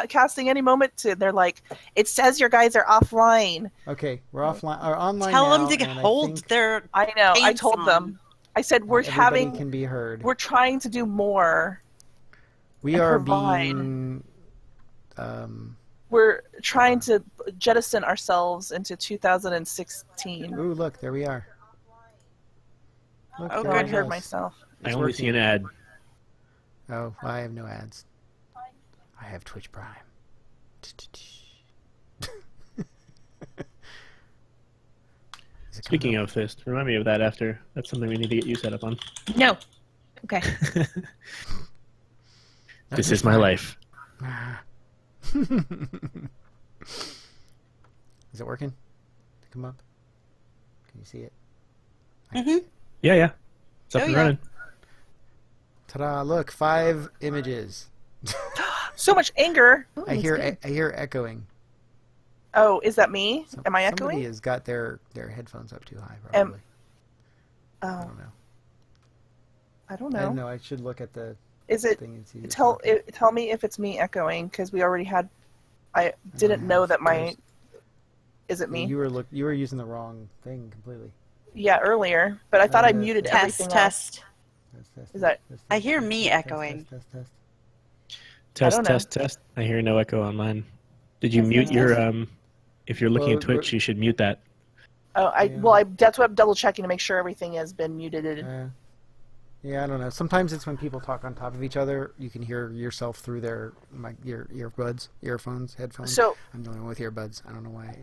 casting any moment to. They're like, it says your guys are offline. Okay, we're offline or online Tell now. them to and hold their. I know. I Pants told on. them. I said everybody can be heard. We're trying to do more. We are being. We're trying to jettison ourselves into 2016. Ooh, look, there we are. Look, Oh, there I it heard is. myself. I only see an ad. Oh, I have no ads. I have Twitch Prime. Speaking of Fist, remind me of that after. That's something we need to get you set up on. No. Okay. This is my life. Is it working? To come up? Can you see it? Mm-hmm. Yeah. It's up Oh, and yeah. running. Ta-da! Look, 5 images. So much anger. Oh, I that's hear good. I hear echoing. Oh, is that me? Am I Somebody echoing? has got their headphones up too high, probably. I Oh, don't know. I don't I don't know. know. I should look at the Is it? thing and see. who's Tell talking. tell me if it's me echoing because we already had. I didn't know that my. Is it me? You were using the wrong thing completely. Yeah, earlier, but I thought I muted Test, everything else. test. Test, Is that- test, I test, hear test, me test, echoing. Test, test, Test, don't know. test. I hear no echo on mine. Did you Test, mute test, your test. If you're looking Well, at Twitch, you should mute that. Oh, Yeah. that's what I'm double checking to make sure everything has been muted. Yeah, I don't know. Sometimes it's when people talk on top of each other. You can hear yourself through their your earbuds, earphones, headphones. So I'm the only one with earbuds. I don't know why.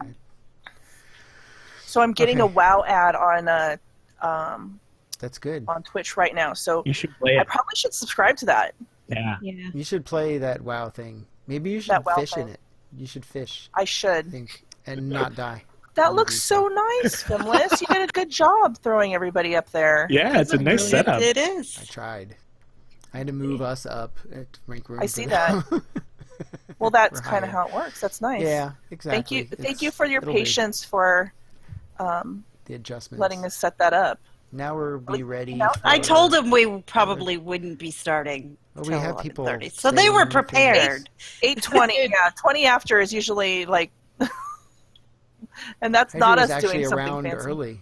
I'm getting a Okay. WoW ad That's good. on Twitch right now. So You should play I it. probably should subscribe to that. Yeah. Yeah. You should play that WoW thing. Maybe you should That WoW fish in thing. it. You should fish, I I should. think, and not die. That Maybe looks so nice, Finless. You did a good job throwing everybody up there. Yeah, it's a nice It- setup. It I is. tried. I had to move us up to make room. I for see them. Well, that's We're kind of higher. how it works. That's nice. Yeah, exactly. Thank you for your it'll be patience for the adjustments. letting us set that up. Now we're ready. Now- For, I told them we probably wouldn't be starting Well, till we have people 11:30, so they were saying things. prepared. 8:20. Yeah, 20 after is usually like, and that's Hydra not was us actually doing something around fancy. early.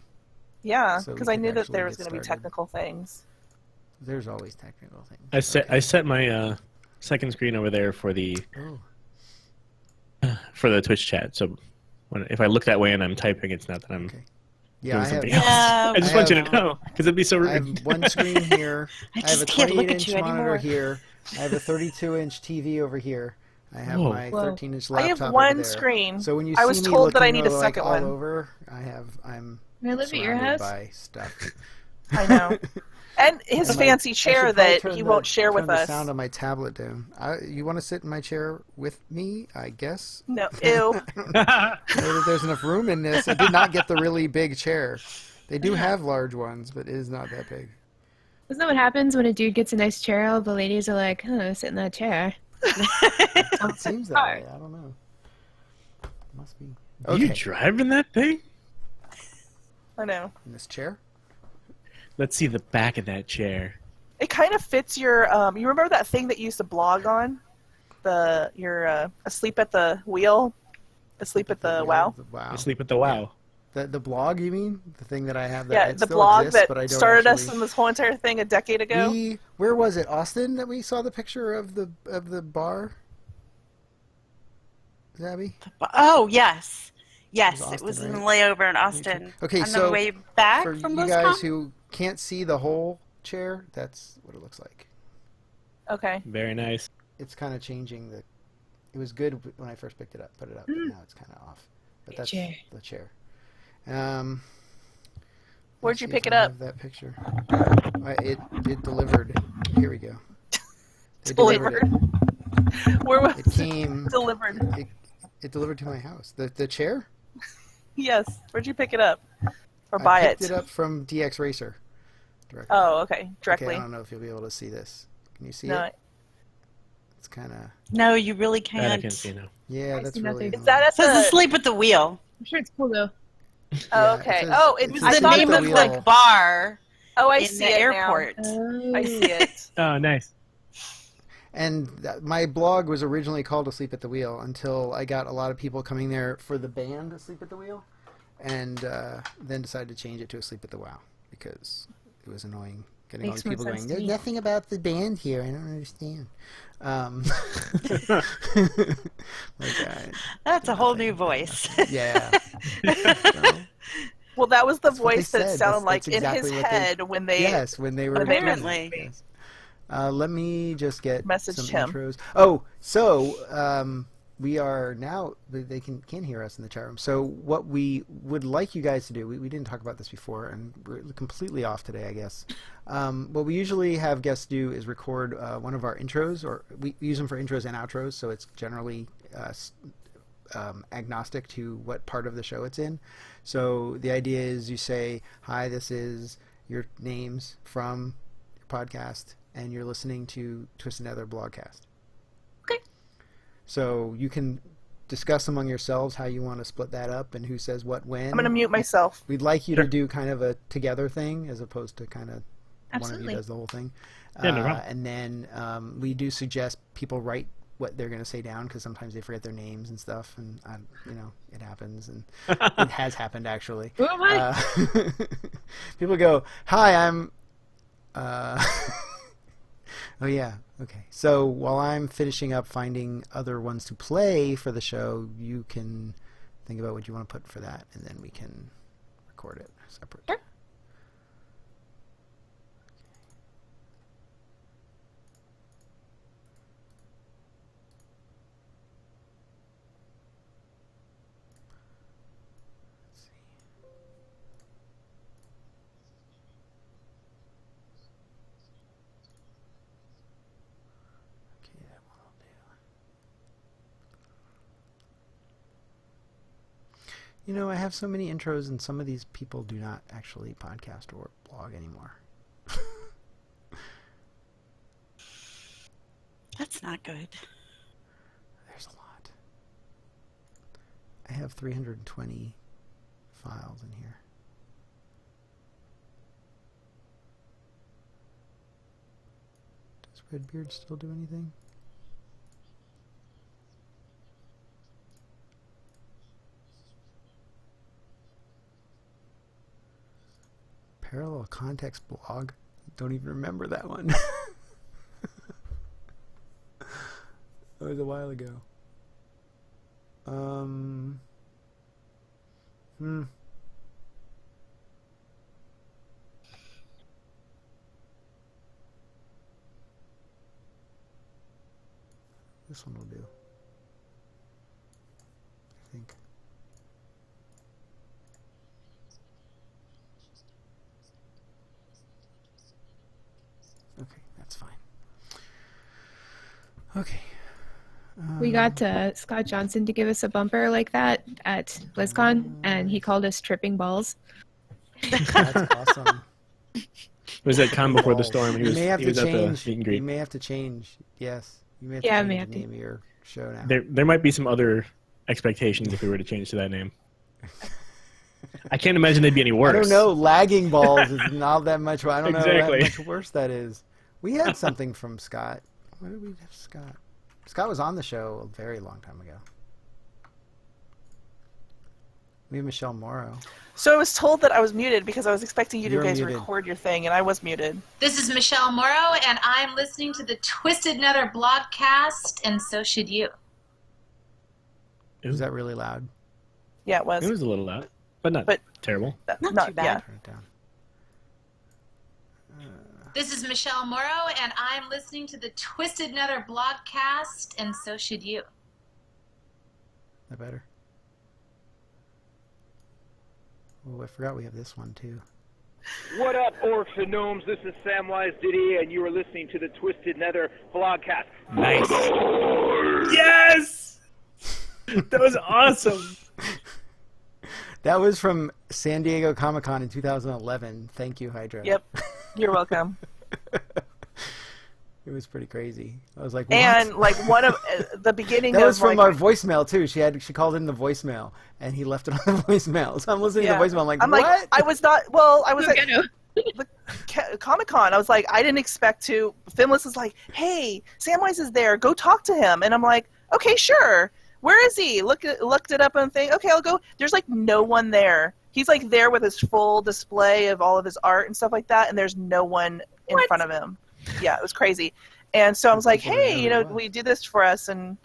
Yeah, so we because I could knew that actually there was get going to be started. technical things. There's always technical things. I set my second screen over there for the Oh, Twitch chat. So if I look that way and I'm typing, it's not that I'm okay. Yeah, doing I have. something Yeah. else. I just want you have- to know because it'd be so I have rude. one screen here. I I have a just can't look at 28-inch you monitor anymore. here. I have a 32-inch TV over here. I have Whoa. my Whoa. 13-inch I laptop have over one there. screen. So when you I see was me told that I looking, need a like, second all one. over, I'm Can I live at your surrounded house? by stuff. I know. And his I might- fancy I should chair probably that turn he the- won't share with turn the us. sound on my tablet down. You want to sit in my chair with me? I guess. No, ew. Maybe there's enough room in this. I did not get the really big chair. They do have large ones, but it is not that big. Isn't that what happens when a dude gets a nice chair? All the ladies are like, "Oh, sit in that chair." It seems that way. I don't know. Must be. You Okay. driving that thing? I know. In this chair? Let's see the back of that chair. It kind of fits your. You remember that thing that you used to blog on? You're asleep at the wheel, asleep at the WoW. Wow. I sleep at the WoW. The blog, you mean? The thing that I have that Yeah, it the still blog exists, that but I don't started us actually... in this whole entire thing a decade ago. Where was it? Austin that we saw the picture of the bar? Zabby? Oh, yes. Yes, It was it was Austin, in the right? layover in Austin. Okay, On so the way back For from you BlizzCon? guys who can't see the whole chair, that's what it looks like. Okay. Very nice. It's kind of changing the... It was good when I first put it up, but now it's kind of off. But that's chair. the chair. Where'd let's you see pick if it I up? have that picture. It delivered. Here we go. It Delivered. Where was It came. delivered? It delivered to my house. The chair. Yes. Where'd you pick it up? Or I buy picked it? it up from DX Racer. Directly. Oh, okay. Okay, Directly. I don't know if you'll be able to see this. Can you see No. it? It's kind of. No, you really That I can't. can see now. Yeah, I that's see really. nothing. Is that at It says the? asleep at the wheel. I'm sure it's cool though. Oh, Yeah, it okay. says- Oh, it It's says I the thought name it of was the like. bar Oh, I in see the it airport. now. I see it. And my blog was originally called Asleep at the Wheel until I got a lot of people coming there for the band Asleep at the Wheel, and then decided to change it to Asleep at the WoW because it was annoying getting Makes all these more people sense going, to there's me. nothing about the band here. I don't understand. Like, That's a whole nothing. new voice. Yeah. So, Well, that was the that's what they voice that it said. sounded like That's in exactly his what they- head when they yes, when they were when they doing it. Apparently. Yes. Let me just get Messaged some him. intros. Oh, so we are now. They can hear us in the chat room. So what we would like you guys to do. We didn't talk about this before, and we're completely off today, I guess. What we usually have guests do is record one of our intros, or we use them for intros and outros. So it's generally agnostic to what part of the show it's in. So the idea is you say, "Hi, this is your names from your podcast." And you're listening to Twisted Nether blogcast. Okay. So you can discuss among yourselves how you want to split that up and who says what when. I'm going to mute myself. We'd like you to do kind of a together thing as opposed to kind of one of Absolutely. you does the whole thing. Yeah, no problem. And then we do suggest people write what they're going to say down because sometimes they forget their names and stuff, and it happens, and it has happened actually. Who am I? People go, "Hi, I'm." Oh yeah, okay. So while I'm finishing up finding other ones to play for the show, you can think about what you want to put for that, and then we can record it separate. Sure. Let's see. Okay, that one will do. You know, I have so many intros, and some of these people do not actually podcast or blog anymore. That's not good. There's a lot. I have 320 files in here. Does Redbeard still do anything? Parallel context blog? Don't even remember that one. That was a while ago. This one will do. I think. Okay, that's fine. Okay. We got Scott Johnson to give us a bumper like that at BlizzCon, and he called us tripping balls. That's awesome. It was that calm before the storm. He You was, may have he to was at the change. meet and You greet. may have to change. Yes. You may have Yeah, I to may change have the to. name of your show now. There might be some other expectations if we were to change to that name. I can't imagine they'd be any worse. I don't know. Lagging balls is not that much. I don't know Exactly. how much worse that is. We had something from Scott. Where did we have Scott? Scott was on the show a very long time ago. We have Michelle Morrow. So I was told that I was muted because I was expecting you to You're guys muted. record your thing, and I was muted. This is Michelle Morrow, and I'm listening to the Twisted Nether blogcast, and so should you. Is that really loud? Yeah, it was. It was a little loud, but not But- terrible. Not too bad. Yeah. Turn it down. This is Michelle Morrow, and I'm listening to the Twisted Nether blogcast, and so should you. That better? Oh, I forgot we have this one too. What up, orcs and gnomes? This is Samwise Diddy, and you are listening to the Twisted Nether vlogcast. Nice. Yes! That was awesome. That was from San Diego Comic-Con in 2011. Thank you, Hydra. Yep. You're welcome. It was pretty crazy. I was like, what? And like one of the beginning That of was from like, our voicemail too. She called in the voicemail, and he left it on the voicemail. So I'm listening yeah. to the voicemail. I'm like, I'm what? like, I was not. Well, I was. Who gonna? Comic-Con. I was like, I didn't expect to. Finless is like, hey, Samwise is there. Go talk to him. And I'm like, okay, sure. Where is he? Looked it up on thing. Okay, I'll go. There's like no one there. He's like there with his full display of all of his art and stuff like that, and there's no one in front of him. Yeah, it was crazy. And so I was like, hey, will you do this for us? And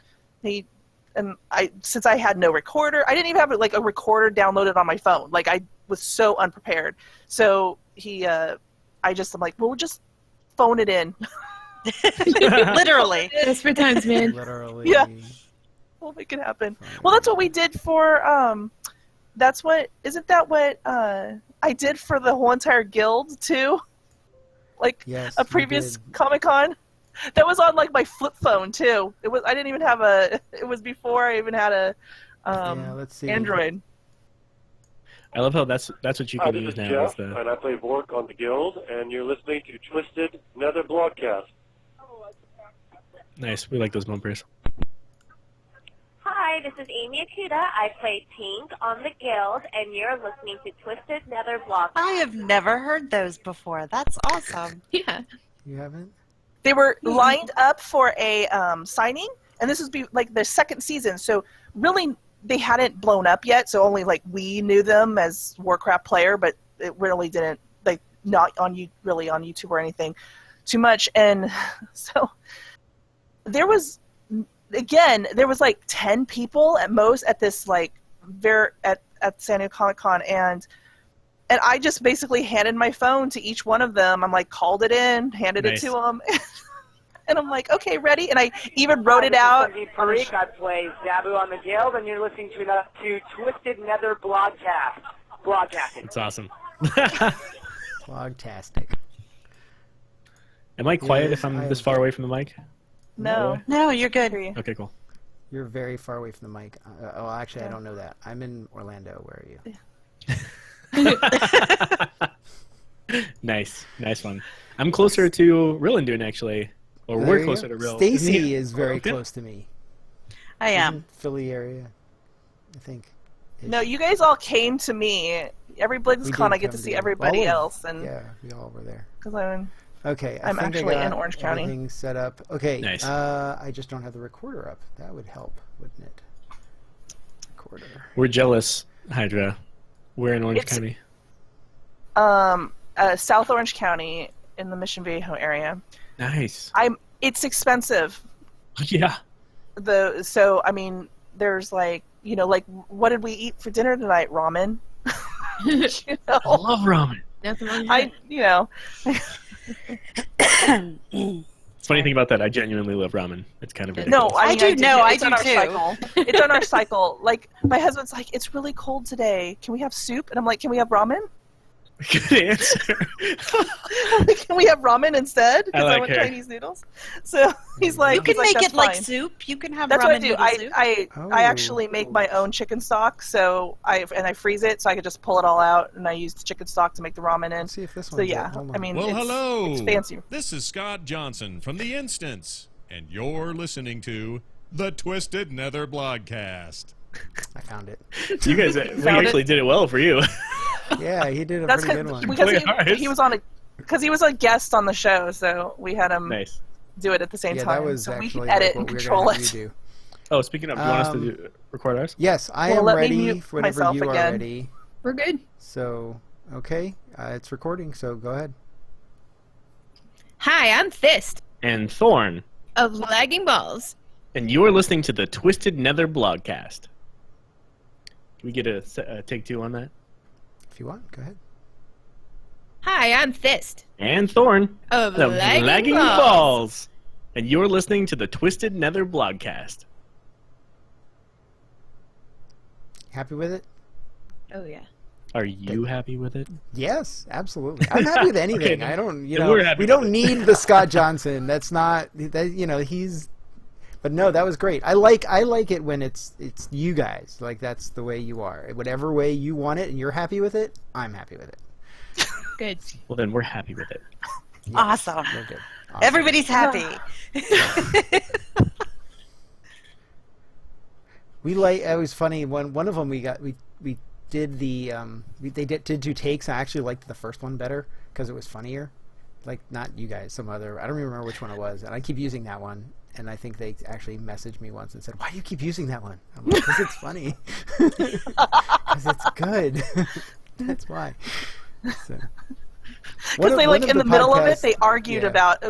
since I had no recorder, I didn't even have like a recorder downloaded on my phone. Like I was so unprepared. So I'm like, well, we'll just phone it in. Literally. Desperate times, man. Literally. Yeah. We'll make it happen. Well, that's what we did for. Isn't that what I did for the whole entire guild too? Like Yes, a you previous did. Comic-Con. That was on like my flip phone too. I didn't even have it was before I even had a let's see. Android. I love how that's what you Hi, can this use is now. Jeff, Is the and I play Vork on the Guild, and you're listening to Twisted Nether Broadcast. nice. We like those bumpers. Hi, this is Amy Akuda. I play Pink on the Guild, and you're listening to Twisted Nether Blog. I have never heard those before. That's awesome. Yeah. You haven't? They were lined up for a signing, and this was like their second season. So really, they hadn't blown up yet. So only like we knew them as Warcraft player, but it really didn't not on really on YouTube or anything too much. And so there was like 10 people at most at this like at San Diego Comic-Con, and I just basically handed my phone to each one of them. I'm like, called it in, handed it to them. And I'm like, okay, ready? And I even wrote it out. Parikh, I play Zabu on the Guild, and you're listening to Twisted Nether Broadcasting. It's awesome. Blogtastic. Am I quiet Yes, if I'm I this am. far away from the mic? No. No, you're good. Okay, cool. You're very far away from the mic. Actually, I don't know that. I'm in Orlando. Where are you? Nice one. I'm closer to Rillandune actually, or There we're you closer go. to Rill. Stacy Isn't he- is very Okay. close to me. I am. Isn't Philly area, I think. No, you guys all came to me. Every We BlizzCon, did I get to come see you. everybody All of- else, and Yeah, we all were there. because I'm Okay, I'm think actually I got in Orange County. Everything set up. Okay, Nice. I just don't have the recorder up. That would help, wouldn't it? Recorder. We're jealous, Hydra. We're in Orange It's- County. South Orange County in the Mission Viejo area. Nice. It's expensive. Yeah. So I mean, there's like like what did we eat for dinner tonight? Ramen. You I know? love ramen. Nothing wrong with that. It's funny thing about that. I genuinely love ramen. It's kind of ridiculous. No, I mean, I do. No, I it's on do our too. cycle. It's on our cycle. Like my husband's like, it's really cold today. Can we have soup? And I'm like, can we have ramen? Good answer. Can we have ramen instead? Because I I like want her. Chinese noodles. So he's like, You can he's make that's it like fine. soup. You can have That's ramen what I do. noodle soup. I Oh. actually make my own chicken stock, so I freeze it, so I could just pull it all out, and I use the chicken stock to make the ramen in. Let's see if this So one's yeah, it. Hold on. I mean, Well, hello. it's fancy. This is Scott Johnson from The Instance, and you're listening to the Twisted Nether Blogcast. I found it. You guys, we actually did it well for you. Yeah, he did a That's pretty good one. because Play ours. he was a guest on the show, so we had him Nice. do it at the same Yeah, time. that was so we actually can edit like and what we were control gonna have it. you do. Oh, speaking of, do you want us to record ours? Yes, I Well, am let me ready mute for whenever myself you are again. ready. We're good. So, okay, it's recording. So go ahead. Hi, I'm Fist And Thorn. of Lagging Balls. And you're listening to the Twisted Nether Blogcast. Can we get a take two on that? If you want, go ahead. Hi, I'm Fist And Thorn. of The Lagging, Balls. Balls. And you're listening to the Twisted Nether Blogcast. Happy with it? Oh yeah. Are you happy with it? Yes, absolutely. I'm happy with anything. then- I don't, then we're happy we with don't it. need the Scott Johnson. That's not that. He's. But no, that was great. I like it when it's you guys. Like that's the way you are. Whatever way you want it, and you're happy with it. I'm happy with it. Good. Well, then we're happy with it. Yes, Awesome. we're good. Awesome. Everybody's happy. We it was funny. One of them we did the they did 2 takes. I actually liked the first one better because it was funnier. Like, not you guys, some other. I don't even remember which one it was, and I keep using that one. And I think they actually messaged me once and said, "Why do you keep using that one?" I'm like, "Because it's funny. Because it's good." That's why. So. Because they in the middle of it, they argued about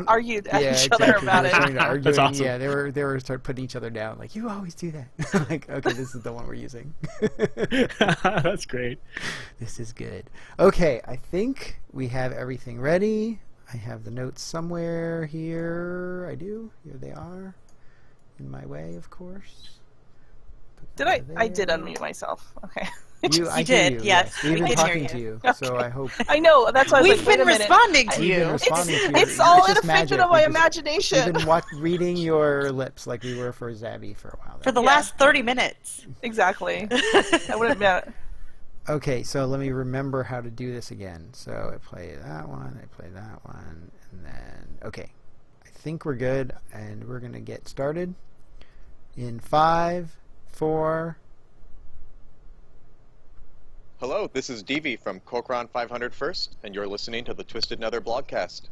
argued at each other about it. That's awesome. Yeah, they were start putting each other down. Like, you always do that. Like, okay, this is the one we're using. That's great. This is good. Okay, I think we have everything ready. I have the notes somewhere here. I do. Here they are. In my way, of course. I did unmute myself. Okay. I did, hear you, yes. We've been We did talking hear to you. you, so I hope. I know. That's why I was We've like, been wait a minute. responding to We've you. been responding to you. It's all just an effect magic. of my We've imagination. been reading your lips like we were for Zabby for a while. For the last 30 minutes. Exactly. I would admit. Okay, so let me remember how to do this again. So I play that one, I play that one, and then... Okay, I think we're good, and we're going to get started in 5, 4... Hello, this is Devi from Corcoran 500 First, and you're listening to the Twisted Nether blogcast.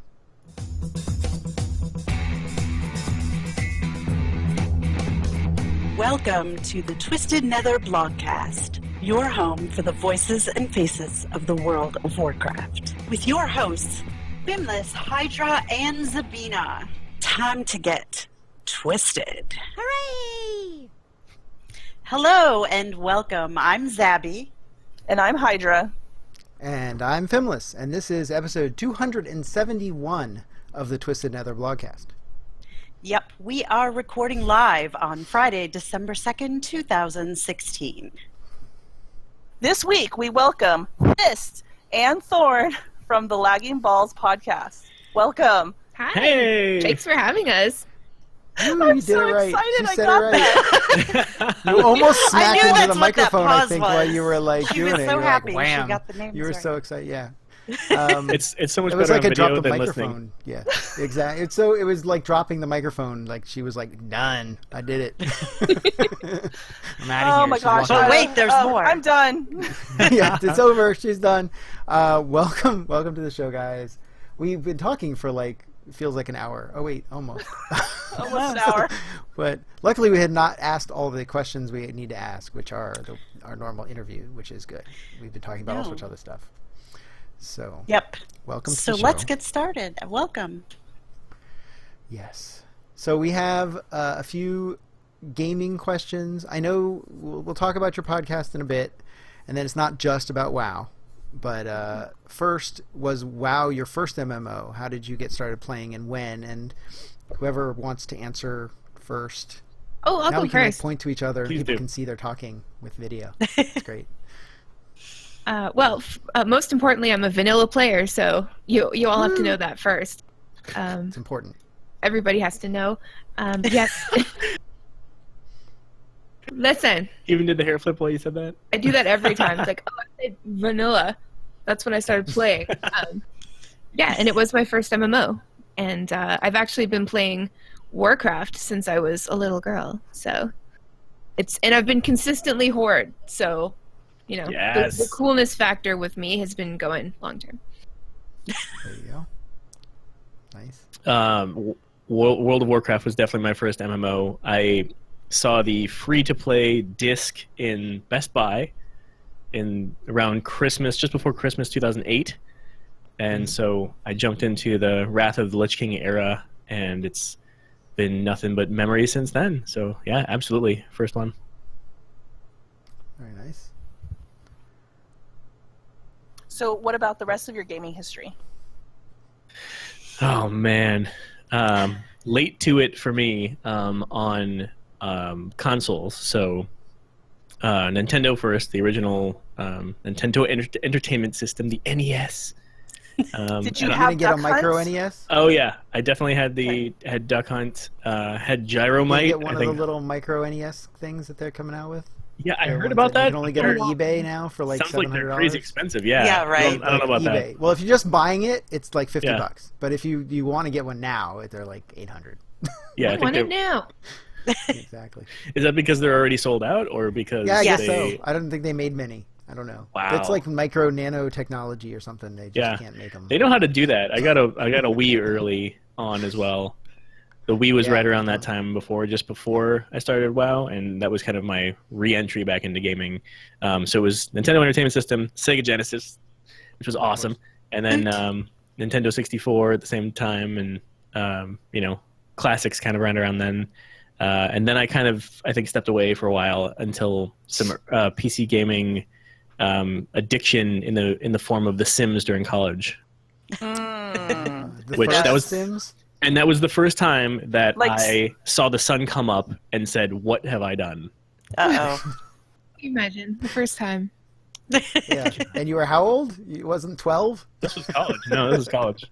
Welcome to the Twisted Nether blogcast, your home for the voices and faces of the world of Warcraft. With your hosts, Bimless, Hydra, and Zabina. Time to get twisted. Hooray! Hello and welcome. I'm Zabby. And I'm Hydra. And I'm Fimless, and this is episode 271 of the Twisted Nether blogcast. Yep, we are recording live on Friday, December 2nd, 2016. This week we welcome Fist and Thorn from the Lagging Balls podcast. Welcome. Hi. Hey. Thanks for having us. Ooh, I'm you did so it right. excited She I said got it right. You almost smacked knew into that's the what that microphone, I pause think, was. while you were like She doing was it. so You were happy like, she wham. got the names You were right. so excited, yeah. It's so much It was better like on a drop video the than microphone. listening. Yeah, exactly. So it was like dropping the microphone. Like she was like, "Done. I did it. I'm out of here." Oh my She's gosh. walking out. wait, there's more. I'm done. Yeah, it's over. She's done. Welcome to the show, guys. We've been talking for like feels like an hour. Oh wait, almost. Almost an hour. But luckily, we had not asked all the questions we need to ask, which are our normal interview, which is good. We've been talking about all sorts of other stuff. So, Yep. welcome to So the show. let's get started. Welcome. Yes. So we have a few gaming questions. I know we'll talk about your podcast in a bit, and then it's not just about WoW. But first, was WoW your first MMO? How did you get started playing and when? And whoever wants to answer first. Oh, I'll now go we can like, first. point to each other. Please People do. can see they're talking with video. It's great. Most importantly, I'm a vanilla player, so you all have to know that first. It's important. Everybody has to know. Yes. Listen, Even did the hair flip while you said that? I do that every time. It's like, oh, I said vanilla. That's when I started playing. Yeah, and it was my first MMO. And I've actually been playing Warcraft since I was a little girl. So and I've been consistently Horde. So, you know, Yes. the coolness factor with me has been going long term. There you go. Nice. World of Warcraft was definitely my first MMO. I saw the free-to-play disc in Best Buy in around Christmas, just before Christmas 2008. And so I jumped into the Wrath of the Lich King era, and it's been nothing but memories since then. So, yeah, absolutely. First one. Very nice. So what about the rest of your gaming history? Oh, man. Late to it for me on consoles. So Nintendo first, the original Nintendo Entertainment System, the NES. Did you Are you have gonna get a Duck micro Hunts? NES? Oh yeah, I definitely had Duck Hunt, had Gyromite. You get one I of think. the little micro NES things that they're coming out with. Yeah, I They're heard ones about that. You can only get on eBay now for like Sounds like $700. they're crazy expensive. Yeah. Yeah, right. I don't know about eBay. that. Well, if you're just buying it, it's like $50. Yeah. But if you want to get one now, they're like $800. Yeah, I I want it think now. Exactly. is that because they're already sold out, or because Yeah, I guess they? so. I don't think they made many. I don't know. Wow. It's like micro nanotechnology or something. They just can't make them. They know how to do that. I got a Wii early on as well. The Wii was right around that time just before I started WoW, and that was kind of my re-entry back into gaming. So it was Nintendo Entertainment System, Sega Genesis, which was awesome, and then Nintendo 64 at the same time, and classics kind of around then. And then I think stepped away for a while until some PC gaming addiction in the form of The Sims during college. Sims? And that was the first time that I saw the sun come up and said, "What have I done?" Uh-oh. Can you imagine the first time? Yeah. And you were how old? You wasn't 12? This was college. No, this was college.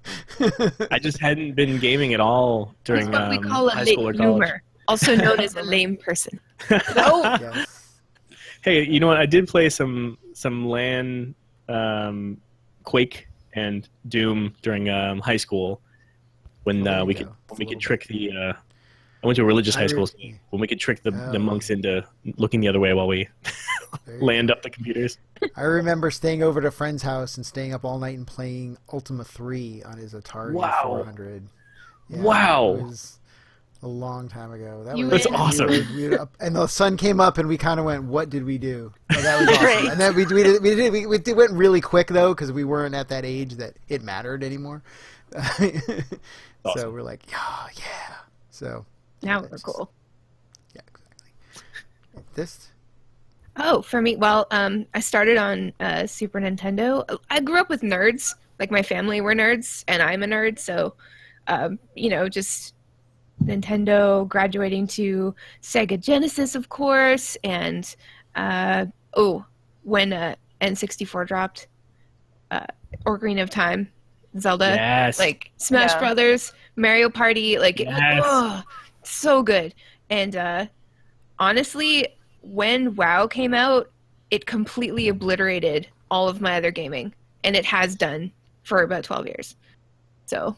I just hadn't been gaming at all during That's what we call a high late school or college. bloomer, also known as a lame person. Yes. Hey, you know what? I did play some LAN, Quake, and Doom during high school when we could trick the. I went to a religious high school when we could trick the monks into looking the other way while we land up the computers. I remember staying over to a friend's house and staying up all night and playing Ultima 3 on his Atari 400. Yeah, wow. It was a long time ago. That's awesome. We were up, and the sun came up, and we kind of went, "What did we do?" Oh, that was awesome. And then we went really quick though, because we weren't at that age that it mattered anymore. So we're like, yeah. So now we're cool. Yeah, exactly. This. Oh, for me, well, I started on Super Nintendo. I grew up with nerds. Like, my family were nerds, and I'm a nerd, so, just Nintendo, graduating to Sega Genesis, of course, and, when N64 dropped, Ocarina of Time, Zelda, yes. Smash Brothers, Mario Party, so good. And, honestly, when WoW came out, it completely obliterated all of my other gaming, and it has done for about 12 years. So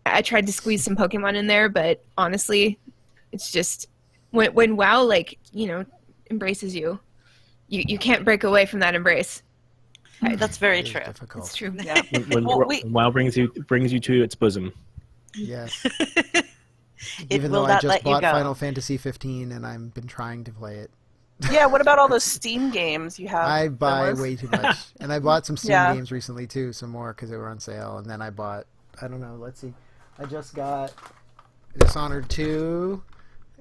I tried to squeeze some Pokemon in there, but honestly, it's just when WoW embraces you, you can't break away from that embrace. That's very true. Difficult. It's true. Yeah. When WoW brings you to its bosom. Yes. It Even will though I not just let you bought go. Final Fantasy 15 and I've been trying to play it. Yeah, what about all those Steam games you have? I buy Phyllis? way too much. And I bought some Steam Yeah. games recently too, some more because they were on sale. And then I bought, I don't know, let's see. I just got Dishonored 2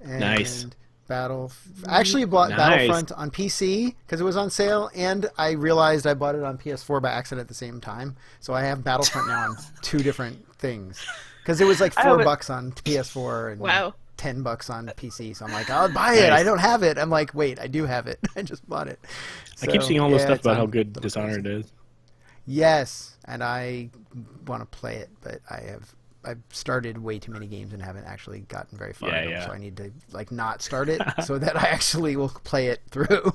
and Nice. I actually bought Nice. Battlefront on PC because it was on sale, and I realized I bought it on PS4 by accident at the same time. So I have Battlefront now on two different things. Because it was like $4 on PS4 and Wow. $10 on PC. So I'm like, I'll buy it. I don't have it. I'm like, wait, I do have it. I just bought it. I keep seeing all this stuff it's about how on good the Dishonored is. Yes, and I want to play it, but I've started way too many games and haven't actually gotten very far. in them, so I need to not start it so that I actually will play it through.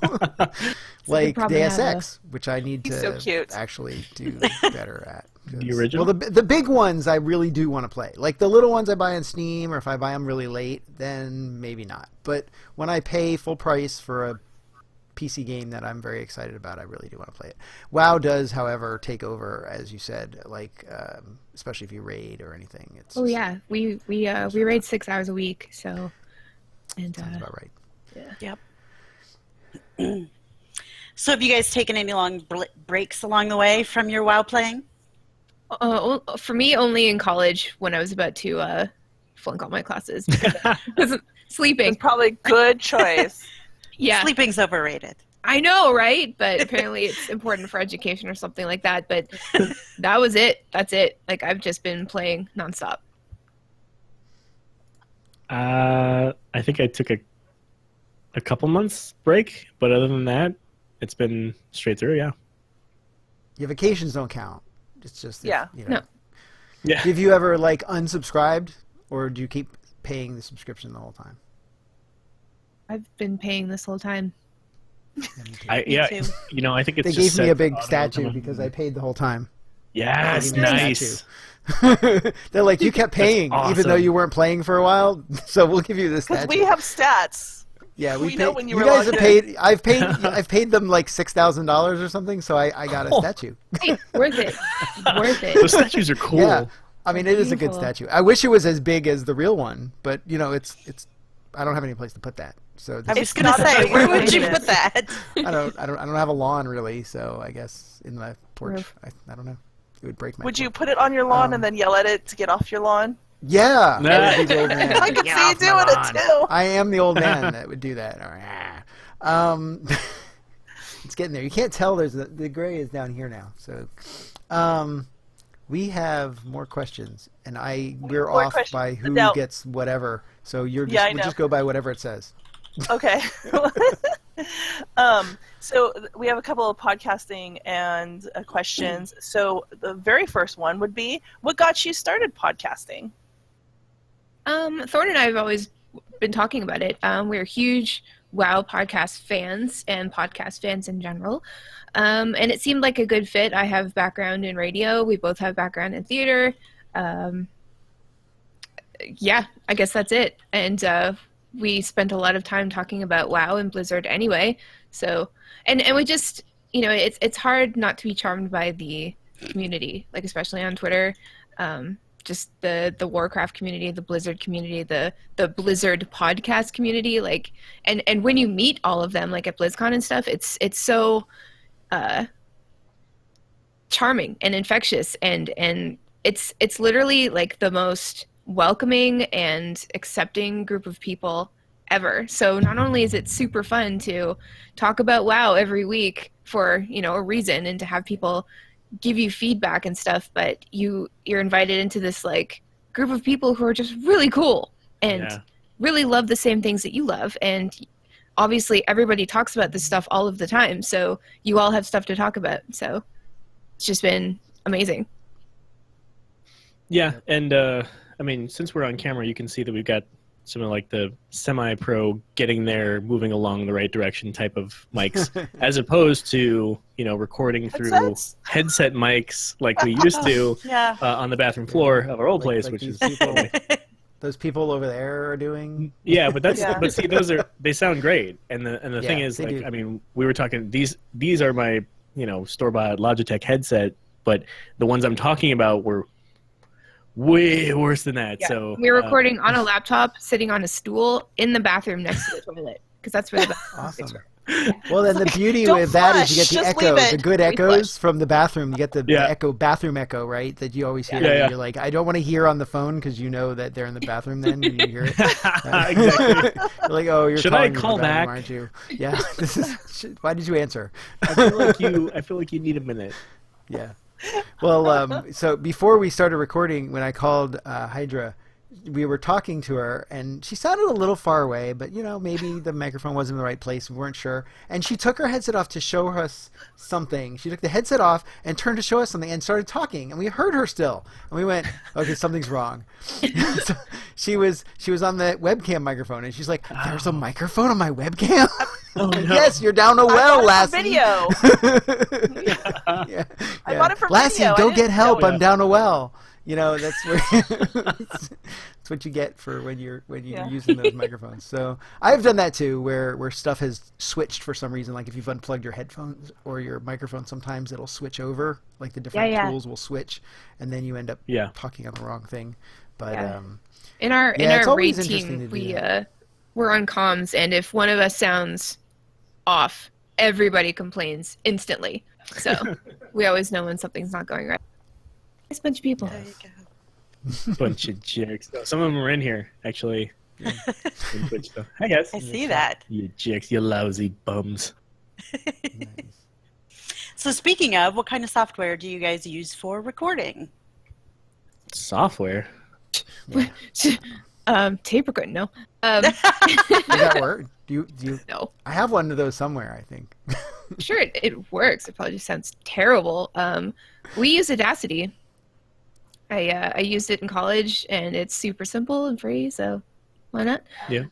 Like Deus Ex, which I need to actually do better at. The original? Well, the big ones I really do want to play. Like the little ones I buy on Steam, or if I buy them really late, then maybe not. But when I pay full price for a PC game that I'm very excited about, I really do want to play it. WoW does, however, take over, as you said, especially if you raid or anything. It's we raid 6 hours a week, so and sounds about right. Yeah. Yep. So have you guys taken any long breaks along the way from your WoW playing? For me, only in college when I was about to flunk all my classes. Sleeping. It's probably a good choice. Yeah. Sleeping's overrated. I know, right? But apparently it's important for education or something like that. But that was it. That's it. I've just been playing nonstop. I think I took a couple months break, but other than that, it's been straight through, yeah. Your vacations don't count. It's just No. Yeah. Have you ever unsubscribed, or do you keep paying the subscription the whole time? I've been paying this whole time. I think it's they just gave me a set big auto statue come- because I paid the whole time. Yes, They gave me a nice. statue. They're like, you kept paying even though awesome. you weren't playing for a while, so we'll give you this Because statue. we have stats. Yeah, We know when you you were guys logged have in. paid. I've paid them like $6,000 or something, so I got a statue. Hey, worth it. Worth it. Those statues are cool. Yeah, I mean it is a good Beautiful. statue. I wish it was as big as the real one, but it's. I don't have any place to put that. So I this, was going to not a say, big where would you maintenance. put that? I don't have a lawn really, so I guess in my porch. Roof. I don't know. It would break my. Would you porch. put it on your lawn and then yell at it to get off your lawn? Yeah, Nah. that would be the old man. I could Get see you off my doing lawn. it too. I am the old man that would do that. It's getting there. You can't tell. The gray is down here now. So, we have more questions, and we're More off questions. by who Now- gets whatever. So I we'll know. just go by whatever it says. Okay. So we have a couple of podcasting and questions. So the very first one would be, what got you started podcasting? Thorne and I have always been talking about it. We're huge WoW podcast fans and podcast fans in general. And it seemed like a good fit. I have background in radio. We both have background in theater. Yeah, I guess that's it. And we spent a lot of time talking about WoW and Blizzard anyway. So, and we just, it's hard not to be charmed by the community, like especially on Twitter. Just the Warcraft community, the Blizzard community, the Blizzard podcast community, like, and when you meet all of them, like at BlizzCon and stuff, it's so charming and infectious, and it's literally like the most welcoming and accepting group of people ever. So not only is it super fun to talk about WoW every week for a reason, and to have people give you feedback and stuff, but you're invited into this like group of people who are just really cool and really love the same things that you love, and obviously everybody talks about this stuff all of the time, so you all have stuff to talk about. So it's just been amazing. Yeah, and I mean, since we're on camera, you can see that we've got some of like the semi-pro getting there, moving along the right direction type of mics, as opposed to recording through headset mics like we used to on the bathroom floor of our old place, which is those people over there are doing. Yeah, but but see, they sound great, and the thing is, like, do. I mean, we were talking, these are my store-bought Logitech headset, but the ones I'm talking about were way worse than that. Yeah. So we're recording on a laptop, sitting on a stool in the bathroom next to the toilet, because that's where the bathroom Awesome. Well, then the beauty Don't with that is you get flush, the just echo, leave it. the good Don't echoes from the bathroom. You get the Yeah. bathroom echo, right? That you always hear. Yeah, yeah. You're like, I don't want to hear on the phone because you know that they're in the bathroom. Then when you hear it, Exactly. You're like, oh, you're Should I calling me call from the bathroom, back? aren't you? Yeah. This is. Why did you answer? I feel like you need a minute. Yeah. Well, so before we started recording, when I called Hydra, we were talking to her, and she sounded a little far away, but maybe the microphone wasn't in the right place. We weren't sure. And she took her headset off to show us something. She took the headset off and turned to show us something and started talking, and we heard her still. And we went, okay, something's wrong. So she was on the webcam microphone, and she's like, there's a microphone on my webcam? Oh, no. Yes, you're down a well, I bought it Lassie. for video. Yeah. I bought it for Lassie, video. I go didn't get help. know I'm it. down a well. That's where that's what you get for when you're using those microphones. So I've done that too, where stuff has switched for some reason. Like if you've unplugged your headphones or your microphone, sometimes it'll switch over. Like the different tools will switch, and then you end up talking on the wrong thing. But in our it's raid always interesting to team, do we're on comms, and if one of us sounds off, everybody complains instantly. So we always know when something's not going right. Nice bunch of people. There you go. Bunch of jerks. Some of them are in here, actually. In Twitch stuff. Hi, guys. I see that. You jerks, you lousy bums. So speaking of, what kind of software do you guys use for recording? Software? Tape recorder, no. Does that work? Do you? No. I have one of those somewhere, I think. Sure, it works. It probably just sounds terrible. We use Audacity. I used it in college, and it's super simple and free, so why not? Yeah.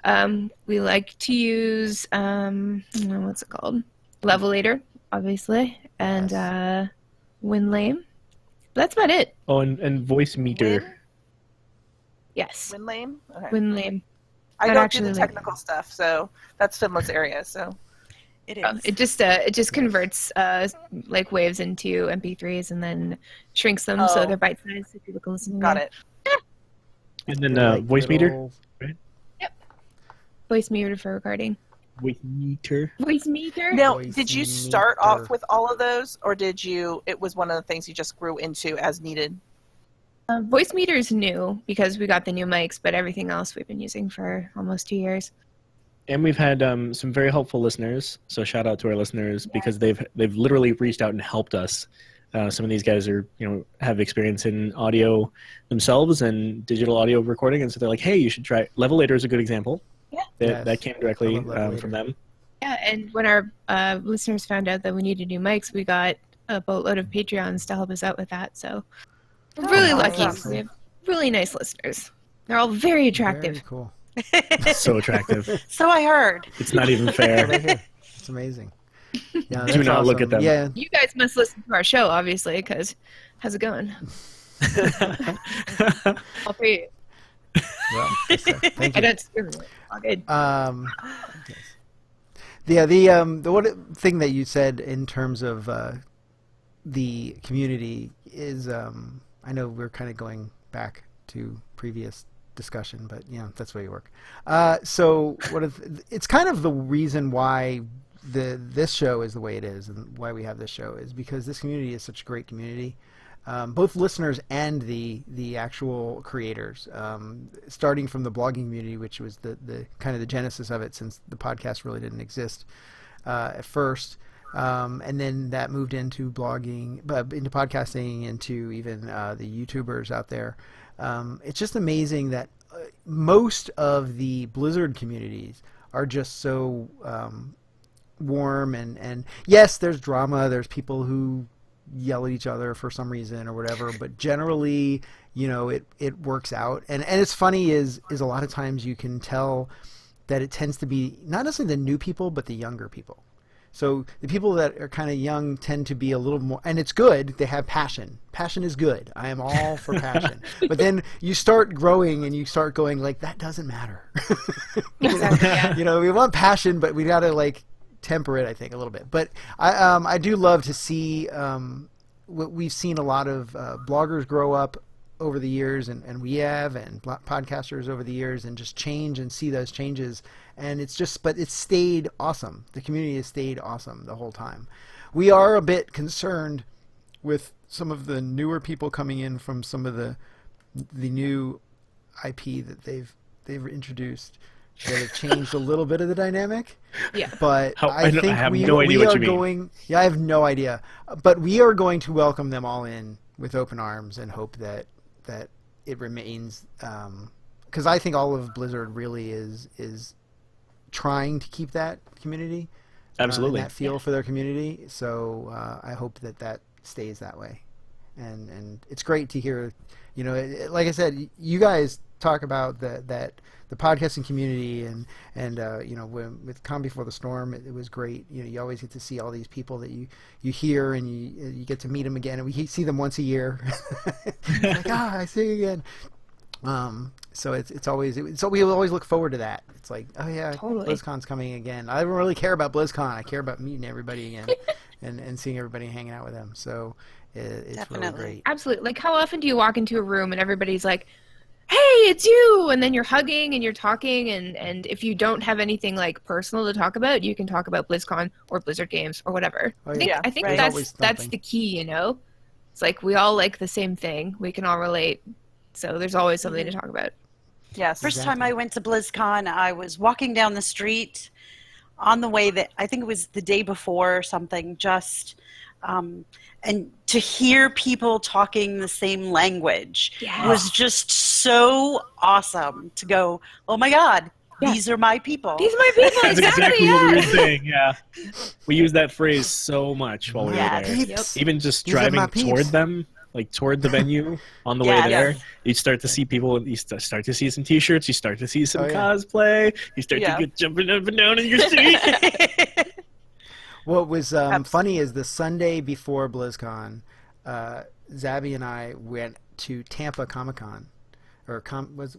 We like to use what's it called? Levelator, obviously, and WinLame. That's about it. Oh, and voice meter. Yes. WinLame? Okay. WinLame. I Not don't actually do the like- technical stuff, so that's Finland's area. So It It just converts like waves into MP3s and then shrinks them so Oh. they're bite sized so people can listen to got them. it. And then They're like voice meter. little- Voice meter for recording. Voice meter. Voice meter. Now, Voice did you start meter. off with all of those, or did you? It was one of the things you just grew into as needed. Voice meter is new because we got the new mics, but everything else we've been using for almost 2 years. And we've had some very helpful listeners. So shout out to our listeners because they've literally reached out and helped us. Some of these guys are have experience in audio themselves and digital audio recording, and so they're like, hey, you should try. Levelator is a good example. Yeah. That came directly I love Levelator. from them. Yeah, and when our listeners found out that we needed new mics, we got a boatload of Patreons to help us out with that. So we're really lucky. awesome. We have really nice listeners. They're all very attractive. Very cool. So attractive. So I heard. It's not even Right fair. here. It's amazing. Yeah, Do that's not look awesome. at them. Yeah. You guys must listen to our show, obviously, because how's it going? I'll pay you. Well, yes, sir. Thank I you. don't discriminate. All good. Yes. Yeah, the one thing that you said in terms of the community is I know we're kind of going back to previous discussion, but that's where you work. So it's kind of the reason why this show is the way it is and why we have this show is because this community is such a great community. Both listeners and the actual creators, starting from the blogging community, which was the kind of the genesis of it, since the podcast really didn't exist at first, and then that moved into blogging, into podcasting, into even the YouTubers out there. It's just amazing that most of the Blizzard communities are just so warm and yes, there's drama. There's people who yell at each other for some reason or whatever, but generally, it works out. And it's funny is a lot of times you can tell that it tends to be not necessarily the new people, but the younger people. So the people that are kind of young tend to be a little more, and it's good. They have passion. Passion is good. I am all for passion. But then you start growing and you start going like, that doesn't matter. Exactly, yeah. We want passion, but we got to temper it, I think, a little bit. But I do love to see what we've seen a lot of bloggers grow up over the years, and we have, and podcasters over the years, and just change and see those changes. And but it's stayed awesome. The community has stayed awesome the whole time. We are a bit concerned with some of the newer people coming in from some of the new IP that they've introduced that have changed a little bit of the dynamic. Yeah. But I think I have we no idea are what you mean. going. Yeah, I have no idea. But we are going to welcome them all in with open arms and hope that it remains. Because I think all of Blizzard really is trying to keep that community. Absolutely. And that feel for their community. So I hope that stays that way. And it's great to hear. Like I said, you guys talk about that the podcasting community and with Calm Before the Storm, it was great. You always get to see all these people that you hear, and you get to meet them again, and we see them once a year. Like, I see you again. So it's always we always look forward to that. It's like, oh yeah, Totally. BlizzCon's coming again. I don't really care about BlizzCon. I care about meeting everybody again and seeing everybody and hanging out with them. So it's really Definitely. great. Absolutely. Like, how often do you walk into a room and everybody's like, hey, it's you, and then you're hugging and you're talking, and if you don't have anything personal to talk about, you can talk about BlizzCon or Blizzard games or whatever. Oh, I yeah. think right. Always that's something. the key, It's like we all like the same thing. We can all relate. So there's always something to talk about. Yes. First time I went to BlizzCon, I was walking down the street on the way that I think it was the day before or something, and to hear people talking the same langue was just so awesome to go, oh my God, these are my people. These are my people. That's exactly what we were saying. Yeah, we use that phrase so much while we were there. Peeps. Even just These are my driving peeps. toward them, toward the venue on the way there, you start to see people. You start to see some T-shirts. You start to see some cosplay. You start to get jumping up and down in your seat. What was funny is the Sunday before BlizzCon, Zabby and I went to Tampa Comic Con or was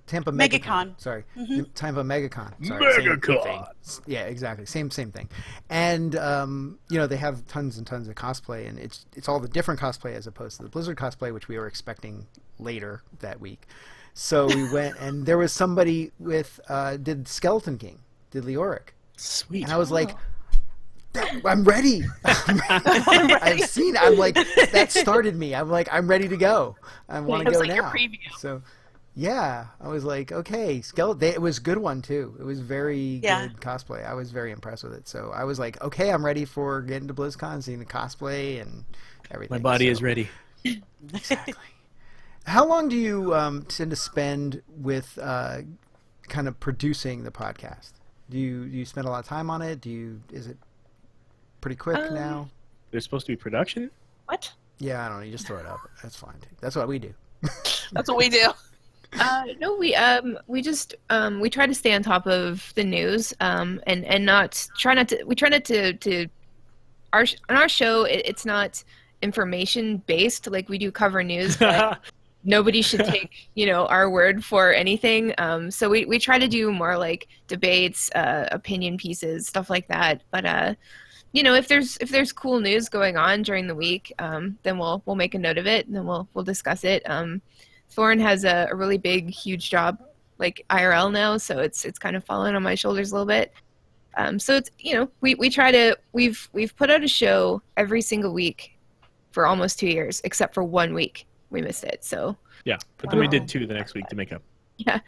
Tampa MegaCon. Sorry, Mm-hmm. Tampa MegaCon. Sorry, MegaCon. Yeah, exactly. Same thing. And they have tons and tons of cosplay, and it's all the different cosplay as opposed to the Blizzard cosplay, which we were expecting later that week. So we went, and there was somebody with did Skeleton King, did Leoric. Sweet. And I was like, I'm ready. I've seen. I'm like, that started me. I'm like, I'm ready to go. I want to go now. Your preview. So, yeah, I was like, okay, Skeleton. It was a good one too. It was very good cosplay. I was very impressed with it. So I was like, okay, I'm ready for getting to BlizzCon, seeing the cosplay and everything. My body is ready. Exactly. How long do you tend to spend with kind of producing the podcast? Do you spend a lot of time on it? Is it pretty quick now? There's supposed to be production? What? Yeah, I don't know. You just throw it up. That's fine. That's what we do. That's what we do. No, we just we try to stay on top of the news and try not to on our show it's not information based, like we do cover news, but nobody should take our word for anything. So we try to do more like debates, opinion pieces, stuff like that. But if there's cool news going on during the week, then we'll make a note of it and then we'll discuss it. Thorin has a really big, huge job like IRL now, so it's kind of fallen on my shoulders a little bit. So it's we try to we've put out a show every single week for almost 2 years, except for 1 week we missed it. So yeah, but then we did 2 the next week to make up. Yeah,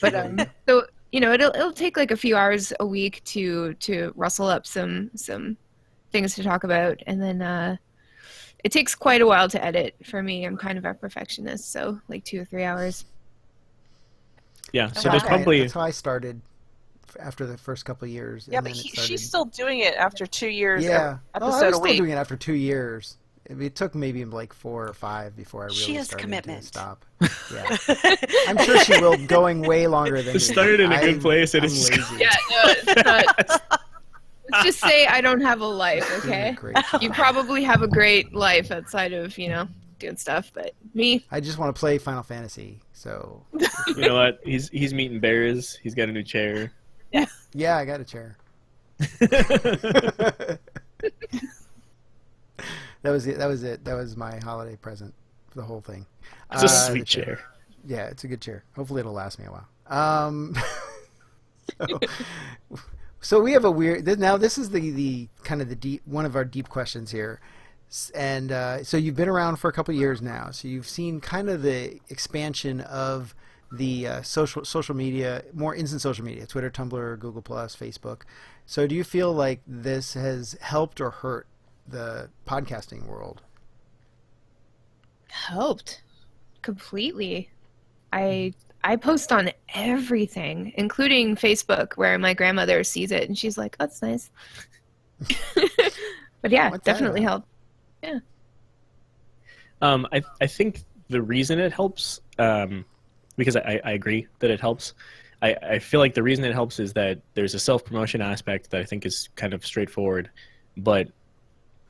but so it'll take like a few hours a week to rustle up some things to talk about, and then it takes quite a while to edit for me. I'm kind of a perfectionist, so like 2 or 3 hours. Yeah, so there's probably that's how I started after the first couple of years. Yeah, but she's still doing it after 2 years. Yeah, I was a still week. doing it after 2 years. It took maybe like 4 or 5 before I really started to stop. Yeah, I'm sure she will. Going way longer than it started in a good place, and it's lazy. Yeah, no, it's not. Let's just say I don't have a life, okay? You probably have a great life outside of doing stuff, but me, I just want to play Final Fantasy. So you know what? He's meeting bears. He's got a new chair. Yeah, I got a chair. That was it. That was my holiday present for the whole thing. It's a sweet chair. Yeah, it's a good chair. Hopefully it'll last me a while. So we have a weird. Now this is the kind of the deep one of our deep questions here, and so you've been around for a couple of years now. So you've seen kind of the expansion of the social media, more instant social media: Twitter, Tumblr, Google+, Facebook. So do you feel like this has helped or hurt the podcasting world? Helped completely. I post on everything, including Facebook, where my grandmother sees it and she's like, "Oh, that's nice." But yeah, definitely helped. Yeah. I think the reason it helps, because I agree that it helps. I feel like the reason it helps is that there's a self-promotion aspect that I think is kind of straightforward, but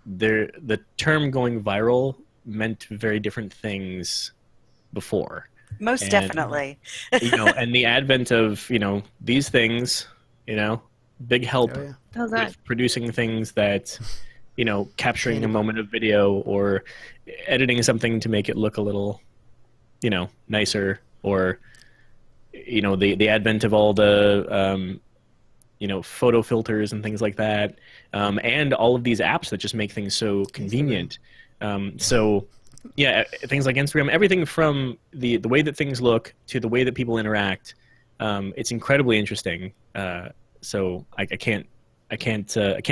the term going viral meant very different things before. Most definitely. And the advent of, these things, big help with producing things that, capturing a moment of video or editing something to make it look a little, nicer, or, the advent of all the, photo filters and things like that, and all of these apps that just make things so convenient. So, yeah, things like Instagram, everything from the way that things look to the way that people interact, it's incredibly interesting. So I can't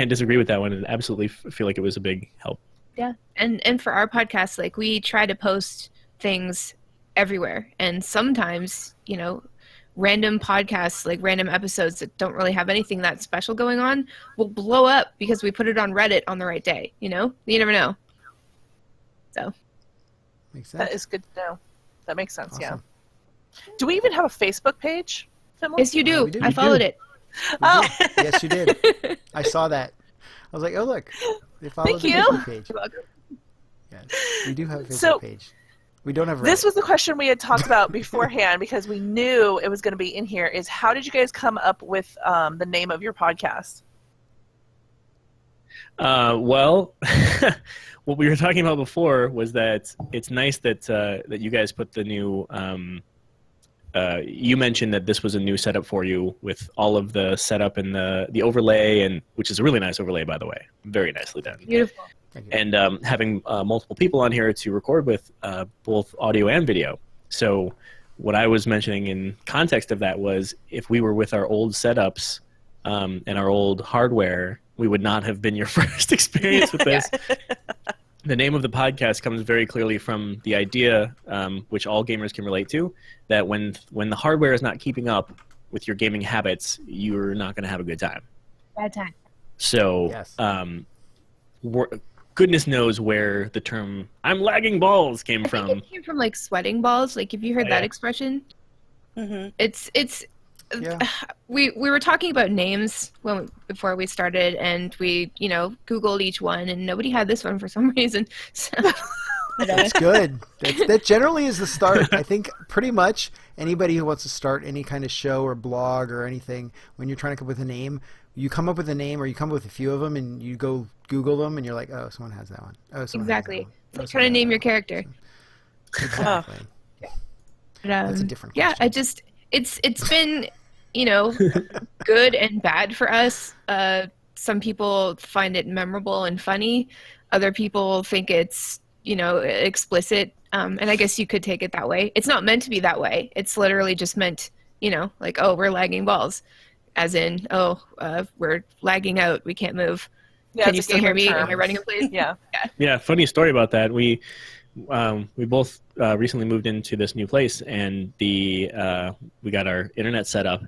disagree with that one. And absolutely feel like it was a big help. Yeah, and for our podcast, like we try to post things everywhere, and sometimes random podcasts, like random episodes that don't really have anything that special going on, will blow up because we put it on Reddit on the right day. You never know. So. Makes sense. That is good to know. That makes sense. Awesome. Yeah. Do we even have a Facebook page? Finley? Yes, you do. I followed it. Oh, yes, you did. I saw that. I was like, oh look, they followed Thank the you. Facebook page. Yes, we do have a Facebook page. We don't have Reddit. This was the question we had talked about beforehand because we knew it was going to be in here. Is how did you guys come up with the name of your podcast? Well, what we were talking about before was that it's nice that that you guys put the new. You mentioned that this was a new setup for you with all of the setup and the overlay, and which is a really nice overlay, by the way, very nicely done. Beautiful. And having multiple people on here to record with both audio and video. So what I was mentioning in context of that was if we were with our old setups and our old hardware, we would not have been your first experience with this. The name of the podcast comes very clearly from the idea, which all gamers can relate to, that when the hardware is not keeping up with your gaming habits, you're not going to have a good time. Bad time. So Yes. Goodness knows where the term "I'm lagging balls" came from. It came from like sweating balls. Like, have you heard that expression? Mm-hmm. It's Yeah. we were talking about names before we started, and we Googled each one, and nobody had this one for some reason. So, That's good. That generally is the start. I think pretty much anybody who wants to start any kind of show or blog or anything, when you're trying to come up with a name, you come up with a name or you come up with a few of them and you go Google them and you're like, oh, someone has that one. Oh, someone exactly. has that one. It's like Oh, trying to someone name has your that one. character. Exactly. But, That's a different question. Yeah, it's been good and bad for us. Some people find it memorable and funny. Other people think it's explicit. And I guess you could take it that way. It's not meant to be that way. It's literally just meant, like, oh, we're lagging balls. As in, we're lagging out. We can't move. Yeah, Can it's you a still hear gamer me? term. Am I running in place? Yeah. Yeah, funny story about that. We both recently moved into this new place, and we got our internet set up,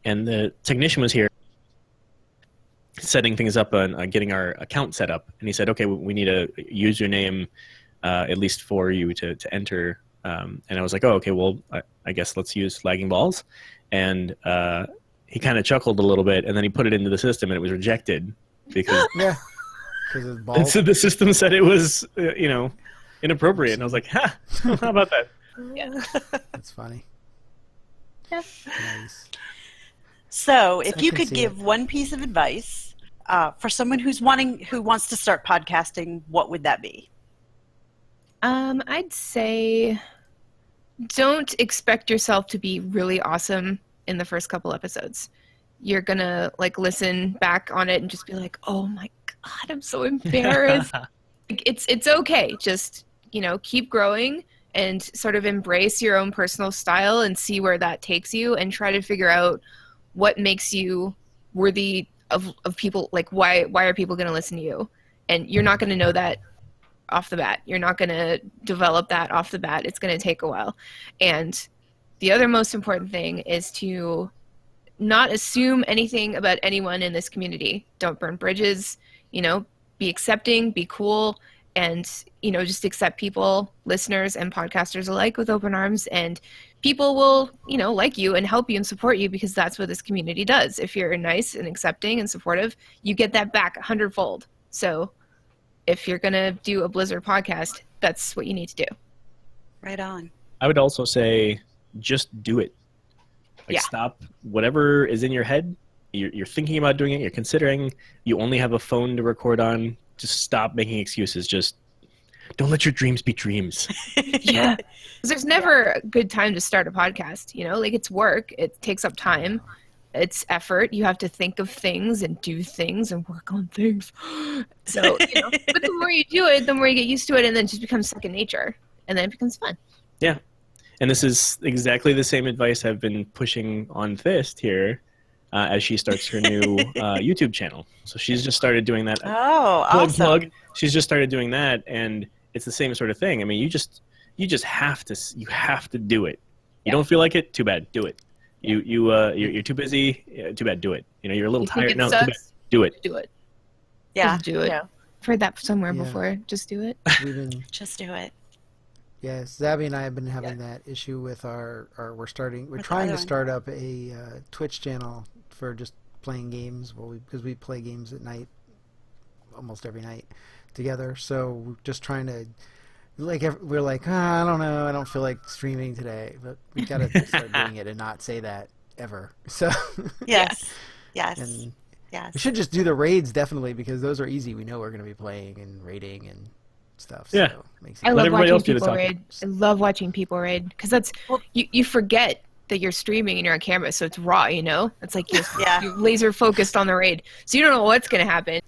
and the technician was here setting things up and getting our account set up, and he said, "Okay, we need a username at least for you to enter." And I was like, "Oh, okay. Well, I guess let's use lagging balls," and he kind of chuckled a little bit, and then he put it into the system, and it was rejected because Yeah. Because of balls. so the system said it was inappropriate, and I was like, "Ha! How about that?" Yeah. That's funny. Yeah. Nice. So, if I you can could see give it. one piece of advice for someone who wants to start podcasting, what would that be? I'd say don't expect yourself to be really awesome in the first couple episodes. You're gonna listen back on it and just be like, oh my God, I'm so embarrassed. It's okay. Just, keep growing and sort of embrace your own personal style and see where that takes you and try to figure out what makes you worthy of people. Like, why are people going to listen to you? And you're not going to know that off the bat. You're not going to develop that off the bat. It's going to take a while. And the other most important thing is to not assume anything about anyone in this community. Don't burn bridges, be accepting, be cool, and, just accept people, listeners and podcasters alike with open arms, and people will, like you and help you and support you because that's what this community does. If you're nice and accepting and supportive, you get that back 100-fold. So if you're going to do a Blizzard podcast, that's what you need to do. Right on. I would also say just do it. Stop whatever is in your head. You're thinking about doing it. You're considering. You only have a phone to record on. Just stop making excuses. Just don't let your dreams be dreams. Yeah. 'Cause there's never a good time to start a podcast. It's work. It takes up time. It's effort. You have to think of things and do things and work on things. So, but the more you do it, the more you get used to it, and then it just becomes second nature, and then it becomes fun. Yeah. And this is exactly the same advice I've been pushing on Fist here as she starts her new YouTube channel. So she's just started doing that. Oh, awesome. Plug. She's just started doing that, and it's the same sort of thing. I mean, you just have to do it. You don't feel like it? Too bad. Do it. You're too busy. Too bad. Do it. You're a little You think tired. it No, too bad. sucks? Do it. Do it. Yeah. Just do it. Yeah. I've heard that somewhere Yeah. before. Just do it. We've been, Just do it. yes, Zabby and I have been having that issue with we're With trying the to other one. start up a Twitch channel for just playing games. Because we play games at night, almost every night together. So we're just trying to we're like, I don't know, I don't feel like streaming today, but we gotta start doing it and not say that ever. So Yes. Yes. and Yes. we should just do the raids definitely because those are easy. We know we're gonna be playing and raiding and stuff. Yeah. So it makes I it love everybody else watching do the people talking. raid. I love watching people raid because that's you forget that you're streaming and you're on camera, so it's raw. It's like you're laser focused on the raid, so you don't know what's gonna happen.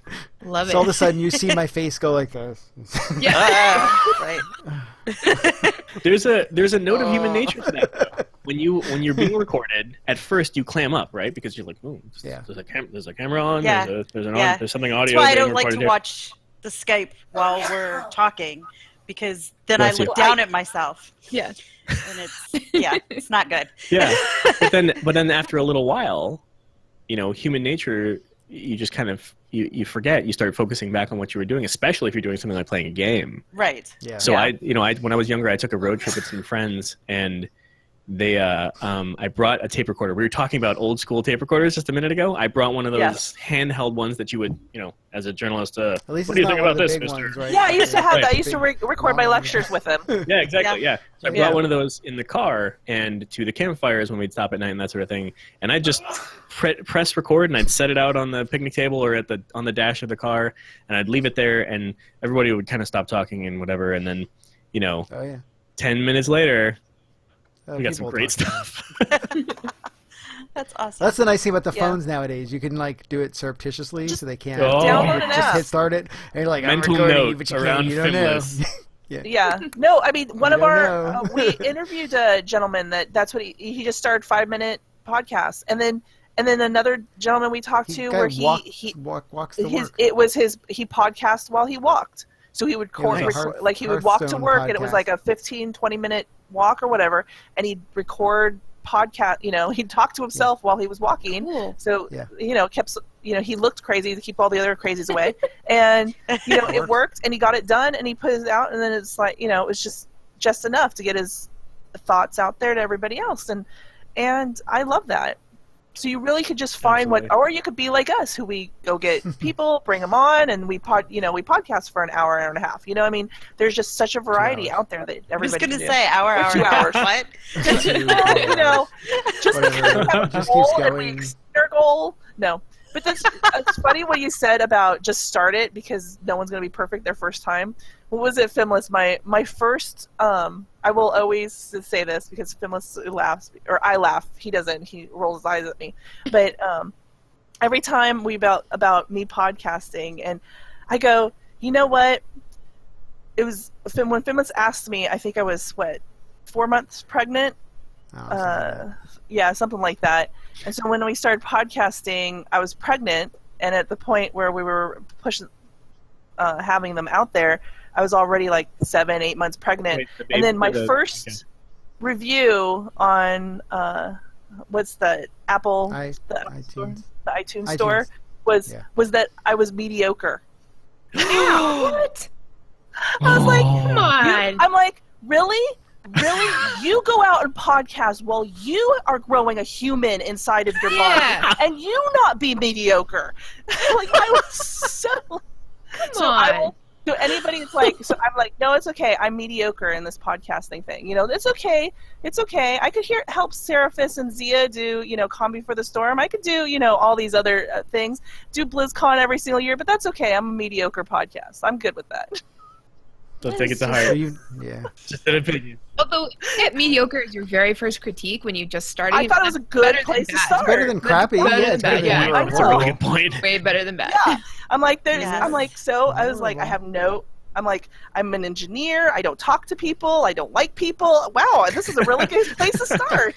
Love it. So all of a sudden you see my face go like this. Right. There's a note of human nature to that. When you're being recorded, at first you clam up, right? Because you're like, oh, there's a camera on. Yeah. There's something audio. That's why I being don't like recorded to here. watch the Skype while we're talking, because then I Bless you. look down at myself. Yeah. And it's not good. Yeah, but then after a little while, human nature, you just kind of you forget. You start focusing back on what you were doing, especially if you're doing something like playing a game. Right. Yeah. So I when I was younger, I took a road trip with some friends, and they I brought a tape recorder. We were talking about old school tape recorders just a minute ago. I brought one of those handheld ones that you would, as a journalist, At least what do you it's think not one about of the this, big mister? ones, right? Yeah, I used to have Right. that. I used to record my lectures with them. Yeah, exactly. Yeah. So I Yeah. brought one of those in the car and to the campfires when we'd stop at night and that sort of thing. And I'd just press record and I'd set it out on the picnic table or on the dash of the car, and I'd leave it there, and everybody would kind of stop talking and whatever. And then, 10 minutes later, we got some great stuff. That's awesome. That's the nice thing about the phones nowadays. You can do it surreptitiously, so they can't download an just app. hit start it, and you're like, Mental I'm recording, note but you around can't, you don't know. Finless. Yeah. No, I mean, one You of don't our know. we interviewed a gentleman that's what he just started 5-minute podcasts, and then another gentleman we talked to where he walks the work. he podcast while he walked. So he would he would walk to Hearthstone work, and it was podcast. like a 15-20 minute walk or whatever, and he'd record podcast. He'd talk to himself while he was walking. Cool. So kept he looked crazy to keep all the other crazies away, and it worked, and he got it done, and he put it out, and then it's like it was just enough to get his thoughts out there to everybody else, and I love that. So you really could just find or you could be like us, who we go get people, bring them on, and we podcast for an hour and a half. I mean, there's just such a variety out there that everybody. I was can do. say hour, Or 2 and a half. hours. What? Just Whatever. have a Just goal keeps and we going. exceed our goal. No, but it's funny what you said about just start it because no one's going to be perfect their first time. What was it, Finless? My first. I will always say this because Finless laughs, or I laugh. He doesn't. He rolls his eyes at me. But every time we about me podcasting, and I go, you know what? It was when Finless asked me. I think I was 4 months pregnant. Yeah, something like that. And so when we started podcasting, I was pregnant, and at the point where we were pushing, having them out there, I was already like 7-8 months pregnant. Wait, and then my first review on what's the Apple, iTunes. the iTunes store was that I was mediocre. What? I was like, come on. I'm like, really? Really? You go out and podcast while you are growing a human inside of your body, and you not be mediocre. Like, I was so. So anybody that's like, so I'm like, no, it's okay. I'm mediocre in this podcasting thing. It's okay. It's okay. I could help Seraphis and Zia do, Calm Before the Storm. I could do, all these other things. Do BlizzCon every single year, but that's okay. I'm a mediocre podcast. I'm good with that. Don't take it to heart. Just an opinion. Although mediocre is your very first critique when you just started. I thought it was a good place to start. It's better than crappy. Better than bad. Yeah, That's a really good point. Way better than bad. Yeah. I'm like, I'm an engineer. I don't talk to people. I don't like people. Wow, this is a really good place to start.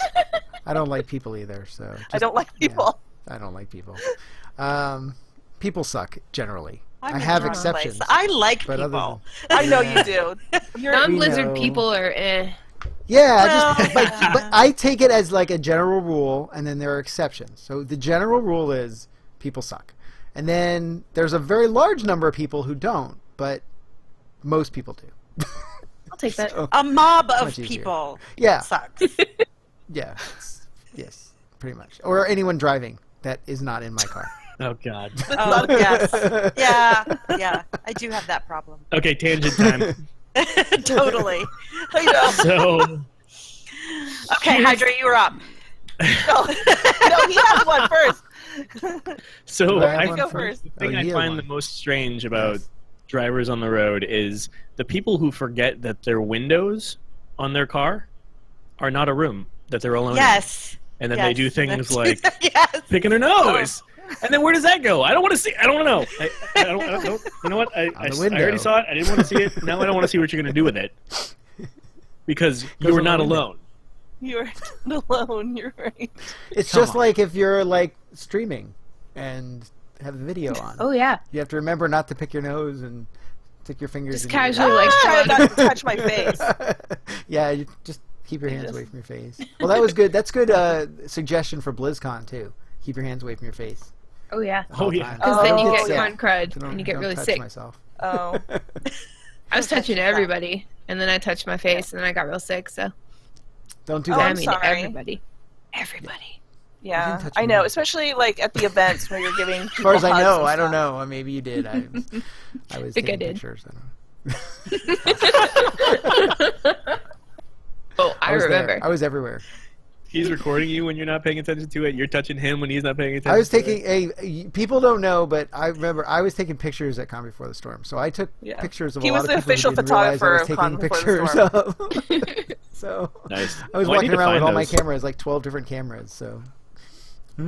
I don't like people either. So I don't like people. Yeah, I don't like people. People suck generally. I'm I in have the wrong exceptions. place. I like but other people. I know you do. Non-Blizzard people are Yeah, but I take it as like a general rule, and then there are exceptions. So the general rule is people suck. And then there's a very large number of people who don't, but most people do. I'll take that. A mob of much easier. people Yeah. sucks. Yeah. Yes, pretty much. Or anyone driving that is not in my car. Oh, God. Oh, yes. Yeah. I do have that problem. Okay, tangent time. Totally. You know. So Okay, Hydra, you were up. No, he has one first. So I go one first. the thing I you find one. the most strange about drivers on the road is the people who forget that their windows on their car are not a room, that they're alone in. Yes. And then Yes. they do things like Yes. picking their nose. And then where does that go? I don't want to see. I don't know. I don't. You know what? I window. already saw it. I didn't want to see it. Now I don't want to see what you're going to do with it. Because you were on the not window. alone. You're not alone. You're right. It's Come just on. like if you're like streaming and have the video on. Oh yeah. You have to remember not to pick your nose and stick your fingers Just in your ear. casually like Try throwing- not to touch my face. Yeah, you just keep your hands away from your face. Well, that was good. That's good suggestion for BlizzCon too. Keep your hands away from your face. Oh yeah. the whole Oh, yeah. time. Because then you Oh, get yeah. con crud So and you get don't really touch sick. myself. Oh. I was touching everybody, and then I touched my face, and then I got real sick. So Don't do Oh, that. I I'm mean, sorry. everybody. Everybody. You Yeah, didn't touch I know, me. especially like at the events where you're giving. As far as I hugs know, and I don't stuff. know. Maybe you did. I was Think I taking did. pictures. I don't know. Oh, I was there. remember. I was everywhere. He's recording you when you're not paying attention to it. You're touching him when he's not paying attention. I was to taking people don't know, but I remember I was taking pictures at Con Before the Storm. So I took Yeah. pictures of He a lot was of the people official who didn't realize I was photographer of taking Con Before the pictures of. So Nice. I was Well, I need walking to around with find all my those. cameras, like 12 different cameras. So The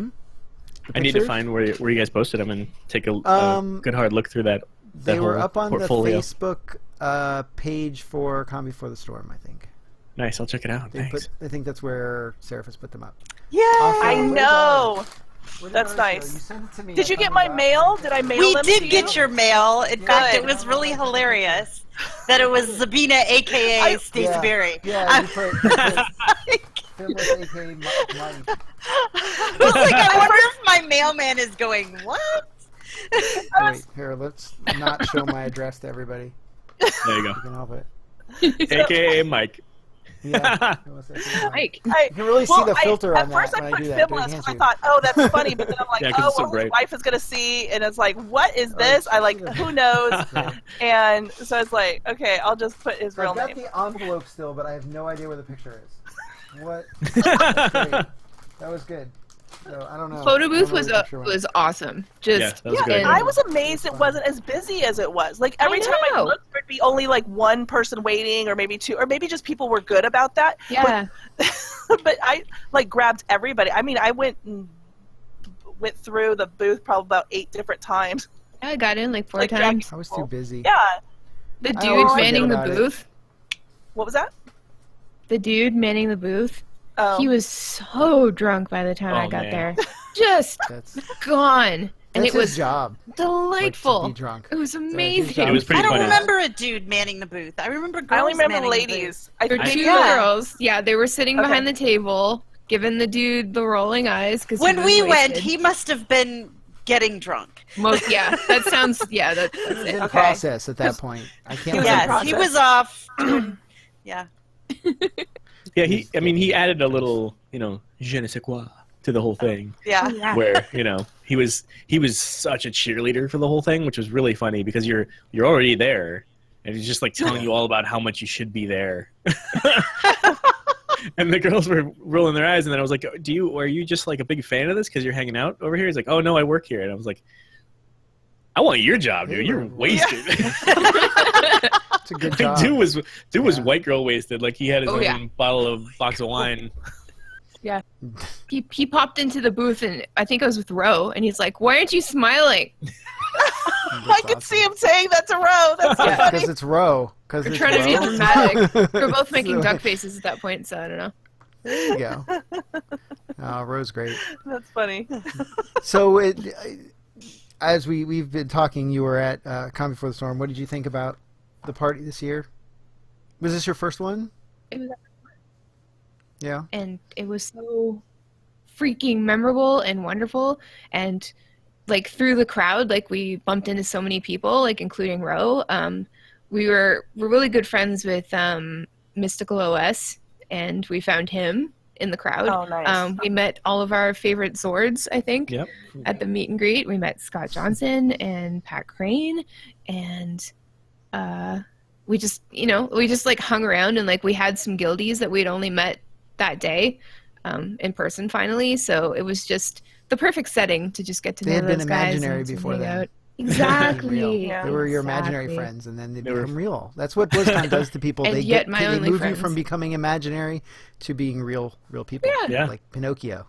I need to pictures? find where you guys posted them and take a good hard look through that. They were whole up on portfolio. the Facebook page for Con Before the Storm, I think. Nice, I'll check it out. Thanks. I think that's where Seraphis put them up. Yay! I know. Where did That's ours go? nice. You sent it to me. Did I you get found my it out. mail? Did I mail We them to did you? get your mail. In fact, it Good. was really hilarious that it was Zabina, a.k.a. Stacey Yeah. Berry. Yeah, you put Phyllis, a.k.a. Mike. I was like, I wonder if my mailman is going, what? Wait, here, let's not show my address to everybody. There you You go. can help it. AKA Mike. Yeah. Mike. You can really see the filter on at first that I when put I do that. but you Fibulous, can't I see. thought, oh, that's funny, but then I'm like, Yeah, 'cause oh, it's so well, his bright. wife is gonna see, and it's like, what is this? I like, who knows? And so it's like, okay, I'll just put his So real I've got name. the envelope still, but I have no idea where the picture is. What? That's great. That was good. So I don't know. Photo I don't booth know where the picture went. was awesome. Just Yeah, that was Yeah, good. I was amazed it wasn't as busy as it was. Like every time I know. looked, there'd be only like one person waiting, or maybe two, or maybe just people were good about that. yeah. But I like grabbed everybody. I mean, I went through the booth probably about 8 different times. I got in like 4 Like, times. I was too busy. Yeah. The I dude always forget manning the about it. booth. What was that? The dude manning the booth. Oh. He was so drunk by the time I Oh, got man. there. Just That's gone. And that's it his was job. delightful. Like, to be drunk. It was his amazing. job. It was pretty I don't funny. remember a dude manning the booth. I remember girls I only remember manning the booth. ladies. There were I- 2 Yeah. girls. Yeah, they were sitting Okay. behind the table, giving the dude the rolling eyes. Cause When he we was went, wasted. he must have been getting drunk. Yeah, that sounds. Yeah, that's He was it. in Okay. process at that point. I can't. was in remember. Yes, he process. was off. Yeah. Yeah, he added a little, je ne sais quoi to the whole thing. Yeah. Yeah. Where he was such a cheerleader for the whole thing, which was really funny because you're already there, and he's just like telling you all about how much you should be there. And the girls were rolling their eyes, and then I was like, are you just like a big fan of this because you're hanging out over here? He's like, oh no, I work here. And I was like, I want your job, dude. You're wasted. It's a good job. Dude was white girl wasted. Like he had his Oh, own yeah. box of wine. Yeah. He popped into the booth, and I think I was with Ro, and he's like, "Why aren't you smiling?" I could see him saying that to Ro. That's so funny. Because it's Roe. Because We're it's trying to be Roe. dramatic. We're both making So- duck faces at that point, so I don't know. There you go. Oh, Roe's great. That's funny. So, as we've been talking, you were at Con Before the Storm. What did you think about the party this year? Was this your first one? It was, Yeah. and it was so freaking memorable and wonderful, and like through the crowd, like we bumped into so many people, like including Ro. We're really good friends with Mystical OS, and we found him in the crowd. Oh, nice. We met all of our favorite Zords, I think, Yep. at the meet and greet. We met Scott Johnson and Pat Crane, and we just like hung around, and like we had some guildies that we'd only met that day in person finally. So it was just the perfect setting to just get to know those guys. They had been imaginary before then. Exactly. They were your imaginary friends, and then they become real. That's what BlizzCon does to people. And they yet my they only move friends. you from becoming imaginary to being real people. Yeah. Like Pinocchio.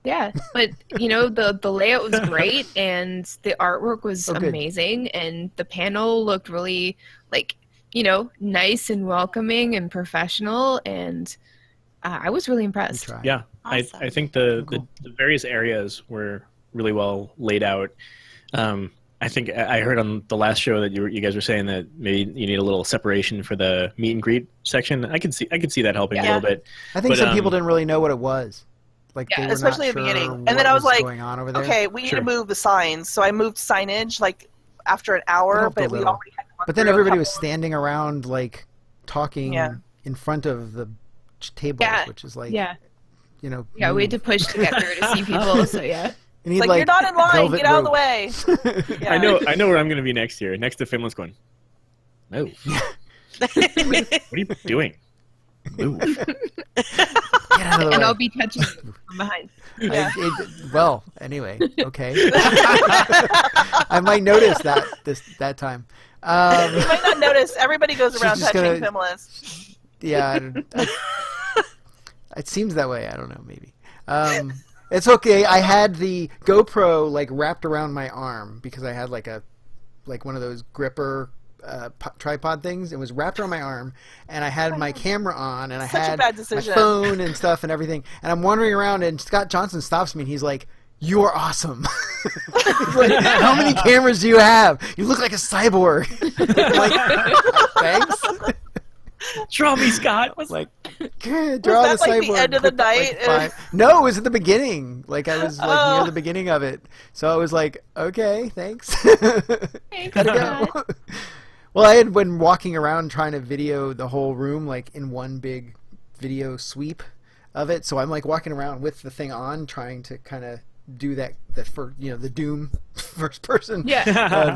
Yeah, but the layout was great, and the artwork was good. amazing, and the panel looked really like nice and welcoming and professional, and I was really impressed. Yeah, Awesome. I think the various areas were really well laid out. I think I heard on the last show that you guys were saying that maybe you need a little separation for the meet and greet section. I could see that helping a little bit. I think some people didn't really know what it was. Like they were especially not at the sure beginning. what And then I was like, going on over there. okay, we need to move the signs. So I moved signage like after an hour, helped a but we little. already had gone But then through a everybody was couple- standing around like talking in front of the tables, which is like Yeah, we move. had to push to get through to see people. So yeah. You need, like, you're not in line, velvet get out of the rope. way. Yeah. I know where I'm going to be next year. Next to Finland's going. Move. What are you doing? Move. Get out of the And way. I'll be touching you from behind. Well, anyway, okay. I might notice that time. You might not notice. Everybody goes around just touching gonna- Pimlis. Yeah, it seems that way. I don't know, maybe. It's okay. I had the GoPro like wrapped around my arm because I had like one of those gripper tripod things. It was wrapped around my arm, and I had my camera on, and I Such a had bad my decision. phone and stuff and everything. And I'm wandering around, and Scott Johnson stops me, and he's like, "You are awesome." He's like, "How many cameras do you have? You look like a cyborg." I'm like, thanks. Draw me, Scott. Like, good. Draw that, the like, cyborg. the end of the Put that, night? like, 5. No, it was at the beginning. Like I was like near the beginning of it, so I was like, okay, thanks. Gotta go. Well, I had been walking around trying to video the whole room like in one big video sweep of it. So I'm like walking around with the thing on, trying to kind of do the Doom first person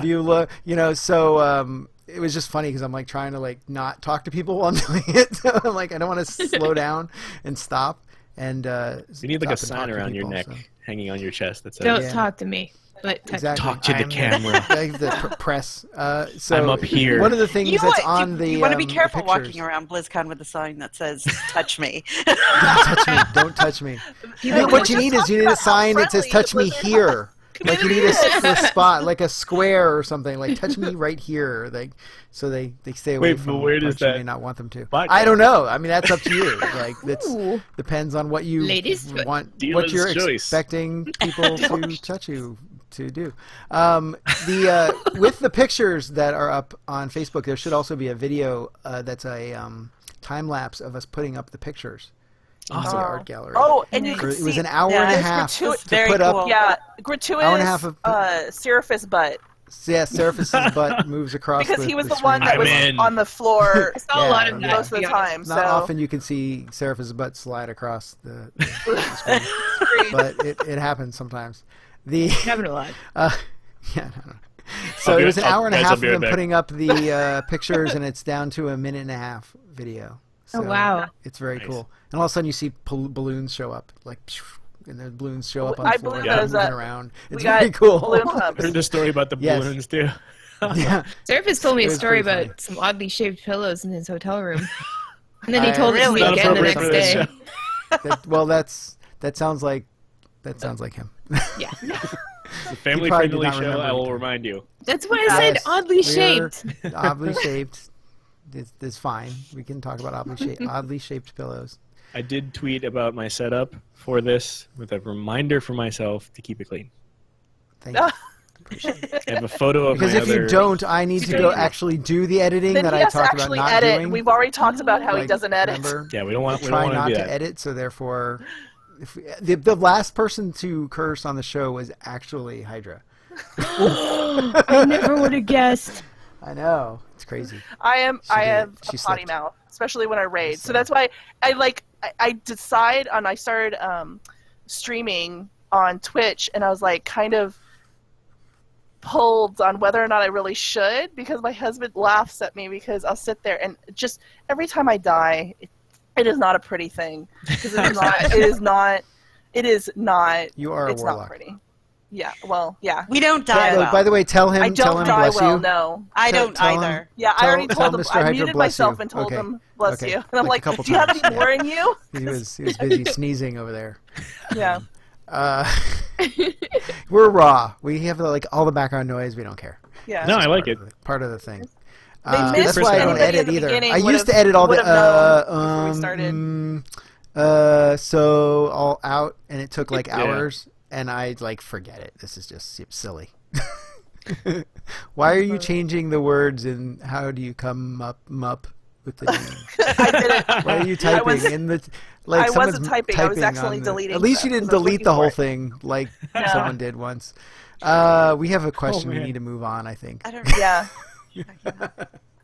view look. So it was just funny because I'm like trying to like not talk to people while I'm doing it. So I'm like, I don't want to slow down and stop. And you need like a sign around your neck, hanging on your chest that says, Don't talk to me. But exactly. Talk to the camera. The press. So I'm up here. One of the things that's on the you want to be careful pictures. walking around BlizzCon with a sign that says "Touch me." Don't touch me. Don't touch me. What you need is you need a sign that says "Touch me here." Like you need a spot, like a square or something. Like touch me right here. Like so they stay away Wait, from but where does parts you that may not want them to. spot I go? don't know. I mean that's up to you. Like it depends on what you Ladies' choice. want, Dealer's what you're choice. expecting people to touch you to do. With the pictures that are up on Facebook, there should also be a video that's a time lapse of us putting up the pictures. Into the art gallery. Oh, and you can It see was an hour and a half to very put up. cool. Yeah, gratuitous Hour and a half of- Seraphis butt. Yeah, Seraphis' butt moves across Because he was the screen. one that I'm was in. on the floor I saw a lot of that most of the time. Not So often you can see Seraphis' butt slide across the screen, but it happens sometimes. Having a lot. Yeah, I don't know. So it was an hour and a guys, half I'll of be right them back. putting up the pictures, and it's down to a minute and a half video. So Oh, wow. It's very Nice. cool. And all of a sudden you see balloons show up, like, and the balloons show up on I the floor, believe and they're those, moving around. we It's got very cool. balloon I pumps. heard the story about the Yes. balloons too. Yeah. Seraphis told me It a was story pretty about some oddly shaped pillows in his hotel room. And then he I- told it to me Really? again the Not next appropriate for this day. show. Well, that sounds like him. Yeah. It's a family probably did friendly not show. remember I will it. remind you. That's why I said Yes, oddly we're shaped. Oddly shaped. It's fine. We can talk about oddly shaped pillows. I did tweet about my setup for this with a reminder for myself to keep it clean. Thank you. I have a photo of Because my if other... you don't, I need to go actually do the editing Then that he I has to talked about actually not edit. doing. We've already talked about how he Like, doesn't edit. remember? Yeah, we don't want try to not do to that. edit, so therefore, the last person to curse on the show was actually Hydra. I never would have guessed. I know, it's crazy. I did have it. She a potty slipped. mouth, especially when I raid. So that's why I started streaming on Twitch, and I was like kind of pulled on whether or not I really should, because my husband laughs at me because I'll sit there and just every time I die, it is not a pretty thing. Because it is not. It is not. It is not. You are a it's warlock. not pretty. Yeah. Well. Yeah. We don't die well. By the way, tell him. I tell don't him die bless well. you. No. I don't tell either. Him, Yeah, I already tell told him. Mr. I Hydra muted bless myself you. and told Okay. him bless Okay. you. And I'm Like a like, couple do you have any times, more in you? He was busy sneezing over there. Yeah. We're raw. We have like all the background noise. We don't care. Yeah. No, I like it. Part of the thing. Missed That's why I don't anybody edit in the either. beginning I used to would've- edit all the would've known before we started. so all out, and it took like hours, and I like forget it. This is just silly. Why are you changing the words and how do you come up with the name? I didn't. Why are you typing in the like? I wasn't someone's typing. I was on accidentally the- deleting At least you stuff, didn't 'cause I was delete looking the for whole it. thing like No. someone did once. We have a question. We man. need to move on. I think. I don't. Yeah.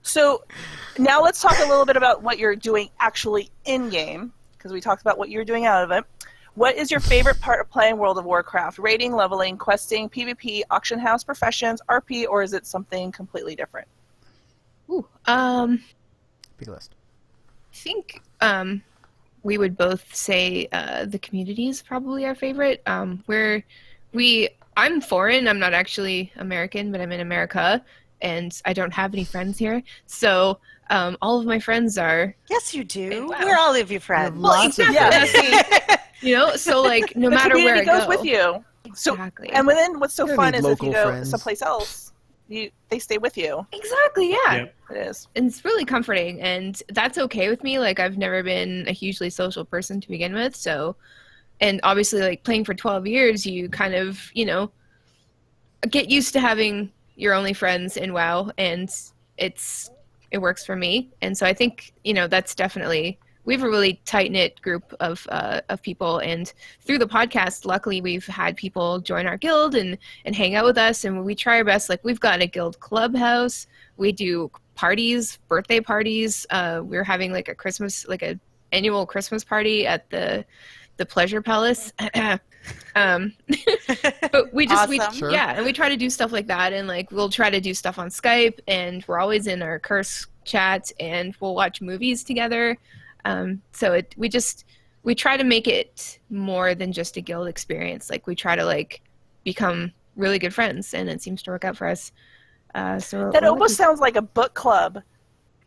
So now let's talk a little bit about what you're doing actually in game, because we talked about what you're doing out of it. What is your favorite part of playing World of Warcraft? Raiding, leveling, questing, PvP, auction house, professions, RP, or is it something completely different? Ooh, Big list. I think we would both say the community is probably our favorite. I'm foreign. I'm not actually American, but I'm in America, and I don't have any friends here. So all of my friends are. Yes, you do. Wow. We're all of your friends. Well, exactly. You know, so like no The matter where I community goes go, with you. So, exactly. and then what's so You don't fun need is if you local go friends. someplace else, they stay with you. Exactly, yeah. Yep. It is. And it's really comforting, and that's okay with me. Like I've never been a hugely social person to begin with, so and obviously like playing for 12 years, you kind of, you know, get used to having your only friends in WoW, and it works for me. And so I think, you know, that's definitely we have a really tight-knit group of people, and through the podcast, luckily we've had people join our guild and hang out with us, and we try our best. Like we've got a guild clubhouse, we do parties, birthday parties. We're having like a annual Christmas party at the Pleasure Palace. But we just Awesome. and we try to do stuff like that, and like we'll try to do stuff on Skype, and we're always in our curse chat, and we'll watch movies together. So we try to make it more than just a guild experience. Like we try to like become really good friends, and it seems to work out for us. So That almost sounds like a book club.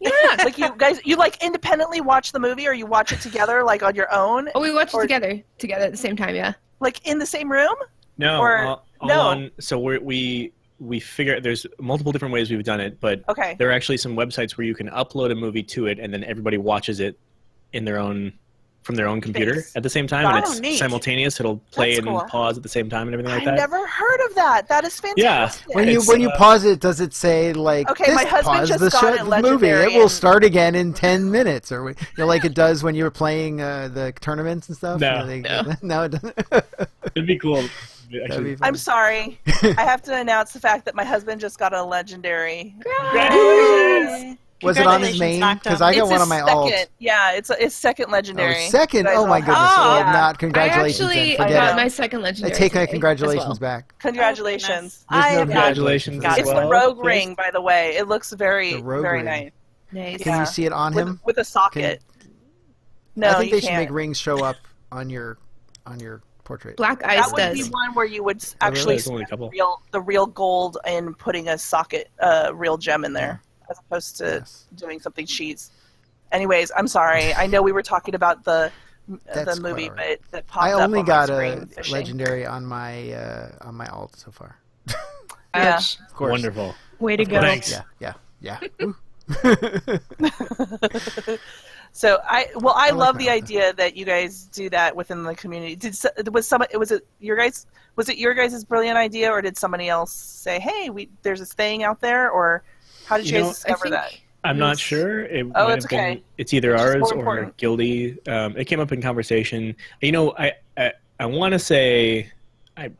Yeah. Like you guys, you like independently watch the movie, or you watch it together, like on your own? Oh, we watch it together at the same time. Yeah. Like in the same room? No, Or- all no. on. So we figure there's multiple different ways we've done it, but Okay. there are actually some websites where you can upload a movie to it, and then everybody watches it from their own computer Space. at the same time, Oh, and it's neat. simultaneous. It'll play That's and cool. pause at the same time and everything like I've that. never heard of that. That is fantastic. When you pause it, does it say like Okay, my husband pause just the got it the movie? Legendary It will and- start again in 10 minutes, or like it does when you were playing the tournaments and stuff. No. No, it doesn't. It'd be cool. That'd be I'm sorry. I have to announce the fact that my husband just got a Legendary. Was it on his main? Because I got It's one his on my alt. second. Yeah, it's second Legendary. Oh, second? You guys Oh my all goodness! have- Well, Yeah. not congratulations. I actually then. Forget got it. my second legendary. I take my today congratulations as well. back. Congratulations. There's no Congratulations as It's well. the Rogue Ring, by the way. It looks very, The Rogue very Ring. nice. Nice. Can you see it on him? With a socket. No, I think you they should can't. make rings show up on your portrait. Black Ice That would does. be one where you would really? actually There's only a spend couple. the real gold and putting a socket, real gem in there, as opposed to doing something cheats. Anyways, I'm sorry. I know we were talking about the That's movie, quite all right. but that popped I up only on got my a screen fishing. legendary on my alt so far. Yeah. Of course. Wonderful. Way to go. Thanks. Yeah. So I like love that. the idea that you guys do that within the community. Was it your guys' brilliant idea, or did somebody else say, "Hey, there's this thing out there," or how did you guys discover that? I'm not sure. It might that's have been, okay. It's either It's just ours more or important. Guildy. It came up in conversation. You know, I want to say, I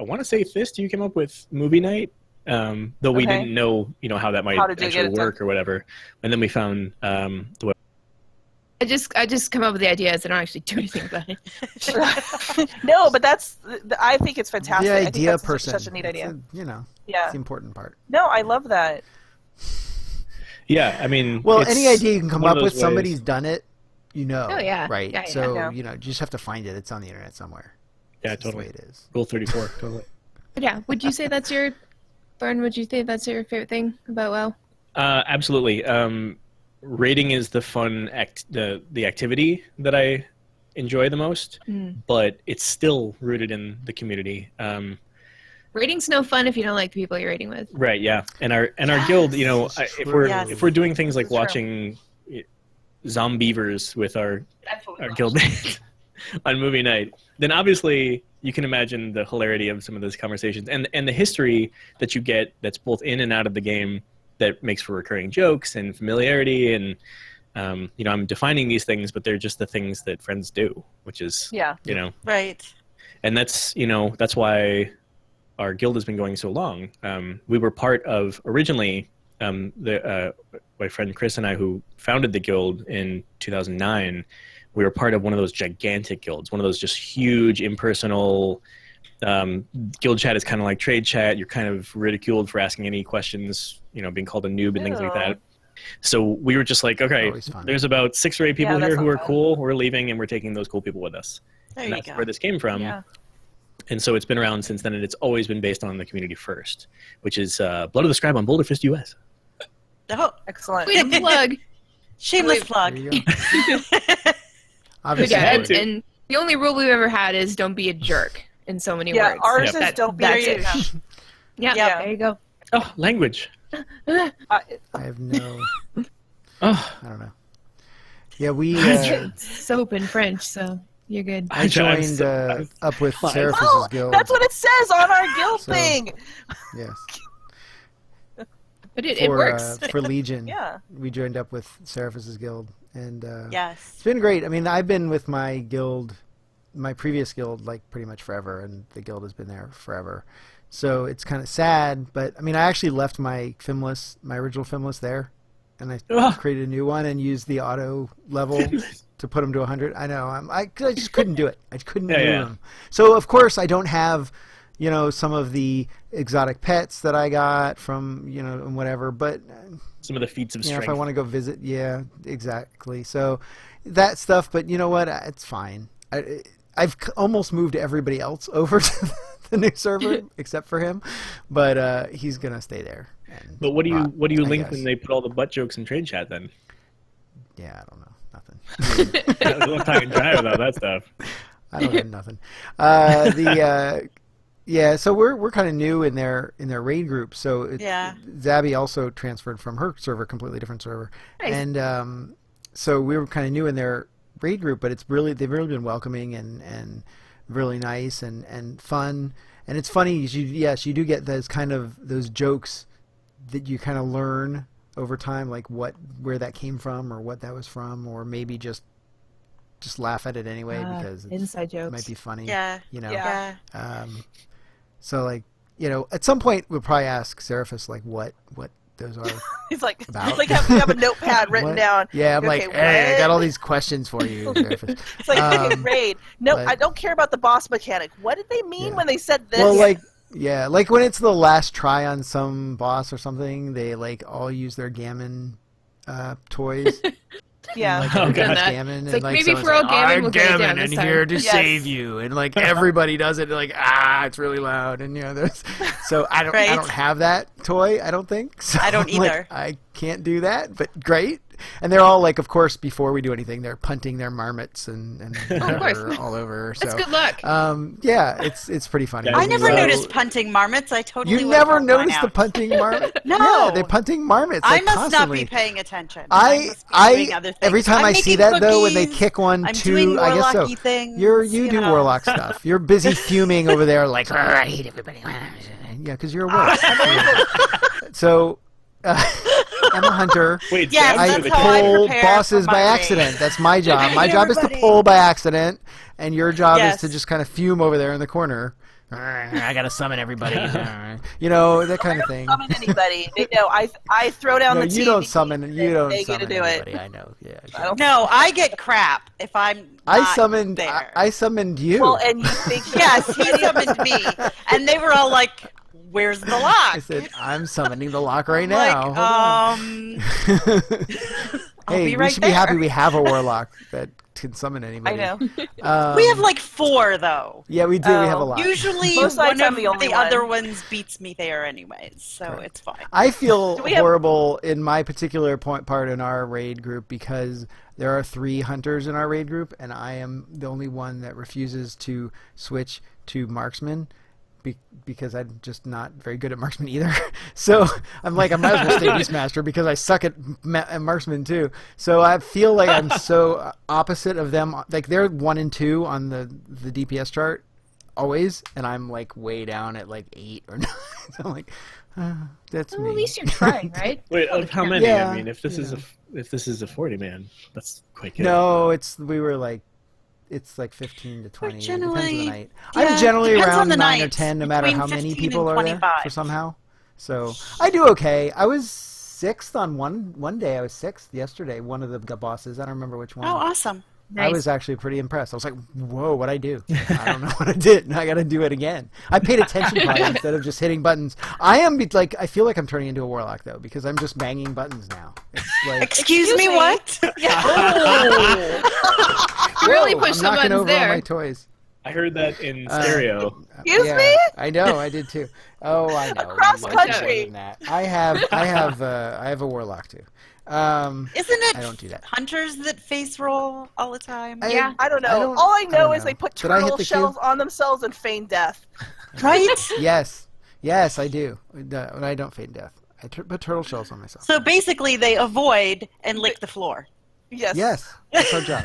want to say Fist. You came up with movie night, though we Okay. didn't know, how that might How did you get actually it work or whatever. And then we found the I just come up with the ideas. I don't actually do anything about it. No, but I think it's fantastic. The I think idea that's person. such a neat idea. It's the important part. No, I love that. Yeah, I mean, well, any idea you can come one up of with, those somebody's ways. done it. Oh yeah. Right. Yeah, so yeah. you just have to find it. It's on the internet somewhere. Yeah, That's totally. The way it is. Rule 34. Totally. But yeah. Would you say that's your, Burn? Would you say that's your favorite thing about WoW? Absolutely. Raiding is the fun the activity that I enjoy the most, but it's still rooted in the community. Raiding's no fun if you don't like the people you're raiding with. Right. Yeah. And our guild, if we're doing things like watching Zombievers with our guild on movie night, then obviously you can imagine the hilarity of some of those conversations and the history that you get that's both in and out of the game that makes for recurring jokes and familiarity. And I'm defining these things, but they're just the things that friends do, which is right. And that's why our guild has been going so long. We were part of originally my friend Chris and I, who founded the guild in 2009. We were part of one of those gigantic guilds, one of those just huge impersonal. Guild chat is kind of like trade chat. You're kind of ridiculed for asking any questions, being called a noob and things like that. So we were just like, okay, there's about 6 or 8 people here who are cool. We're leaving, and we're taking those cool people with us. And that's where this came from. Yeah. And so it's been around since then, and it's always been based on the community first, which is Blood of the Scribe on Boulder Fist US. Oh, excellent. Way to plug. Shameless plug. Obviously. And the only rule we've ever had is don't be a jerk in so many words. Ours is don't be a douche. Yeah, there you go. Oh, language. I have no. I don't know. Yeah, we. Soap in French, so you're good. I joined up with Seraphis' guild. That's what it says on our guild thing. Yes. But it works. For Legion, Yeah. we joined up with Seraphis' guild, and yes, it's been great. I mean, I've been with my guild, my previous guild, like pretty much forever, and the guild has been there forever. So it's kind of sad, but I mean, I actually left my original Fimless there, and I created a new one and used the auto level to put them to 100. I know, I just couldn't do it. I couldn't do them. So of course I don't have, some of the exotic pets that I got from, and whatever, but some of the feats of strength. If I want to go visit, yeah, exactly. So that stuff, but you know what? It's fine. I've almost moved everybody else over to the new server except for him, but he's gonna stay there. But what do you link when they put all the butt jokes in trade chat then? Yeah, I don't know. Nothing. I'm talking dry about that stuff. I don't have nothing. Yeah, so we're kind of new in their raid group. So Zabby also transferred from her server, completely different server, nice. And so we were kind of new in their raid group. But they've really been welcoming and really nice and fun. And it's funny, you do get those jokes that you kind of learn over time, like where that came from or what that was from, or maybe just laugh at it anyway because inside jokes. It might be funny. Yeah. Yeah. So at some point we'll probably ask Seraphis what those are. He's like, about. you have a notepad written down. Yeah, I'm okay, like, hey, I got all these questions for you, Seraphis. It's like, okay, raid. No, I don't care about the boss mechanic. What did they mean when they said this? Well, like when it's the last try on some boss or something, they all use their gammon toys. Yeah. Gammon, it's and maybe for all gammon, we'll get it down in this time. here to save you, and everybody does it. It's really loud, and there's. So I don't have that toy. I don't think. So I don't either. I can't do that, but great. And they're all of course, before we do anything, they're punting their marmots and whatever all over. That's so, good luck. Yeah, it's pretty funny. I never noticed punting marmots. I totally. You never noticed the punting marmot? No, yeah, they're punting marmots. I must constantly. not be paying attention. Every time I see that though, when they kick one, I'm two, doing I guess so. things, You do warlock stuff. You're busy fuming over there, I hate everybody. Yeah, because you're a wolf. So. I'm a hunter. Wait, I pull bosses by accident. That's my job. My job is to pull by accident, and your job is to just kind of fume over there in the corner. I gotta summon everybody. You know, that kind of thing. I don't summon anybody. They know I throw down No, the TV. you don't summon. You don't they summon get to do anybody. it. I know. Yeah. No, I get crap if I'm not there. I summoned you. Well, and you think Yes, he summoned me, and they were all like, "Where's the lock?" I said, I'm summoning the lock right I'm now. like, Hold on. I'll Hey, be we right should there. be happy we have a warlock that can summon anybody. I know. We have like 4 though. Yeah, we do. We have a lot. Usually, Most one nights I'm of the only the one. other ones beats me there, anyways, so it's fine. I feel Do we have- horrible in my particular part in our raid group because there are 3 hunters in our raid group, and I am the only one that refuses to switch to marksman because I'm just not very good at marksman either. So I'm like, I might as well stay beastmaster because I suck at marksman too. So I feel like I'm so opposite of them. Like they're 1 and 2 on the DPS chart always, and I'm like way down at like 8 or 9. So I'm like, that's me. At least you're trying, right? Wait, of how many? Yeah, I mean, if this is a 40 man, that's quite good. No, it's like 15 to 20. It depends on the generally- night. yeah, I'm generally depends around on the 9 or night. 10, no matter Between how many 15 people and are there 25. for somehow. So I do okay. I was 6th on one day. I was 6th yesterday. One of the bosses. I don't remember which one. Oh, awesome! I was actually pretty impressed. I was like, whoa, what'd I do? I don't know what I did. I got to do it again. I paid attention to it instead of just hitting buttons. I feel like I'm turning into a warlock, though, because I'm just banging buttons now. It's like, Excuse me, what? Really whoa, push I'm the knocking buttons over all there. my toys. I heard that in stereo. Excuse Yeah, me? I know, I did too. Oh, I know. Across You like it country. more than that. I have a warlock too. Isn't it I don't do that. hunters that face roll all the time? Yeah. I don't know. All I know is they put Did I hit turtle the shells cube? on themselves and feign death. Right? Yes, I do. But I don't feign death. I put turtle shells on myself. So basically, they avoid and lick the floor. Yes. Yes, that's our job.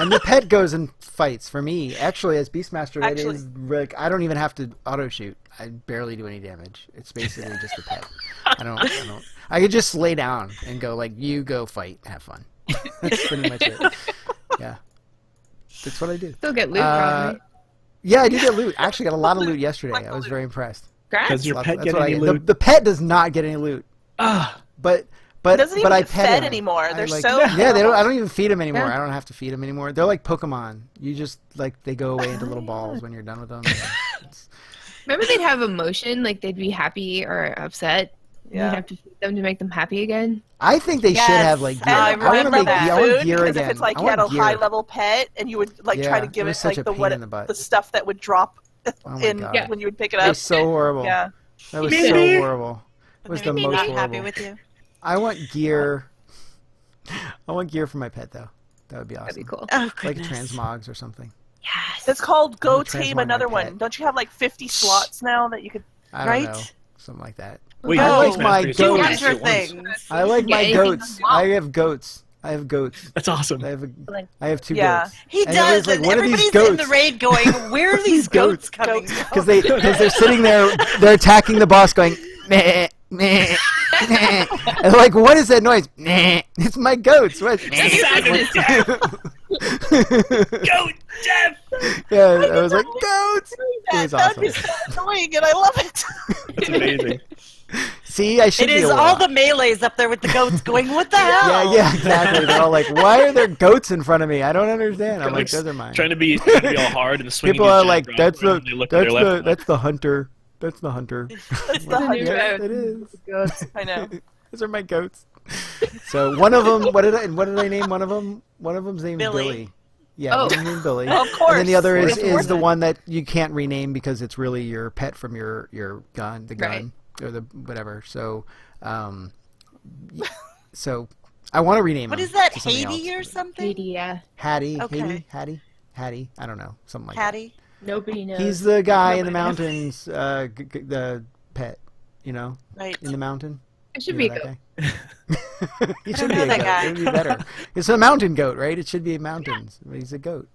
And the pet goes and fights for me. Actually, as Beastmaster, that is like I don't even have to auto shoot. I barely do any damage. It's basically just a pet. I don't. I could just lay down and go like, you go fight, have fun. That's pretty much it. Yeah, that's what I do. Still get loot, probably. Yeah, I did get loot. Actually, got a lot of loot yesterday. I was very impressed. Does your pet That's get what any I- loot? The pet does not get any loot. But It doesn't even I get pet fed him. anymore. I They're like- so yeah. They don't. I horrible. don't even feed them anymore. Yeah. I don't have to feed them anymore. They're like Pokemon. You just like they go away into little balls when you're done with them. Remember they'd have emotion, like they'd be happy or upset. Yeah. You'd have to feed them to make them happy again. I think they should have like gear. And I want to remember make that I want food, gear because again. if it's like I you had a want gear. high level pet and you would like try Yeah, to give it it was such like a the pain in the butt. the stuff that would drop Oh my in God. when you would pick it It up. was so horrible. Yeah. That was so horrible. It was the Maybe most not horrible. happy with you. I want gear. I want gear for my pet though. That would be awesome. That'd be cool. Oh, Like a goodness. transmogs or something. Yes. It's called Go I'm gonna Tame transform my Another pet. One. Don't you have like 50 slots now that you could? I don't Right? know. Something like that. Wait, I Oh, like my Beastmaster, Two you goats. can hunter once. things. I like Yeah, my anything goats. you want. I have goats. That's awesome. I have 2 Yeah. goats. He And does, everybody's like, and what are these everybody's in the goats? raid going, where are these goats coming Because they're sitting there, they're attacking the boss, going meh, meh, meh. And they're like, what is that noise? Meh. It's my goats. What? Goat death. Yeah, I was like goats. It was That awesome. is so annoying, and I love it. That's amazing. See, I should It be is a all warlock. the melees up there with the goats going, what the hell? Yeah, exactly. They're all like, why are there goats in front of me? I don't understand. I'm like, Like, those are mine. Trying to be all hard and swinging. People your are jab like, right that's around, the they look to their left and right. that's the hunter. That's the hunter. That's the hunter. Yes, it is. Goats. I know. Those are my goats. So one of them, what did I name one of them? One of them's named Billy. Billy. Yeah, Oh. one of them named Billy. Of course. And then the other is Of the course. one that you can't rename because it's really your pet from your gun, the gun Right. or the whatever. So, so I want to rename What him is that, to something Haiti else. or something? Haiti, yeah. Hattie, Okay. Hattie. I don't know, something like Hattie? Nobody knows. that. He's the guy in the Nobody knows. mountains, the pet, Right. in the mountain. It should You be know a that goat. guy? He should know be a that goat. guy. It would be better. It's a mountain goat, right? It should be mountains. But he's a goat.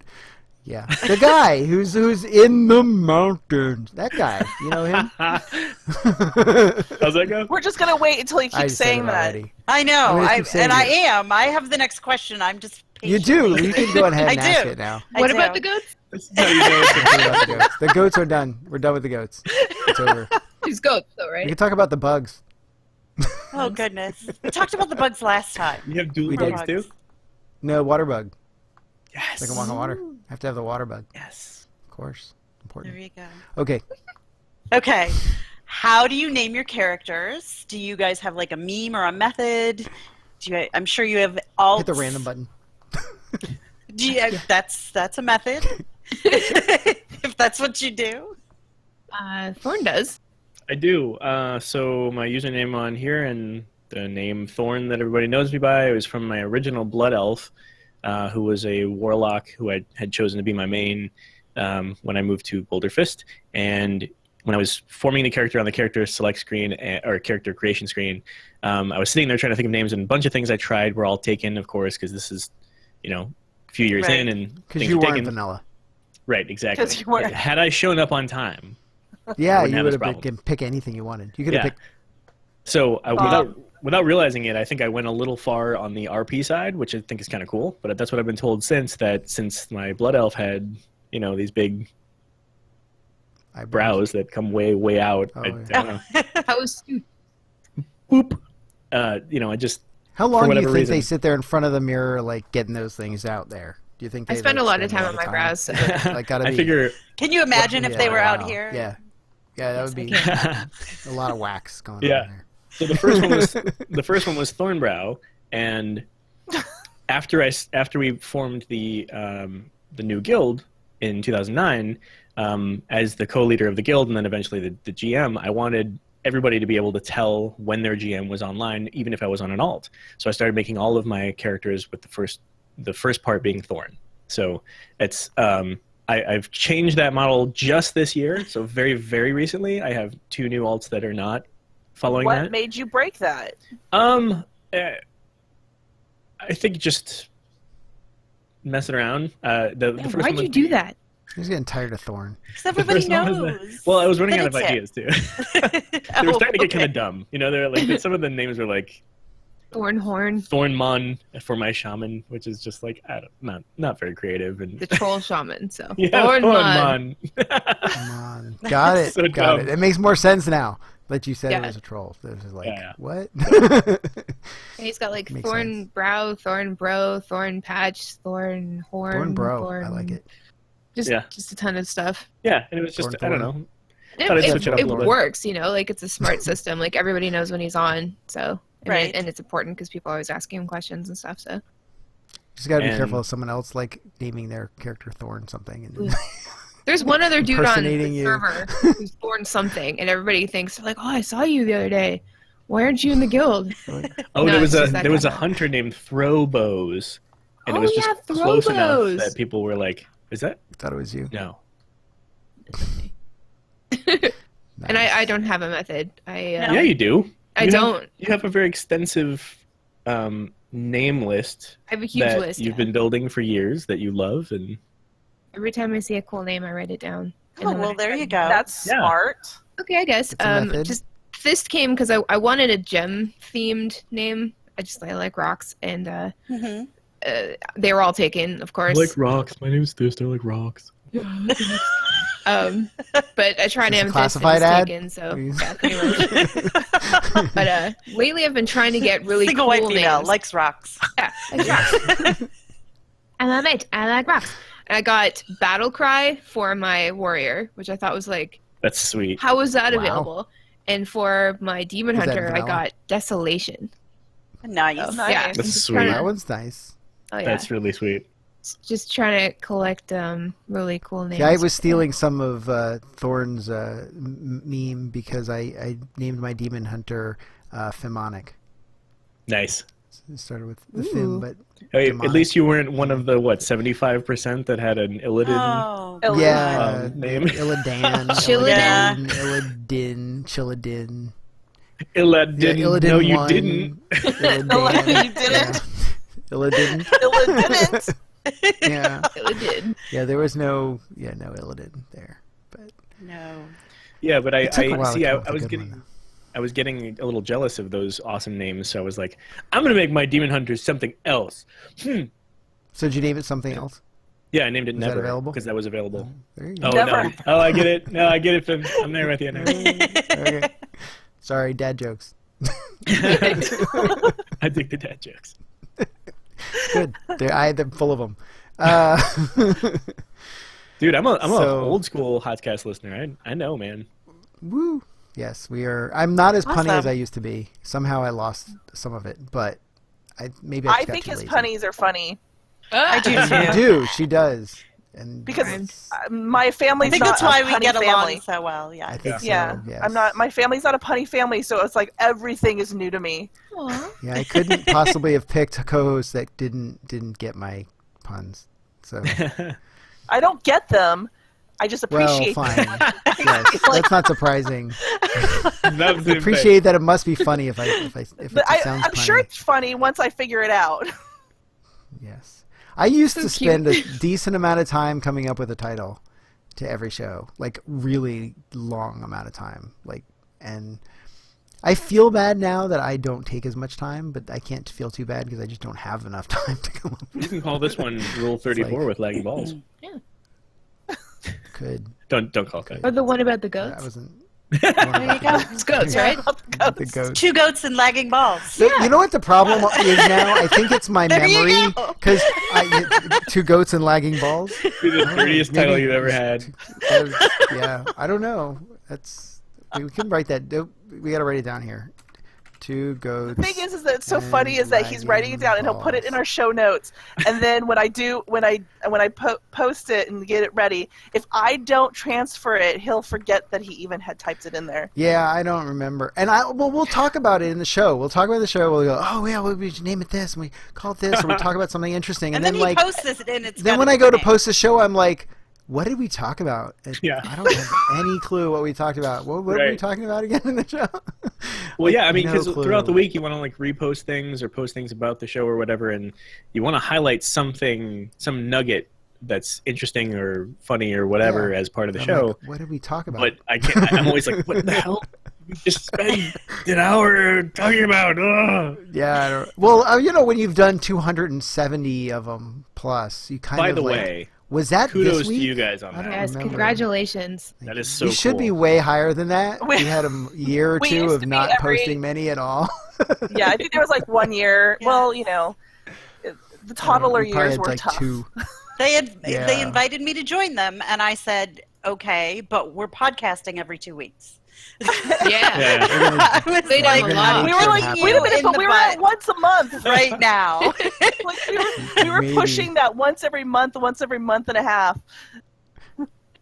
Yeah, the guy who's in the mountains. That guy, you know him? How's that go? We're just gonna wait until he I keeps said saying it that. already. I know, I'm gonna keep saying I it. am. I have the next question. I'm just You do. You can go ahead and I ask do. it now. I What do. about the goats? That's how you know it's The goats are done. We're done with the goats. It's over. There's goats, though, We right? can talk about the bugs. Oh goodness. We talked about the bugs last time. You have dual We bugs did. too? No, water bug. Yes. I can walk on water. I have to have the water bug. Yes. Of course. Important. There you go. Okay. Okay. How do you name your characters? Do you guys have like a meme or a method? I'm sure you have all. Hit the random button. That's a method. If that's what you do. Thorn does. I do. So my username on here and the name Thorn that everybody knows me by was from my original Blood Elf, who was a warlock who I had chosen to be my main when I moved to Boulder Fist. And when I was forming the character on the character select screen or character creation screen, I was sitting there trying to think of names, and a bunch of things I tried were all taken, of course, because this is, a few years in, and because things you are weren't taken. vanilla. Right, exactly. 'Cause you weren't. Had I shown up on time, Yeah, wouldn't you have would this have problem. pick anything you wanted. You could have picked. So without realizing it, I think I went a little far on the RP side, which I think is kind of cool. But that's what I've been told since my Blood Elf had, these big brows that come way out. I don't know. How astute. Boop. I just. How for long do you whatever think reason, they sit there in front of the mirror, like getting those things out there? Do you think I they spend like, a lot of spend time on my brows. So. Like, gotta I be. figure. Can you imagine if they were out wow. here? Yeah, that would be a lot of wax going on there. So the first one was Thornbrow, and after we formed the new guild in 2009, as the co-leader of the guild and then eventually the GM, I wanted everybody to be able to tell when their GM was online, even if I was on an alt. So I started making all of my characters with the first part being Thorn. So it's I've changed that model just this year. So very, very recently, I have 2 new alts that are not following that. What made you break that? I think just messing around. The first Why'd one you do that? He's getting tired of Thorn. Because everybody knows. Well, I was running out of Then it's ideas too. They were starting to get kind of dumb. They're like some of the names were like Thornhorn. Thornmon for my shaman, which is just like not very creative and The troll shaman. So yeah, Thornmon. Come on. Got it. So Got dumb. it. It makes more sense now that you said it Yeah. was a troll. It was like, what? And he's got like Makes thorn sense. brow, thorn bro, thorn patch, thorn horn. Thorn bro. Thorn... I like it. Just a ton of stuff. Yeah, and it was just I don't know. It, Thought I'd switch it up a little bit. works, like it's a smart system. Like everybody knows when he's on, so Right. and it's important because people are always asking him questions and stuff. So Just gotta be And- careful of someone else like naming their character Thorn something. And there's one other dude on Impersonating the you. server who's Thorn something, and everybody thinks like, "Oh, I saw you the other day. Why aren't you in the guild?" Oh, No, there was it's just that a guy. hunter named Throwbows, and Oh, it was yeah, just close enough Throwbows. that people were like, "Is that?" I thought it was you. No. And I don't have a method. Yeah, you do. I You have- don't. You have a very extensive name list. I have a huge that list, you've yeah. been building for years that you love, and Every time I see a cool name, I write it down. And Oh, then when well, I there try you to- go. That's Yeah. smart. Okay, I guess. It's a method. Just Fist came because I wanted a gem themed name. I like rocks, and Mm-hmm. they were all taken, of course. I like rocks. My name's Fist. I like rocks. But I tried Is this a Amethyst and it classified was ad? taken, so Please. yeah, pretty much. But lately I've been trying to get really Single cool white female names. likes rocks. Yeah, like rocks. I love it. I like rocks. And I got Battle Cry for my warrior, which I thought was like, That's sweet. how was that Wow. available? And for my demon Is that hunter, I vanilla? got Desolation. Nice. So, Nice. yeah, That's I'm just sweet. trying That to- one's nice. Oh yeah, That's really sweet. just trying to collect really cool names. Yeah, I was stealing some of Thorn's meme because I named my demon hunter Phimonic. Nice. It started with the Fim, Ooh. but Hey, demonic. at least you weren't one of the 75% that had an Illidan. Oh. yeah, name. Illidan, Chillidan? Illidan, Chillidan. Illidan. Yeah, Illidan No, you won. didn't. Illidan. You didn't. Illidan. Illa didn't. Yeah. It did. Yeah, there was no Illidan there. But No. Yeah, but I it took a while see. to I come up with a was good getting. one. I was getting a little jealous of those awesome names, so I was like, I'm gonna make my demon hunters something else. So did you name it something else? Yeah, I named it Was that Nether available? because that was available. There you go. Oh Never. no! Oh, I get it. No, I get it. Finn. I'm there with you now. Okay. Sorry, dad jokes. I dig the dad jokes. Good. They're full of them. Dude, I'm a So- old school Hotcast listener. I know, man. Woo. Yes, we are. I'm not as punny as Awesome. I used to be. Somehow I lost some of it, but I just I got think too his lazy. punnies are funny I do You too. do. She does. And because that's- my I family's think not that's why a we punny get family. along so well. Yeah. I think Yeah, so. Yes. I'm not. My family's not a punny family, so it's like everything is new to me. Aw. Yeah, I couldn't possibly have picked a co-host that didn't get my puns. So I don't get them. I just well, appreciate fine. them. Yes, that's not surprising. That was the Appreciate that it must be funny if it But sounds I'm punny. sure it's funny once I figure it out. Yes. I used So to cute. spend a decent amount of time coming up with a title to every show, like really long amount of time. And I feel bad now that I don't take as much time, but I can't feel too bad because I just don't have enough time to come up You with. can call this one Rule 34 with laggy balls. Could. Don't call it that. Or the one about the I goats. wasn't. There you go. It's goats, right? The goats. 2 goats and lagging balls. You know what the problem is now? I think it's my There you memory go. because 2 goats and lagging balls. Be the dirtiest Maybe- title you've ever had. Yeah, I don't know. We can write that. We got to write it down here. 2 goats. The thing is that it's so and funny is that he's writing it down and he'll put it in our show notes, and then when I post it and get it ready, if I don't transfer it, he'll forget that he even had typed it in there. Yeah, I don't remember. And we'll talk about it in the show. We'll talk about the show. We'll go, oh yeah, we should name it this, and we call it this, or we talk about something interesting. And And, then then he like, posts this and it's then got when a I go to name. post the show, I'm like, what did we talk about? And Yeah. I don't have any clue what we talked about. What were we Right. talking about again in the show? Well, yeah, I mean, no because clue. throughout the week you want to like repost things or post things about the show or whatever, and you want to highlight something, some nugget that's interesting or funny or whatever Yeah. as part of the I'm show. like, what did we talk about? But I can't. I'm always like, what the hell? We just spent an hour talking about. Ugh. Yeah. I don't, well, when you've done 270 of them plus, you kind By of the like, way, was that kudos this to week? you guys on I don't that. Yes, remember. congratulations. That is so We should cool. be way higher than that. We had a year or We two used of to be not every- posting many at all. Yeah, I think there was like 1 year. Yeah. Well, the toddler We probably years had, were like, tough. 2. They Yeah. invited me to join them, and I said, okay, but we're podcasting every 2 weeks. Yeah. I was They like, don't lie. We were like, happen. wait a minute, in but the we were at butt once a month. right now. Like we were Maybe. pushing that once every month and a half.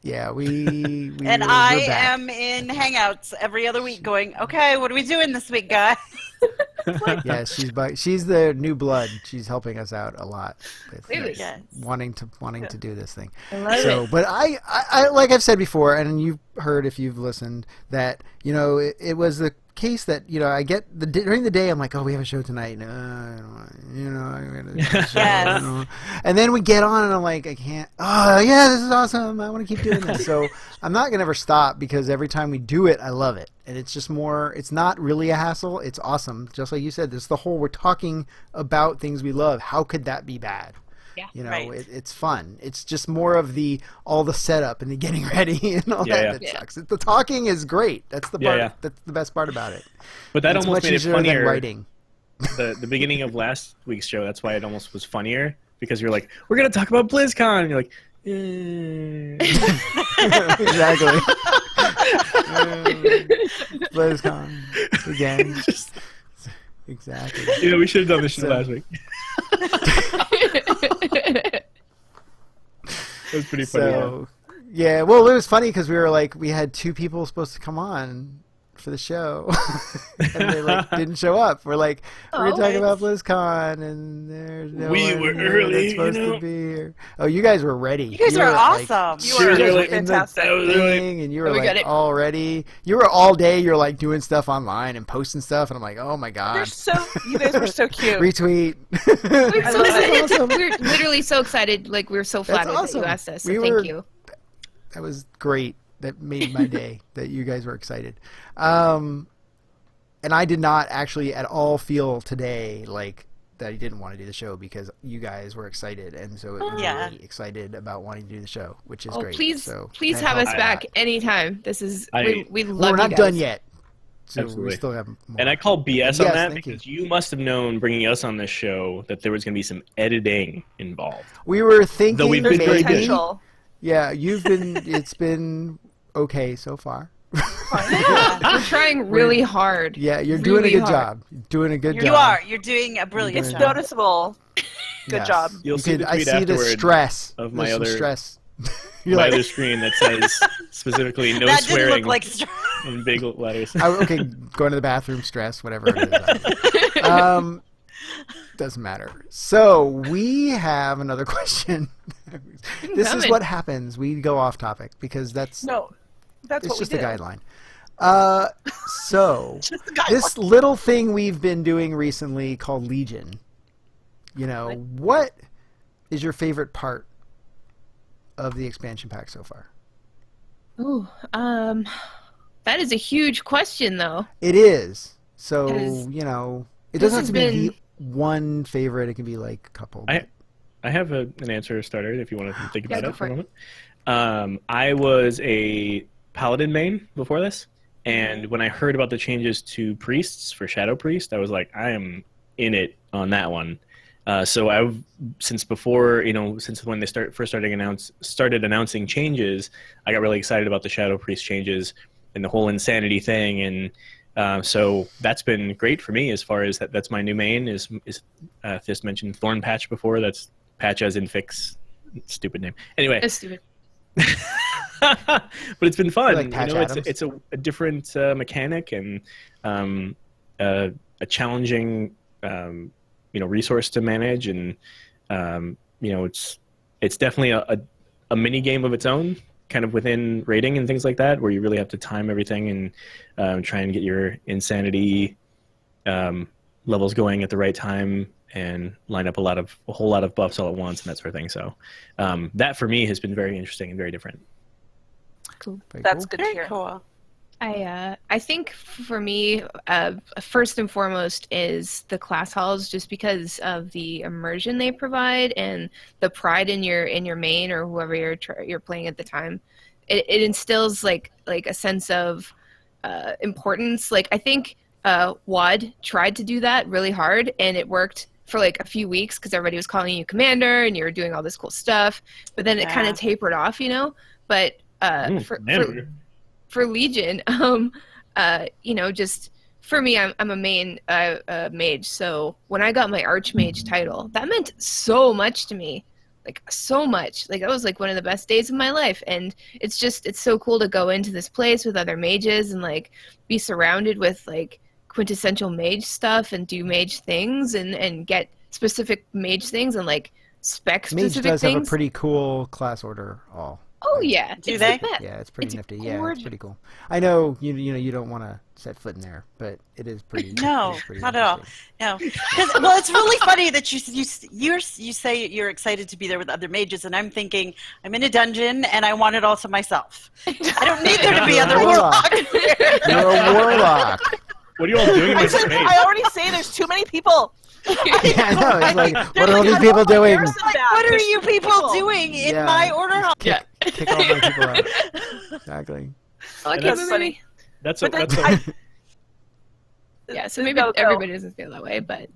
Yeah, we And we're I back. am in Hangouts every other week going, okay, what are we doing this week, guys? Yeah, she's the new blood. She's helping us out a lot with Really? Yes. wanting to do this thing. I love So, it. but I like I've said before, and you've heard if you've listened, that it was the case that I get during the day I'm like, oh, we have a show tonight. No, I don't want, I gotta do a show, Yes. And then we get on, and I'm like, I can't. Oh yeah, this is awesome. I want to keep doing this. So I'm not gonna ever stop because every time we do it, I love it, and it's just more. It's not really a hassle. It's awesome. Just like you said, this the whole we're talking about things we love. How could that be bad? Yeah. Right. It's fun. It's just more of all the setup and the getting ready and all that Yeah. sucks. The talking is great. That's the part. Yeah. That's the best part about it. But that It's almost much made it easier than funnier. writing. The beginning of last week's show. That's why it almost was funnier because you're like, we're gonna talk about BlizzCon. And you're like, Exactly. BlizzCon again. Exactly. we should have done this shit So- last week. That was pretty funny. So, yeah, well, it was funny because we had 2 people supposed to come on for the show, and they didn't show up. We're like, we're gonna talk about BlizzCon, and there's no We one were here early, that's supposed to be here. Oh, you guys were ready. You guys were awesome. You were You guys were really in the fantastic. thing, and you were We got like it. all ready. You were all day. You're like doing stuff online and posting stuff, and I'm like, oh my god. You guys were so cute. Retweet. We're so love it. excited. We're literally so excited. Like we're so That's flattered awesome. that you asked us. So We thank were- you. That was great. That made my day. That you guys were excited. And I did not actually at all feel today like that he didn't want to do the show because you guys were excited, and so it made me excited about wanting to do the show, which is great. Please, so please have us back anytime. This is we love we're you not guys. done yet. So Absolutely. we still have more. And I call BS on that because you must have known bringing us on this show that there was going to be some editing involved. We were thinking Though we've been very good. Yeah, it's been okay so far. Yeah, we're trying really hard. Yeah, you're doing a good job. You're doing a good job. You are. You're doing a brilliant job. It's noticeable. Good job. You'll see the tweet I see the stress of my There's other some stress. my other screen that says specifically no that swearing didn't look like in big letters. Okay, going to the bathroom, stress, whatever it is. Doesn't matter. So we have another question. This is what happens. We go off topic because that's what just we the do. guideline. So this little thing we've been doing recently called Legion. What is your favorite part of the expansion pack so far? Ooh, that is a huge question, though. It is. So it doesn't have to be the one favorite. It can be like a couple. I have an answer starter if you want to think about it for a moment. I was a paladin main before this, and when I heard about the changes to priests for Shadow Priest, I was like, I am in it on that one. So I've since when they first started announcing changes, I got really excited about the Shadow Priest changes and the whole insanity thing, and so that's been great for me as far as that's my new main is Thist mentioned Thorn Patch before. That's Patch as in fix, stupid name. Anyway, that's stupid. But it's been fun. Like Patch Adams. It's a different mechanic and a challenging resource to manage, and it's definitely a mini game of its own, kind of within rating and things like that, where you really have to time everything and try and get your insanity levels going at the right time and line up a whole lot of buffs all at once and that sort of thing. So that for me has been very interesting and very different. Cool. That's good to hear. Cool. I think for me, first and foremost is the class halls, just because of the immersion they provide and the pride in your main or whoever you're playing at the time. It instills like a sense of importance. Like I think WoD tried to do that really hard, and it worked for like a few weeks because everybody was calling you commander and you were doing all this cool stuff. But then it kind of tapered off, But for Legion, just for me, I'm a main mage. So when I got my Archmage title, that meant so much to me, like so much. Like that was like one of the best days of my life, and it's so cool to go into this place with other mages and like be surrounded with like quintessential mage stuff and do mage things and get specific mage things and like spec specific Mage does things. have a pretty cool class order all. Oh yeah, do they? Yeah, it's pretty nifty. Yeah, it's pretty cool. I know you don't want to set foot in there, but it is pretty. No, it is pretty not at all. No, well, it's really funny that you say you're excited to be there with other mages, and I'm thinking I'm in a dungeon and I want it all to myself. I don't need there to be other warlocks. You're a warlock. What are you all doing in this space? I already say there's too many people. Yeah, I know. It's like, what are all these people doing? What are you people doing in my order hall? Kick all my people out. Exactly. That's funny. That's yeah, so maybe everybody doesn't feel that way, but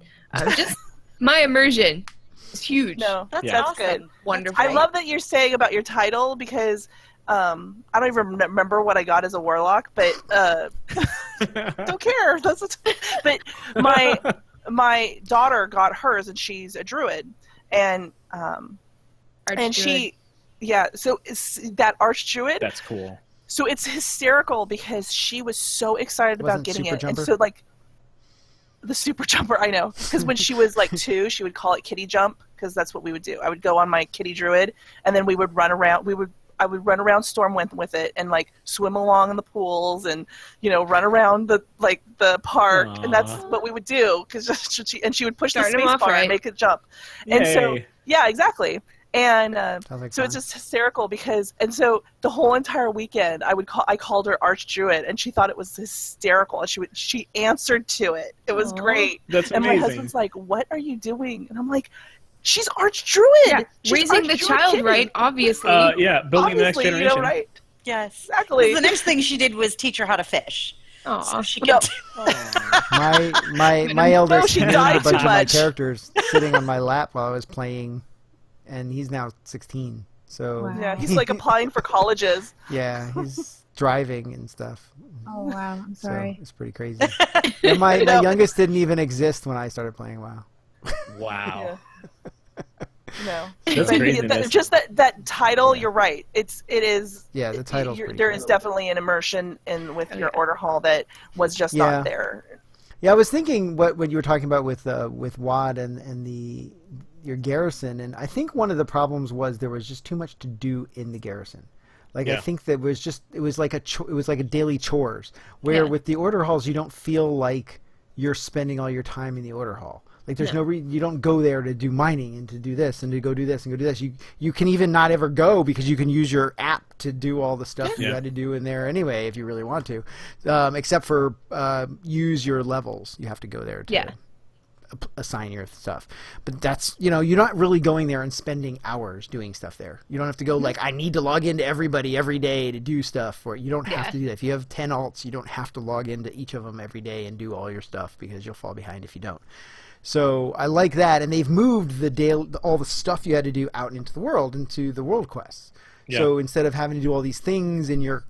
just my immersion is huge. No, that's awesome. good. Wonderful. I love that you're saying about your title because I don't even remember what I got as a warlock, but don't care. But my daughter got hers, and she's a druid, and she, so it's that archdruid. That's cool. So it's hysterical because she was so excited about getting it, and so like the super jumper, I know, because when she was like 2, she would call it kitty jump because that's what we would do. I would go on my kitty druid, and then we would run around. I would run around Stormwind with it and like swim along in the pools and run around the park. Aww. And that's what we would do because she would push the space bar and make it jump. And so exactly. And like so fun. it's just hysterical because, and so the whole entire weekend I called her Archdruid, and she thought it was hysterical, and she answered to it. It was great. That's and amazing. my husband's like, "What are you doing?" And I'm like, "She's Archdruid. Yeah, She's raising the Archdruid child, Kitty." right? Obviously. Yeah, building the next Obviously, generation. You know, right? Yes. Exactly. The next thing she did was teach her how to fish. Aw. So she No. could. My eldest she named died a bunch too of my much. characters sitting on my lap while I was playing, and he's now 16. So Wow. Yeah, he's like applying for colleges. yeah, he's driving and stuff. Oh wow, I'm So sorry. it's pretty crazy. And my youngest didn't even exist when I started playing WoW. Wow. No. That's But craziness. just that title, you're right. It is. Yeah, the title's pretty There cool. is definitely an immersion in with your order hall that was just Yeah. not there. Yeah, I was thinking what you were talking about with WAD and your garrison, and I think one of the problems was there was just too much to do in the garrison. Like I think that it was like a daily chores. Where with the order halls you don't feel like you're spending all your time in the order hall. Like there's no reason you don't go there to do mining and to do this and to go do this and go do this. You can even not ever go because you can use your app to do all the stuff you had to do in there anyway if you really want to, except for use your levels. You have to go there to assign your stuff. But that's you're not really going there and spending hours doing stuff there. You don't have to go like I need to log into everybody every day to do stuff for it. You don't have to do that. If you have 10 alts, you don't have to log into each of them every day and do all your stuff because you'll fall behind if you don't. So I like that, and they've moved all the stuff you had to do out into the world, into the world quests. Yeah. So instead of having to do all these things in your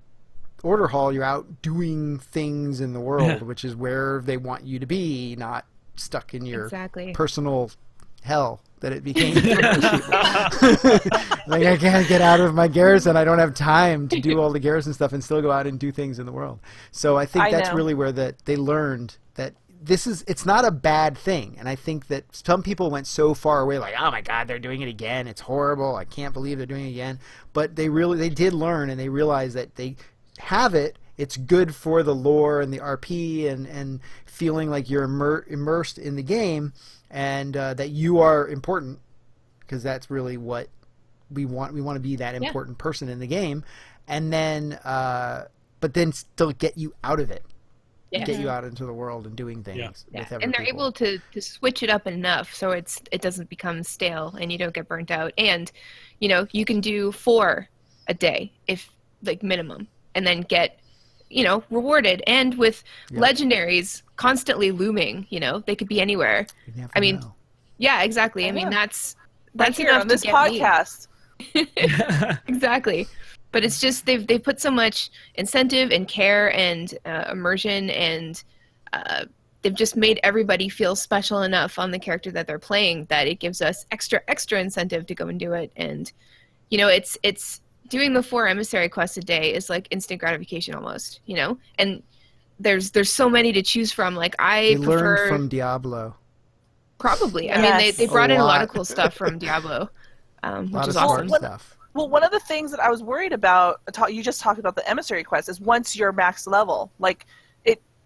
order hall, you're out doing things in the world, which is where they want you to be, not stuck in your personal hell that it became. Like I can't get out of my garrison. I don't have time to do all the garrison stuff and still go out and do things in the world. So I think that's really where they learned that it's not a bad thing, and I think that some people went so far away, like, oh my God, they're doing it again. It's horrible. I can't believe they're doing it again. But they did learn, and they realized that they have it. It's good for the lore and the RP and feeling like you're immersed in the game, and that you are important, because that's really what we want. We want to be that important person in the game, and then, but then still get you out of it. Get you out into the world and doing things with other and they're people. able to switch it up enough so it doesn't become stale and you don't get burnt out. And you can do 4 a day if like minimum, and then get rewarded. And with legendaries constantly looming, they could be anywhere. I mean, yeah, exactly. I mean that's here enough on this to get podcast. Exactly. But it's just they've put so much incentive and care and immersion, and they've just made everybody feel special enough on the character that they're playing that it gives us extra incentive to go and do it. And it's doing the 4 emissary quests a day is like instant gratification almost. And there's so many to choose from. Like I prefer learned from Diablo. Probably. Yes. I mean they brought in a lot of cool stuff from Diablo, which is awesome. Stuff. Well, one of the things that I was worried about, you just talked about the emissary quest, is once you're max level, like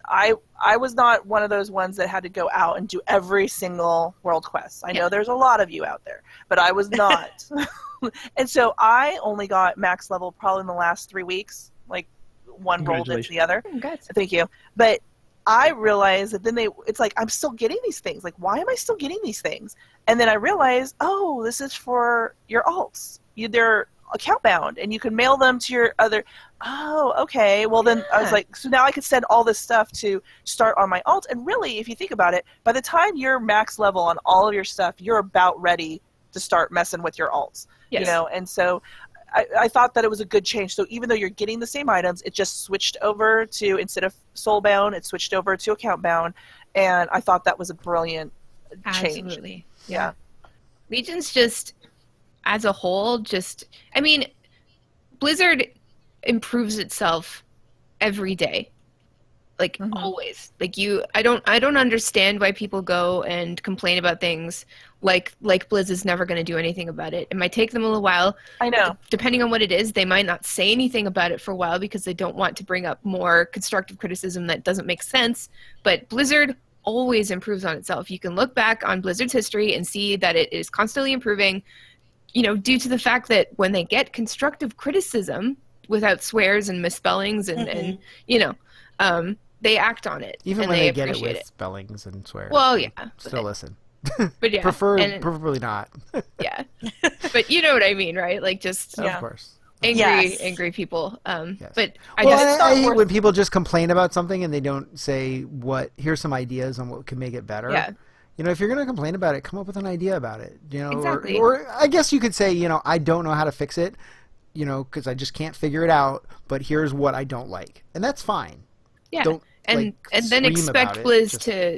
I was not one of those ones that had to go out and do every single world quest. I know there's a lot of you out there, but I was not. And so I only got max level probably in the last 3 weeks, like one rolled into the other. Thank you. But I realized that then it's like, I'm still getting these things. Like, why am I still getting these things? And then I realized, oh, this is for your alts. They're account bound, and you can mail them to your other. Oh, okay. Well, then I was like, so now I could send all this stuff to start on my alt. And really, if you think about it, by the time you're max level on all of your stuff, you're about ready to start messing with your alts. Yes. And so I thought that it was a good change. So even though you're getting the same items, it just switched over to, instead of soul bound, it switched over to account bound, and I thought that was a brilliant change. Absolutely. Yeah. Legion's just, as a whole, I mean, Blizzard improves itself every day. Like always. Like I don't understand why people go and complain about things like Blizz is never going to do anything about it. It might take them a little while. I know. Depending on what it is, they might not say anything about it for a while because they don't want to bring up more constructive criticism that doesn't make sense. But Blizzard always improves on itself. You can look back on Blizzard's history and see that it is constantly improving. due to the fact that when they get constructive criticism without swears and misspellings and they act on it. Even and when they get it appreciate with spellings and swears. Well, yeah. Still listen. But yeah. Preferably not. Yeah. But you know what I mean, right? Like just Of course. angry people. But I Well, guess I hate when people just complain about something and they don't say here's some ideas on what could make it better. Yeah. If you're going to complain about it, come up with an idea about it. Exactly. Or I guess you could say, I don't know how to fix it, because I just can't figure it out, but here's what I don't like. And that's fine. Yeah. Don't, and then scream expect about it. Blizz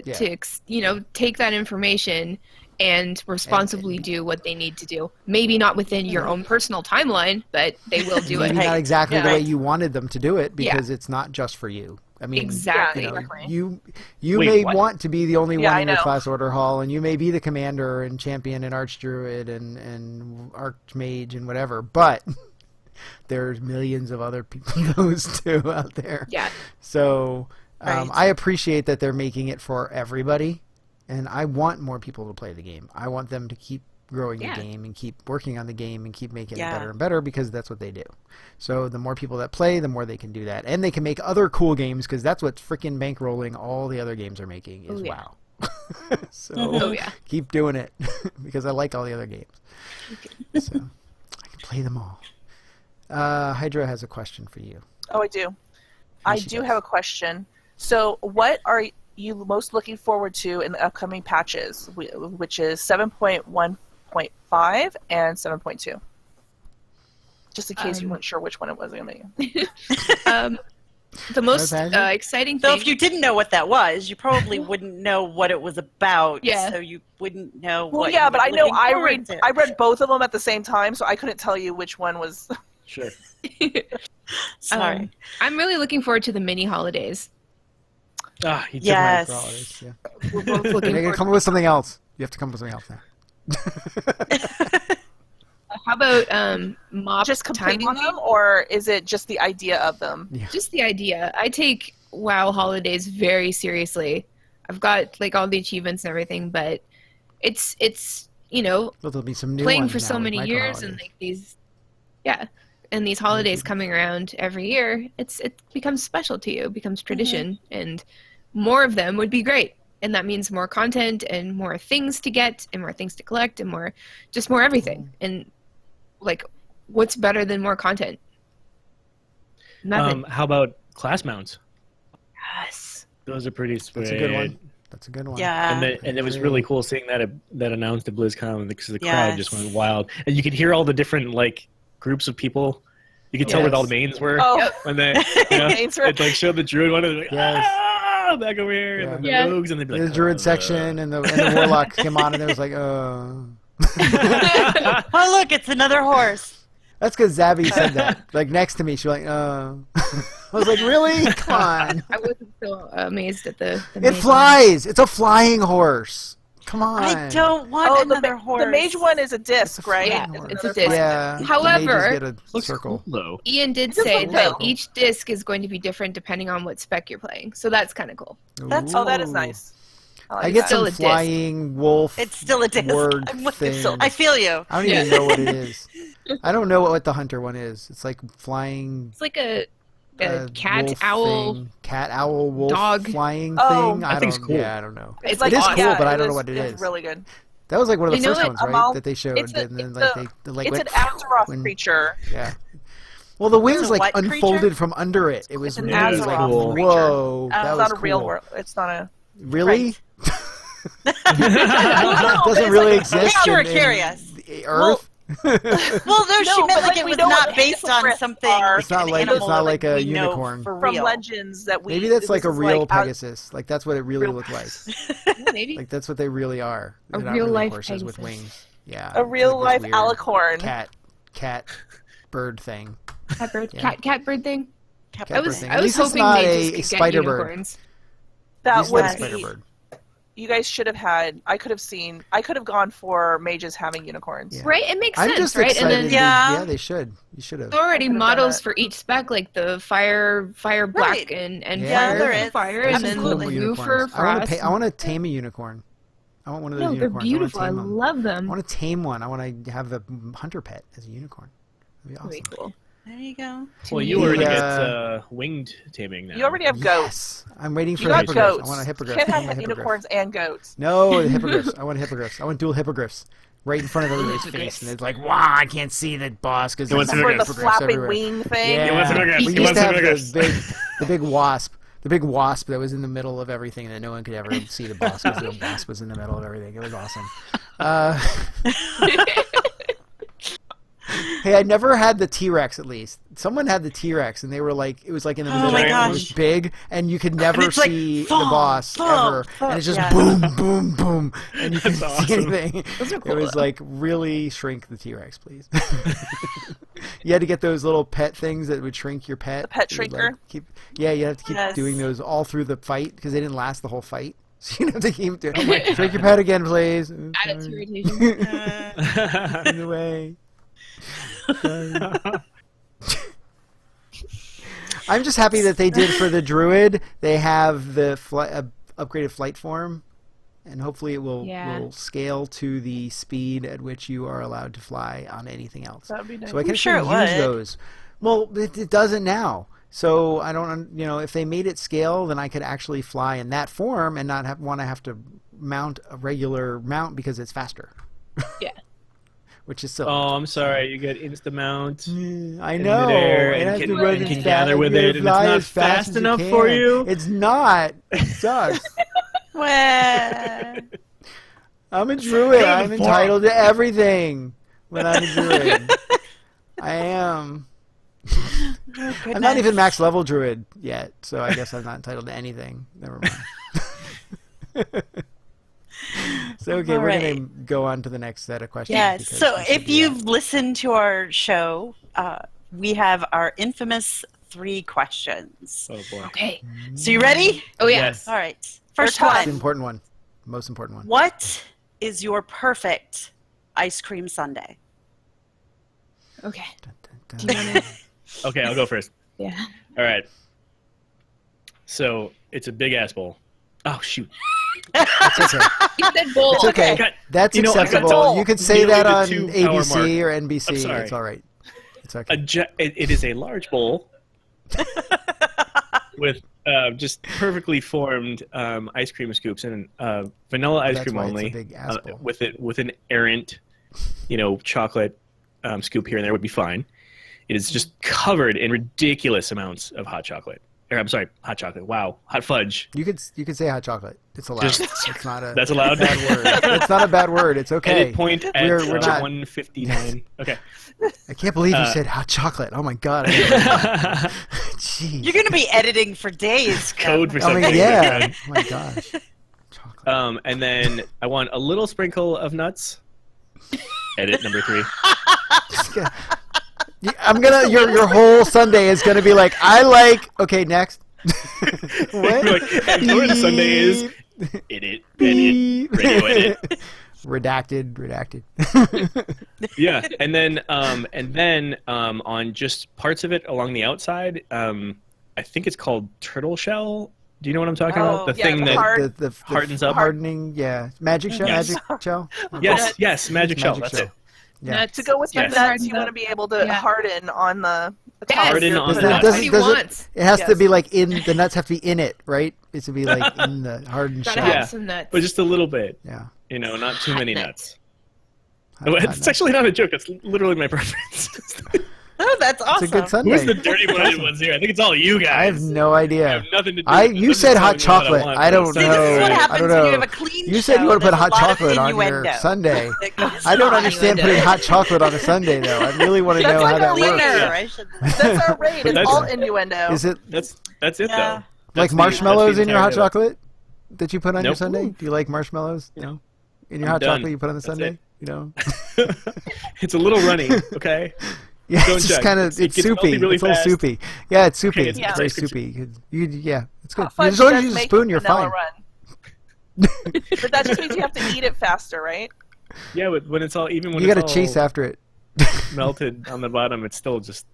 Just- to take that information and responsibly do what they need to do. Maybe not within your own personal timeline, but they will do it. Maybe not exactly the way you wanted them to do it, because it's not just for you. I mean, exactly. You Wait, may what? want to be the only one in your know. class order hall, and you may be the commander and champion and archdruid and archmage and whatever, but there's millions of other people those too out there. Yeah. So I appreciate that they're making it for everybody, and I want more people to play the game. I want them to keep growing the game and keep working on the game and keep making it better and better, because that's what they do. So the more people that play, the more they can do that, and they can make other cool games, because that's what's freaking bankrolling all the other games are making is WoW. So keep doing it, because I like all the other games. So I can play them all. Hydra has a question for you. Oh, I do. I do have a question. So what are you most looking forward to in the upcoming patches, which is 7.1.5 and 7.2? Just in case you weren't sure which one it was going to be. The most exciting thing... So if you didn't know what that was, you probably wouldn't know what it was about. Yeah. So you wouldn't know Well, what yeah, you but were I know looking forward to. I read both of them at the same time, so I couldn't tell you which one was... Sure. Sorry. I'm really looking forward to the mini holidays. He took Yes. mine for holidays. Yeah. We're both looking They can forward come up with something else. You have to come up with something else now. How about mob just completing time them, or is it just the idea of them? Yeah. Just the idea. I take WoW holidays very seriously. I've got like all the achievements and everything, but it's Well, there'll be some new playing ones for now so with many micro years and holidays. like these and these holidays coming around every year, it becomes special to you, it becomes tradition, and more of them would be great. And that means more content and more things to get and more things to collect and more everything. And like, what's better than more content? Nothing. How about class mounts? Yes. Those are pretty sweet. That's a good one. That's a good one. Yeah. And it was really cool seeing that announced at BlizzCon, because the crowd just went wild, and you could hear all the different like groups of people. You could tell where all the mains were when they it like showed the druid one, and like, back over here, and the rogues, and they'd be like, the druid section and the warlock came on, and it was like, Oh, look, it's another horse. That's because Zabby said that. Like next to me, she was like, I was like, really? Come on. I wasn't so amazed at the It flies. It's a flying horse. Come on. I don't want another horse. The mage one is a disc, right? Yeah, it's a disc. Yeah. However, the mages get a circle. Cool, Ian did say that each disc is going to be different depending on what spec you're playing, so that's kind of cool. That is nice. I get Still some a disc. flying wolf. It's still a disc. Word I'm with thing. you. I feel you. I don't even know what it is. I don't know what the hunter one is. It's like flying. It's like a cat, wolf owl, thing. Cat, owl, wolf, dog flying Oh, thing. I think it's cool. Yeah, I don't know. It's It is awesome. cool, but I don't It know was- what it is. It's really good. That was like one of the You know first what, ones, right? That they showed, it's and then they like It's went an Azeroth when- creature. Yeah. Well, the wings a like what unfolded creature? from under it. It was It's an really Azeroth like, creature. whoa, that It's was not a real cool. world. It's not a. Really? No, Doesn't it's really like- exist. Just you were in curious. the Earth. Well, no, she No, meant but, like it we was know not what based on hippogriffs something. are. It's not an like- it's animal not that, like a we know unicorn. for From real. legends that we. Maybe that's this like a is real Pegasus. Like that's what it really real looked like. maybe. Like that's what they really are. A They're not real really life horses with Pegasus. wings. Yeah. A real like life this weird alicorn. cat bird thing. Cat bird, Yeah. cat bird thing. Cat I bird was thing. I At was least it's hoping not they a just could spider get bird. unicorns. That It's not a would spider be. bird. You guys should have had. I could have gone for mages having unicorns. Yeah. Right? It makes I'm sense, just right? excited. And then Yeah. They should. You should have. there's already I could've done models that. for each spec, like the fire black Right. and Yeah, fire there for is. fire, There's and some then cool blue unicorns. for frost. I want to tame a unicorn. I want one of those No, they're unicorns. beautiful. I I want to tame them. love I them. want to tame one. I want to have a hunter pet as a unicorn. That'd be awesome. That'd be cool. There you go. Well, you already get winged taming now. You already have goats. Yes. I'm waiting for You the got hippogriffs. goats. I want a hippogriff. Can't I want have a hippogriff. unicorns and goats. No, the hippogriffs. I want hippogriffs. I want dual hippogriffs right in front of everybody's face, and it's like, wow, I can't see the boss because there's For the hippogriffs flapping everywhere. wing thing. Yeah. He wants hippogriffs. We He used to wants have the big wasp. The big wasp that was in the middle of everything that no one could ever see the boss because the wasp was in the middle of everything. It was awesome. Hey, I never had the T-Rex. At least someone had the T-Rex, and they were like, it was like in the middle. my It was gosh. big, and you could never it's like, see the thump, boss thump, ever, thump. and it's just Yeah. boom, boom, boom, and you couldn't That's see awesome. anything. Those are cool, It was though. like, really shrink the T-Rex, please. You had to get those little pet things that would shrink your pet. The pet It would, shrinker? you have to keep Yes. doing those all through the fight because they didn't last the whole fight. So you have to keep doing. Shrink your pet again, please. Add it to Sorry. rotation. In the way. I'm just happy that they did for the druid. They have the upgraded flight form, and hopefully it will scale to the speed at which you are allowed to fly on anything else. That would be nice. So I can I'm sure actually it use would. those. Well, it doesn't now. So I don't, if they made it scale, then I could actually fly in that form and not have to mount a regular mount because it's faster. Yeah. Which is silly. Oh, I'm sorry. You get insta mount. I in know. midair It and has can, to run and as can fast- gather with you it, and it's fly not as fast fast as you enough for can. you. It's not. It sucks. Well, I'm a druid. Go to I'm the entitled to everything when I'm a druid. I am. I'm not even max level druid yet, so I guess I'm not entitled to anything. Never mind. So okay, All we're right. gonna go on to the next set of questions. yes. because So we should if do you've that. listened to our show, we have our infamous 3 questions. Oh boy. Okay. So you ready? Oh yeah. Yes. All right. First tough. It's the one. important one, most important one. What is your perfect ice cream sundae? Okay. Dun, Do you want to? Okay, I'll go first. Yeah. All right. So it's a big ass bowl. Oh shoot. It's okay. You said bowl. It's okay. Got- That's You know, I got acceptable. to You could say nearly that the on 2 hour ABC mark. or I'm NBC. sorry. It's all right. It's okay. It is a large bowl with just perfectly formed ice cream scoops and vanilla ice That's cream why it's a only. big ass bowl. With an errant, chocolate scoop here and there would be fine. It is just covered in ridiculous amounts of hot chocolate. Or, I'm sorry, hot chocolate. Wow, hot fudge. You could say hot chocolate. It's allowed. Just- It's not a That's allowed? bad word. It's not a bad word. It's okay. Edit point at We're not. 159. Okay. I can't believe you said hot chocolate. Oh my god. Jeez. You're going to be editing for days. Code for I something. mean, yeah. Oh my gosh. Chocolate. And then I want a little sprinkle of nuts. Edit number 3. I'm gonna. Your whole Sunday is gonna be like. I like. Okay, next. What? Like, and where the Sunday is. Edit. Radio edit. Redacted. Yeah, and then on just parts of it along the outside, I think it's called turtle shell. Do you know what I'm talking about? The yeah, thing the that hard- the hardens up. hardening. Yeah, magic shell. Yes. Magic shell. Yes, magic shell. That's it. Yeah. Nuts. To go with Yes. the nuts, you want to be able to harden on the top. Yes. Harden on Does the it- nuts. does What it- he does it- wants. It has to Yes. be like in the nuts have to be in it, right? It should be like in the hardened Gotta shell. have Yeah. some nuts. But just a little bit. Yeah. Not too many nuts. Hot It's nuts. actually not a joke. That's literally my preference. Oh, that's It's awesome. a good Sunday. Who's the dirty-minded ones here? I think it's all you guys. I have no idea. I have nothing to do. You said hot chocolate. I don't See, this is know. what I happens don't when know. you have a clean You said you show. want to put There's hot a lot of chocolate on your innuendo Sunday. that goes I don't on. understand putting hot chocolate on a Sunday though. I really want to That's know like how a that Cleaner, works. Yeah. I should. That's our rate. It's That's- all innuendo. Is it That's it Yeah. though. like That's the marshmallows in your entire hot deal. chocolate that you put on your Nope. Sunday? Do you like marshmallows? No. In your I'm hot done. chocolate you put on the That's Sunday? it. You know? It's a little runny, okay? Yeah, Don't it's just check. kind of It it's gets soupy. melty really It's a little fast. soupy. Yeah, it's soupy. Okay, it's it's very ice cream soupy. Yeah, it's good. Hot fudge As long as does you use a make spoon, you're vanilla fine. run. But that just means you have to eat it faster, right? Yeah, but when it's all even when You got it's to chase all after it. melted on the bottom, it's still just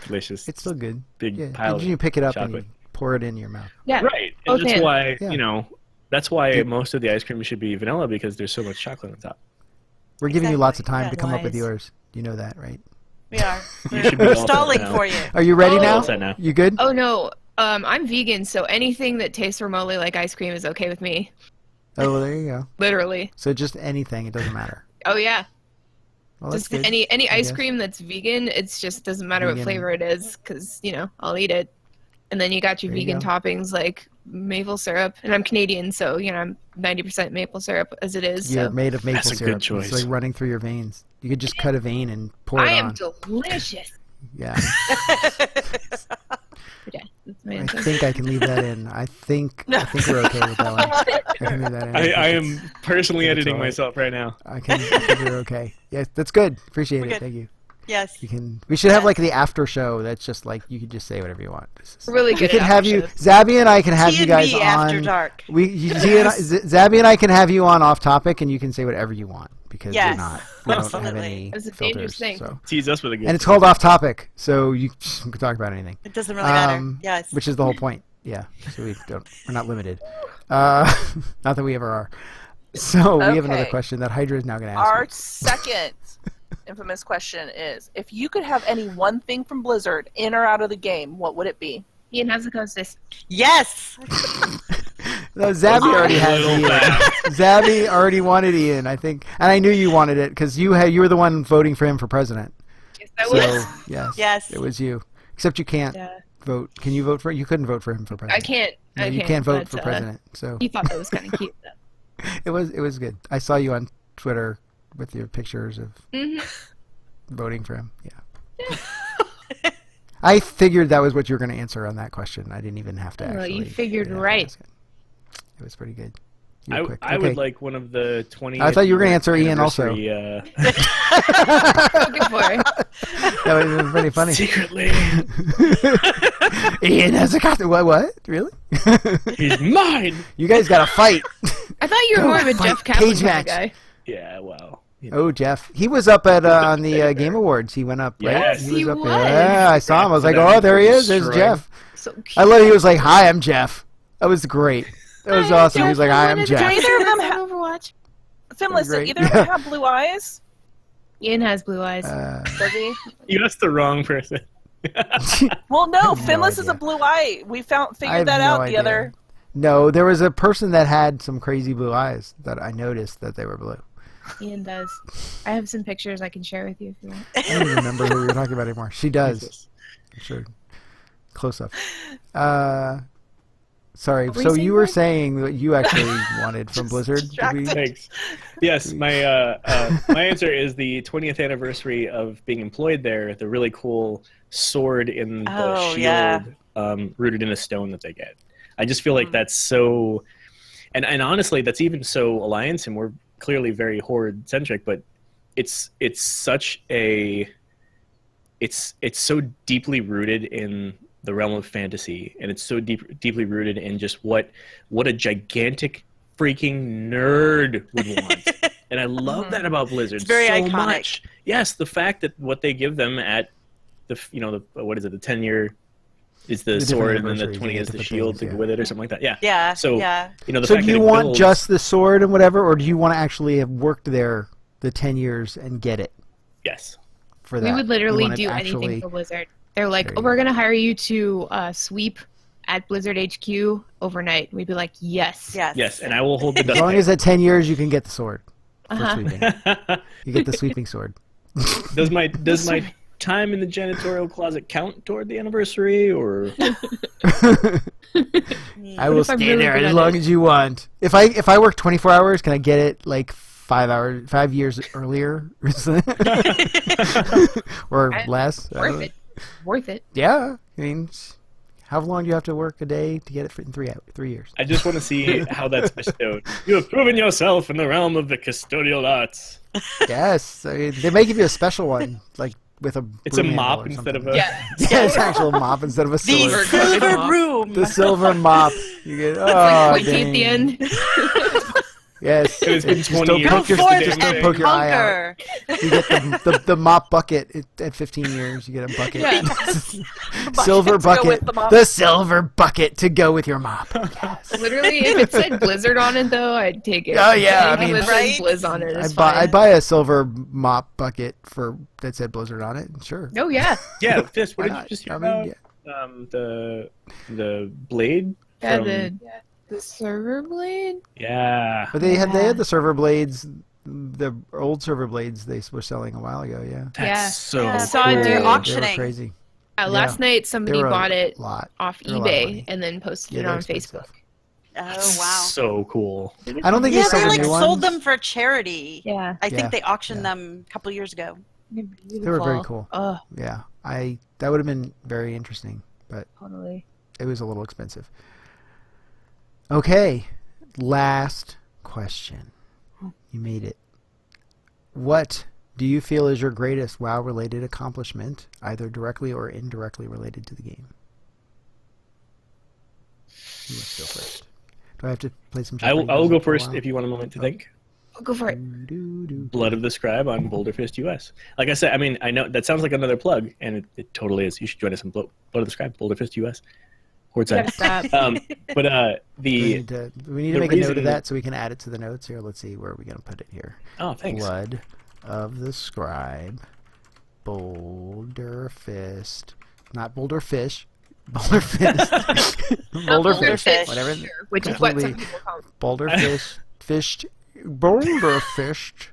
delicious. It's still good. Big Yeah, pile you pick it up chocolate. and you pour it in your mouth. Yeah. Right. And Okay. that's why, Yeah. That's why most of the ice cream should be vanilla, because there's so much chocolate on top. We're giving you lots of time Yeah, to come up with wise. yours. You know that, right? We are. You should be We're all set stalling now. for you. Are you ready Oh. now? All set now. You good? Oh no, I'm vegan, so anything that tastes remotely like ice cream is okay with me. Oh, well, there you go. Literally. So just anything. It doesn't matter. Oh yeah. Well, that's Just good. any I ice guess. cream that's vegan, it's just doesn't matter Vegan. what flavor it is, because I'll eat it. And then you got your There you vegan go. toppings like maple syrup, and I'm Canadian, so I'm 90% maple syrup as it is. You're So made of maple That's a syrup. good choice. It's like running through your veins. You could just cut a vein and pour it I am on. delicious. Yeah. Yeah, that's my I answer. think I can leave that in. I think we're okay with that one. I can leave that in. I think am it's- personally I think it's editing all right. myself right now. I think we're okay. Yeah, that's good. Appreciate We're it. good. Thank you. Yes. We should have like the after show. That's just like you can just say whatever you want. Really good. We can at have after you, shows. Zabby and I can have you guys T&B on. After Dark. Zabby and I can have you on off topic, and you can say whatever you want because Yes, we're not. We don't have absolutely. any It's a filters. dangerous thing. So. Tease us with a good. And it's called off topic, so you can talk about anything. It doesn't really matter. Yes. Which is the whole point. Yeah. So we're not limited. Not that we ever are. So we have another Okay. question that Hydra is now going to ask. Our me. second infamous question is: if you could have any one thing from Blizzard in or out of the game, what would it be? Ian has a hostess. Yes. No, Zabby already has little Ian. Zabby already wanted Ian, I think, and I knew you wanted it because you were the one voting for him for president. Yes, I So was. yes, Yes. it was you. Except you can't vote. Can you vote for? You couldn't vote for him for I president. can't. No, I you can't can't vote but, for president. So He thought that was kind of cute. Though. it was good. I saw you on Twitter with your pictures of Mm-hmm. voting for him. Yeah. I figured that was what you were going to answer on that question. I didn't even have to Well, actually. you figured yeah, right. ask it. It was pretty good. You were quick. I Okay. would like one of the 20th. I thought you were gonna answer Ian also. anniversary, Looking for it. That was pretty funny. Secretly, Ian has a costume. What? Really? he's mine. You guys got to fight. I thought you were Go more of a fight. Jeff Kaplan Cage kind match. of guy. Yeah, well. Oh, Jeff. He was up at on the Game Awards. He went up, right? Yes, he was he up was. there. Yeah, I saw him. I was like, That oh, there he is. There's destroyed. Jeff. So cute. I love it. He was like, hi, I'm Jeff. That was great. That was awesome. He was like, hi, I'm Do Jeff. either of them have Overwatch. Finless? Do Great. either of them have blue eyes? Ian has blue eyes. Does he? You asked the wrong person. Well, no. no Finless is a idea. blue eye. We I figured have that no out idea. the other. No, there was a person that had some crazy blue eyes that I noticed that they were blue. Ian does. I have some pictures I can share with you if you want. I don't even remember who we were talking about anymore. She does. Sure. Close up. Sorry. Were So you you were saying saying what you actually wanted from Blizzard? Did we- Thanks. Yes, my my answer is the 20th anniversary of being employed there. The really cool sword in the Oh, shield, yeah. rooted in a stone that they get. I just feel like that's so, and honestly, that's even so Alliance, and we're clearly very Horde centric, but it's such a, it's so deeply rooted in the realm of fantasy, and it's so deeply rooted in just what a gigantic freaking nerd would want. And I love that about Blizzard. It's very so iconic. much. Yes, the fact that what they give them at the what is it, the 10-year is the different sword, and then the anniversaries, 20 yeah, is the different shield things, to go yeah. with it, or something like that. Yeah. Yeah. So yeah. the So fact do that you it want builds- just the sword and whatever, or do you want to actually have worked there the 10 years and get it Yes. for that? We would You literally want it do actually- anything for Blizzard. They're like, There oh, you we're going to hire you to sweep at Blizzard HQ overnight. We'd be like, yes. Yes. Yes, and I will hold the As dust. long as at 10 years you can get the sword for Uh-huh. sweeping. You get the sweeping sword. Does my time in the janitorial closet count toward the anniversary, or I will if I'm stay really there good as at long it? as you want. If I work 24 hours, can I get it like 5 years earlier, or less? I don't know. Worth it. Yeah, I mean, how long do you have to work a day to get it in 3 years? I just want to see how that's bestowed. You have proven yourself in the realm of the custodial arts. Yes, I mean, they may give you a special one, like with a. It's a broom mop handle or instead of something. a. Yeah. Yeah, it's an actual mop instead of a The sword. silver broom. The silver mop. You get It's like oh, pointy at the dang. end. Yes. It's been Just 20 don't years. Go poke your, forth just don't and poke your eye conquer. out. You get the mop bucket at 15 years. You get a bucket. Yeah. Silver to go bucket. with the mop. The silver bucket to go with your mop. Yes. Literally, if it said Blizzard on it, though, I'd take it. Oh, yeah, I Anything mean, that right? says Blizz on it is I'd fine. buy a silver mop bucket that said Blizzard on it. Sure. Oh yeah. Yeah, this. What Why did you not? just hear I mean, about? The blade. Yeah, from- the server blade. Yeah. But they had the server blades, the old server blades they were selling a while ago. Yeah. That's Yeah. so Yeah, cool. saw a dude They were auctioning. crazy. Last night somebody They were a bought it lot. off They were a lot of eBay money. and then posted Yeah, it they're on expensive. Facebook. Oh wow. So cool. I don't think Yeah, they sold they the like new sold ones. them for charity. Yeah. I think Yeah, they auctioned yeah. them a couple years ago. They were very cool. Oh, Yeah, that would have been very interesting, but totally. it was a little expensive. Okay, last question. You made it. What do you feel is your greatest WoW-related accomplishment, either directly or indirectly related to the game? Who wants to go first? Do I have to play some? I will Jeopardy go music for a first while? if you want a moment to think. Go for it. Blood of the Scribe on Boulderfist US. Like I said, I mean, I know that sounds like another plug, and it totally is. You should join us on Blood of the Scribe, Boulderfist US. Gotta stop. But We need to the make a note reason- of that so we can add it to the notes here. Let's see, where are we going to put it here? Oh, thanks. Blood of the Scribe, Boulder Fist, not Boulder Fish, Boulder Fist, Boulder Boulder Fish, Fish, whatever. which is what some completely- people call it. Boulder Fish, Fished, Boulder Fished,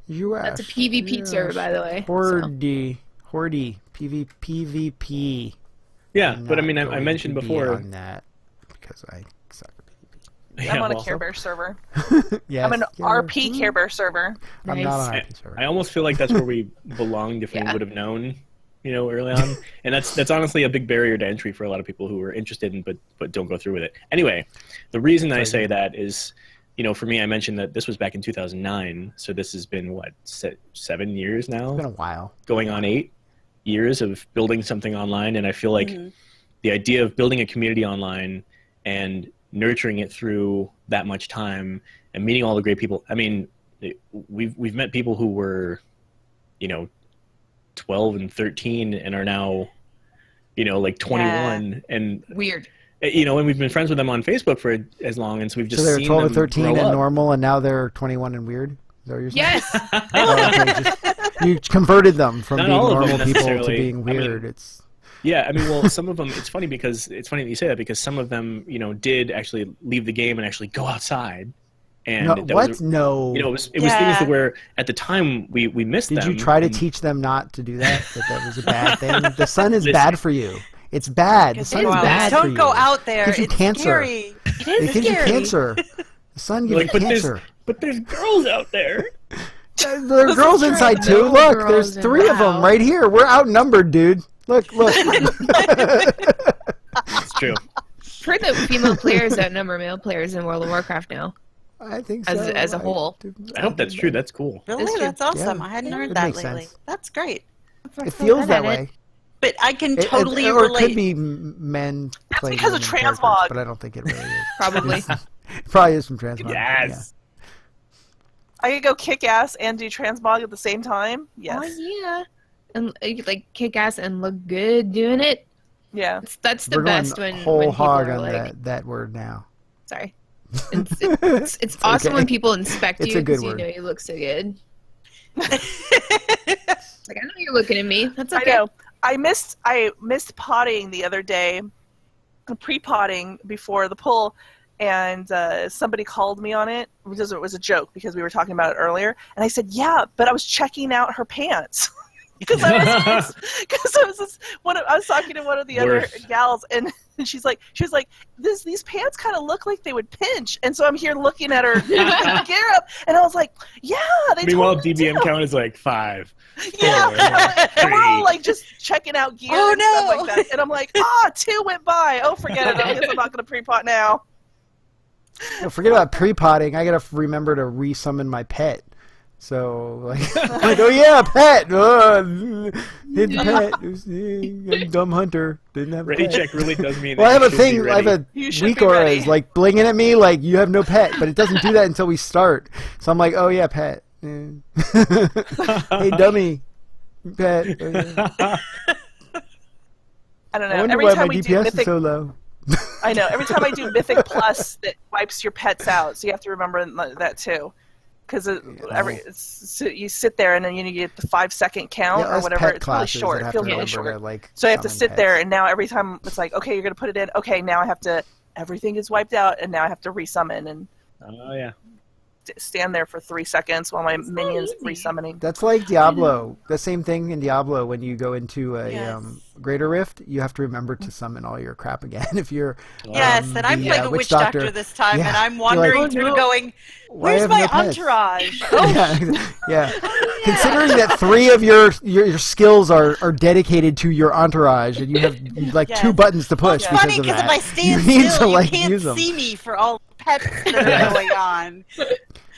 U.S. That's a PvP server, by the way. Hordy, PvP. Yeah, I'm but I not mean, I going mentioned to be before. on that because I suck at I'm on a well, Care Bear server. PvP. Yes, I'm an yeah. RP Care Bear server. I'm not on Nice. RP server. I almost feel like that's where we belonged if we Yeah. would have known, early on. And that's honestly a big barrier to entry for a lot of people who are interested in but don't go through with it. Anyway, the reason I say that is, for me, I mentioned that this was back in 2009, so this has been 7 years now. It's been a while. Going on 8 years of building something online, and I feel like the idea of building a community online and nurturing it through that much time and meeting all the great people. I mean, we've met people who were 12 and 13 and are now like 21 and Weird. and we've been friends with them on Facebook for as long, and so we've just So they're seen 12 them and 13 grow and up. normal, and now they're 21 and weird? Is that what you're saying? Yes. Oh, okay, you converted them from Not being all of them normal people to necessarily. being I mean, weird. Yeah, I mean, well, some of them. It's funny that you say that because some of them, did actually leave the game and actually go outside. And No, that what? Was, No. it was things that were at the time we missed Did them. you try to and- teach them not to do that? That was a bad thing? The sun is bad for you. It's bad. The sun is bad for Don't you. go out there. Gives you It's cancer. scary. It It is gives you scary. cancer. The sun gives Like, you cancer. but there's girls out there. There are girls inside too. No Look, girls there's in 3 of them WoW. right here. We're outnumbered, dude. Look. It's true. I've heard that female players outnumber male players in World of Warcraft now, I think so. as a whole. I hope that's true. That's cool. Really? It's true. That's awesome. Yeah. I hadn't heard It that makes lately. sense. That's great. It feels that way. But I can totally or relate. it could be men playing because of women characters, transmog. but I don't think it really is. Probably. It probably is from transmog. Yes. I could go kick ass and do transmog at the same time. Yes. Oh yeah. And like kick ass and look good doing it. Yeah. That's the We're best going when whole people hog are on like, that word now. sorry. It's awesome okay. when people inspect It's you a good because you word. know you look so good. Like, I know you're looking at me. That's okay. I know. I missed potting the other day, pre-potting before the pull, and somebody called me on it because it was a joke because we were talking about it earlier, and I said, yeah, but I was checking out her pants. Because I was talking to one of the other gals, and she was like, these pants kind of look like they would pinch, and so I'm here looking at her gear up, and I was like, yeah, they. Meanwhile, totally DBM do. count is like 5. Yeah, 4, and we're all 3. like just checking out gear and stuff like that, and I'm like, 2 went by. Oh, forget it. I guess I'm not gonna pre-pot now. No, forget about pre-potting. I gotta remember to re-summon my pet. So like oh yeah, pet. Hidden pet. I'm dumb hunter. Didn't have a Ready pet. check really does mean. Well, I that have a you should be thing. I have ready. a weak aura is like blinging at me like you have no pet, but it doesn't do that until we start. So I'm like, oh yeah, pet. Hey dummy, pet. Oh, yeah. I don't I know. wonder Every why time my we do DPS Mythic, is so low. I know. Every time I do Mythic Plus, that wipes your pets out. So you have to remember that too, because so you sit there and then you get the 5-second count or whatever. It's really short. It feels really short. So I have to sit there, and now every time it's like, okay, you're gonna put it in. Okay, now I have to. Everything is wiped out, and now I have to resummon and. Oh yeah. Stand there for 3 seconds while my minions resummoning. That's like Diablo. The same thing in Diablo when you go into a Greater Rift, you have to remember to summon all your crap again if you're. Yes, and I'm playing a witch doctor this time, and I'm wandering through going, "Where's my entourage?" Yeah. Considering that 3 of your skills are dedicated to your entourage, and you have like 2 buttons to push. Well, it's funny because if I stand you still, you use can't them. see me for all the pets that are going on.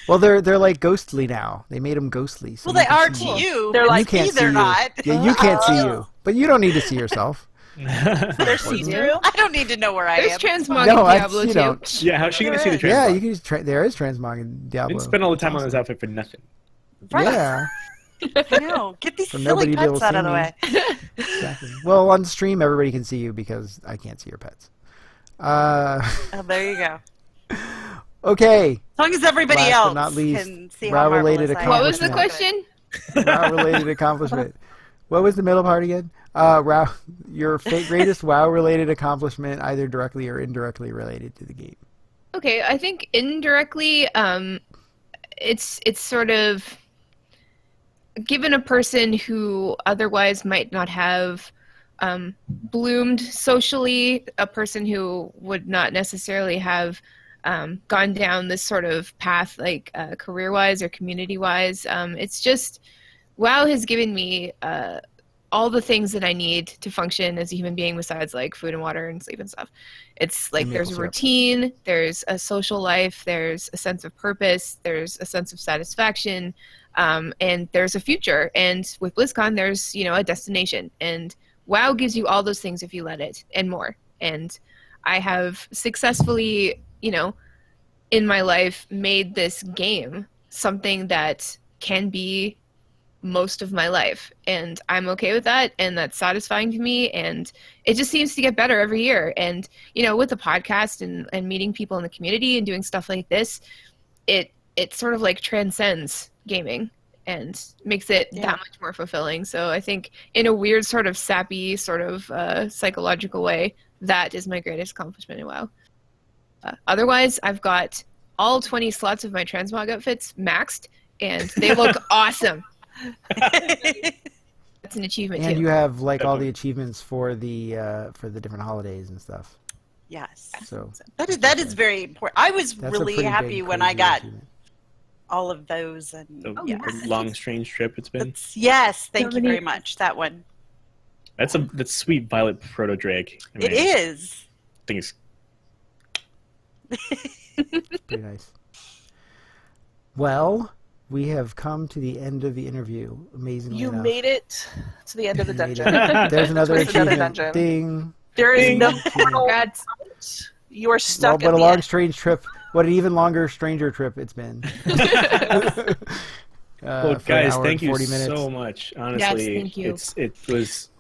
Well, they're like ghostly now. They made them ghostly. So Well, they are to you. They're like you can't see they're you. not. Yeah, you can't see you, but you don't need to see yourself. They're see-through. I don't need to know where I am. There's transmog No, in Diablo you too. don't. Yeah, how's she gonna see the transmog? Yeah, you can use there is transmog in Diablo. Didn't spend all the time on this outfit for nothing. Right. Yeah. I know. Get these So silly nobody will pets out see of the me. way. Exactly. Well, on stream, everybody can see you because I can't see your pets. Oh, there you go. Okay. As long as everybody Last else but not least, can see how related marvelous I am. What was the question? WoW-related accomplishment. What was the middle part again? Your greatest WoW-related accomplishment, either directly or indirectly related to the game. Okay, I think indirectly, it's sort of given a person who otherwise might not have bloomed socially, a person who would not necessarily have gone down this sort of path, like career-wise or community-wise. It's just WoW has given me all the things that I need to function as a human being, besides like food and water and sleep and stuff. It's like there's a routine, there's a social life, there's a sense of purpose, there's a sense of satisfaction, and there's a future. And with BlizzCon, there's a destination. And WoW gives you all those things if you let it, and more. And I have successfully, in my life, made this game something that can be most of my life, and I'm okay with that, and that's satisfying to me, and it just seems to get better every year. And with the podcast and meeting people in the community and doing stuff like this, it sort of like transcends gaming and makes it that much more fulfilling. So I think in a weird sort of sappy sort of psychological way, that is my greatest accomplishment in WoW. Otherwise, I've got all 20 slots of my transmog outfits maxed, and they look awesome. That's an achievement too. And you have like all the achievements for the different holidays and stuff. Yes. So that is very important. I was That's a really pretty happy big, when I crazy got achievement. all of those. And A long strange trip it's been. Yes, thank you very much. That one. That's sweet violet proto drake. It is. I think it's pretty nice. Well, we have come to the end of the interview. Amazingly You enough. made it to the end of the dungeon. There's another Twisted Nether achievement. dungeon. Ding. There is Ding. no portal. You are stuck Well, at what a the long, end. strange trip. What an even longer, stranger trip it's been. Well, for an guys, hour thank and you 40 minutes. so much. Honestly, thank you.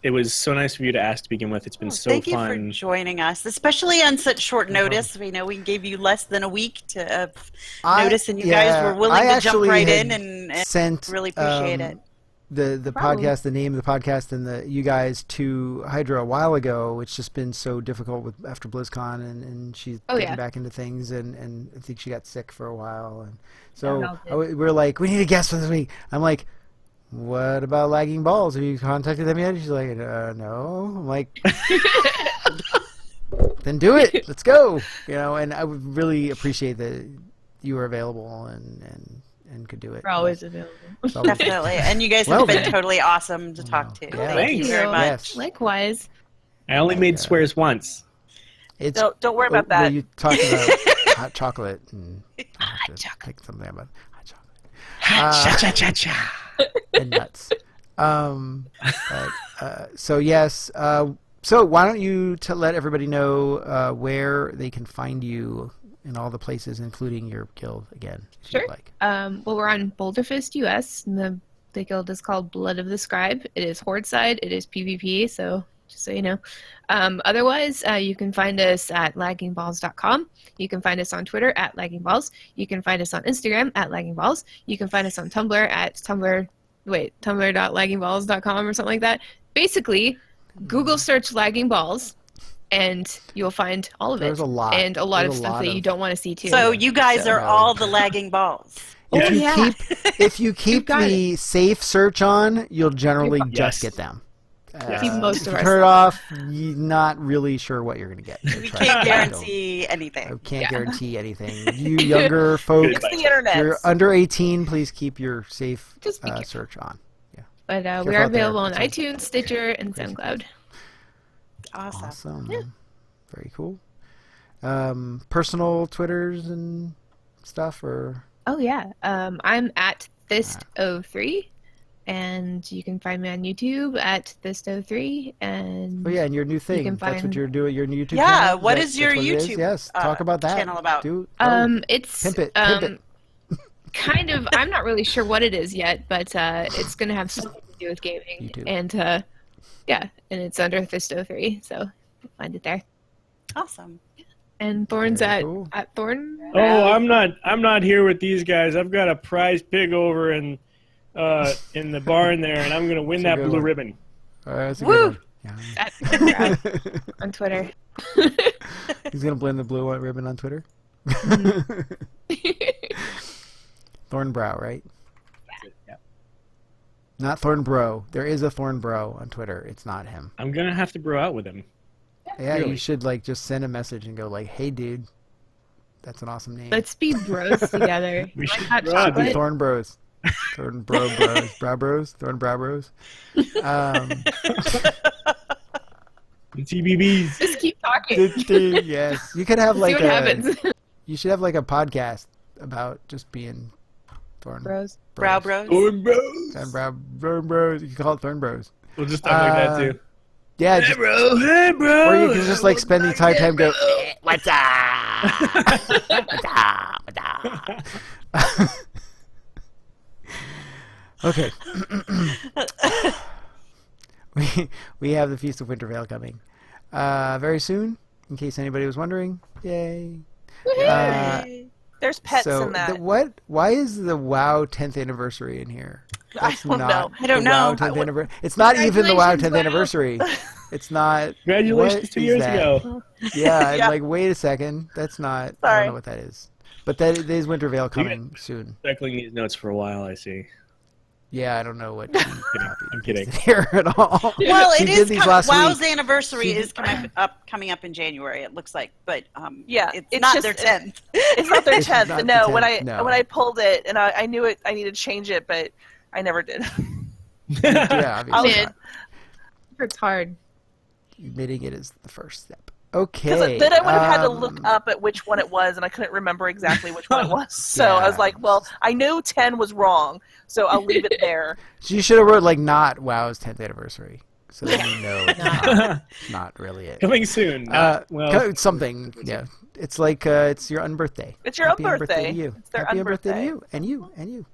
it was so nice of you to ask to begin with. It's been so Thank fun. you for joining us, especially on such short notice. We know we gave you less than a week to notice, and you guys were willing to jump right in and sent, really appreciate it. The podcast, the name of the podcast, and you guys to Hydra a while ago. It's just been so difficult after BlizzCon, and she's getting back into things, and I think she got sick for a while, and so we're like, we need a guest for this week. I'm like, what about Lagging Balls? Have you contacted them yet? She's like, no. I'm like, then do it. Let's go. And I would really appreciate that you were available and could do it. We're always available. Definitely. And you guys have been totally awesome to talk to. Yeah. Thank you very much. Yes. Likewise. I only made swears once. Don't worry about that. You talked about hot chocolate and pick something about hot chocolate. Cha-cha-cha-cha. And nuts. So yes. So why don't you let everybody know where they can find you in all the places, including your guild again, if Sure. you'd like. Well, we're on Boulderfist US, and the guild is called Blood of the Scribe. It is Horde side. It is PvP, so just so you know. Otherwise, you can find us at laggingballs.com. You can find us on Twitter at laggingballs. You can find us on Instagram at laggingballs. You can find us on Tumblr at tumblr.laggingballs.com or something like that. Basically, Google search lagging balls, and you'll find all of There's it. a lot. And a lot There's of a stuff lot that of- you don't want to see too. So you guys are all the lagging balls. If you keep the safe search on, you'll generally Yes. just get them. Keep most if of you our turn it stuff off, you're not really sure what you're going to get. So We try it. can't Don't- guarantee anything. I can't guarantee anything. You younger folks, It's the internet. if you're under 18, please keep your safe Just be careful. search on. Yeah. But Careful we are out there. available on It's all- iTunes, Stitcher, and SoundCloud. Awesome. Very cool. Personal Twitters and stuff, or Oh yeah, I'm at Thist03, and you can find me on YouTube at Thist03. And oh yeah, and your new thing. can That's what find- you're doing. Your new YouTube. Yeah, channel? what That- is your that's what it is? YouTube, Yes, talk about that. channel about? It's Pimp it. Pimp it. kind of. I'm not really sure what it is yet, but it's going to have something to do with gaming. YouTube. And yeah, and it's under Thist03, so you'll find it there. Awesome. And Thorn's Very at cool. Thorn. Oh, I'm not here with these guys. I've got a prize pig over in the barn there, and I'm gonna win That's a that good blue one. ribbon. That's a Woo! good one. Yeah. At Thorn on Twitter. He's gonna blend the blue ribbon on Twitter. Thornbrow, right? Yeah. Not Thornbro. There is a Thornbro on Twitter. It's not him. I'm gonna have to bro out with him. Yeah, Really? you should just send a message and go "Hey, dude, that's an awesome name." Let's be bros together. We should Hot bro. Should be chocolate. Thorn Bros. Thorn Bros. Brow Bros. Thorn Brow Bros. TBBs. Just keep talking. Yes, you could have See what a. happens. You should have a podcast about just being Thorn Bros. Brow bros. Thorn bros. Thorn Thorn Bros. You can call it Thorn Bros. We'll just talk like that too. Yeah, Hey just, bro. Hey bro. or you can just spend the entire time go. What's up? What's up? What's up? Okay. we have the Feast of Wintervale coming very soon, in case anybody was wondering. Yay! There's pets so in that. Why is the WoW 10th anniversary in here? I That's don't not know. I don't the WoW know. 10th anniversary. It's not even the WoW 10th Congratulations, WoW. anniversary. It's not. Congratulations what 2 is years that? ago. Yeah, Yeah. I'm wait a second. That's not. I Sorry. don't know what that is. But that is Wintervale coming soon. Cycling these notes for a while, I see. Yeah, I don't know what. I'm kidding. Here at all. Well, She it did is these last WoW's week. anniversary is coming up in January. It looks like, but Yeah, it's it's not just- their 10th. It's not their It's 10th. not the No, when 10th, I no. when I pulled it and I knew it, I needed to change it, but I never did. Yeah, obviously. Man, not. it's hard. Admitting it is the first step. Okay. Then I would have had to look up at which one it was, and I couldn't remember exactly which one it was. So I was Yeah. like, well, I knew 10 was wrong, so I'll leave it there. So you should have wrote not WoW's 10th anniversary, so then you know it's not really it. Coming soon. It's something. Yeah, it's it's your unbirthday. It's your Happy unbirthday. to you. It's their Happy unbirthday to unbirthday. you and you and you.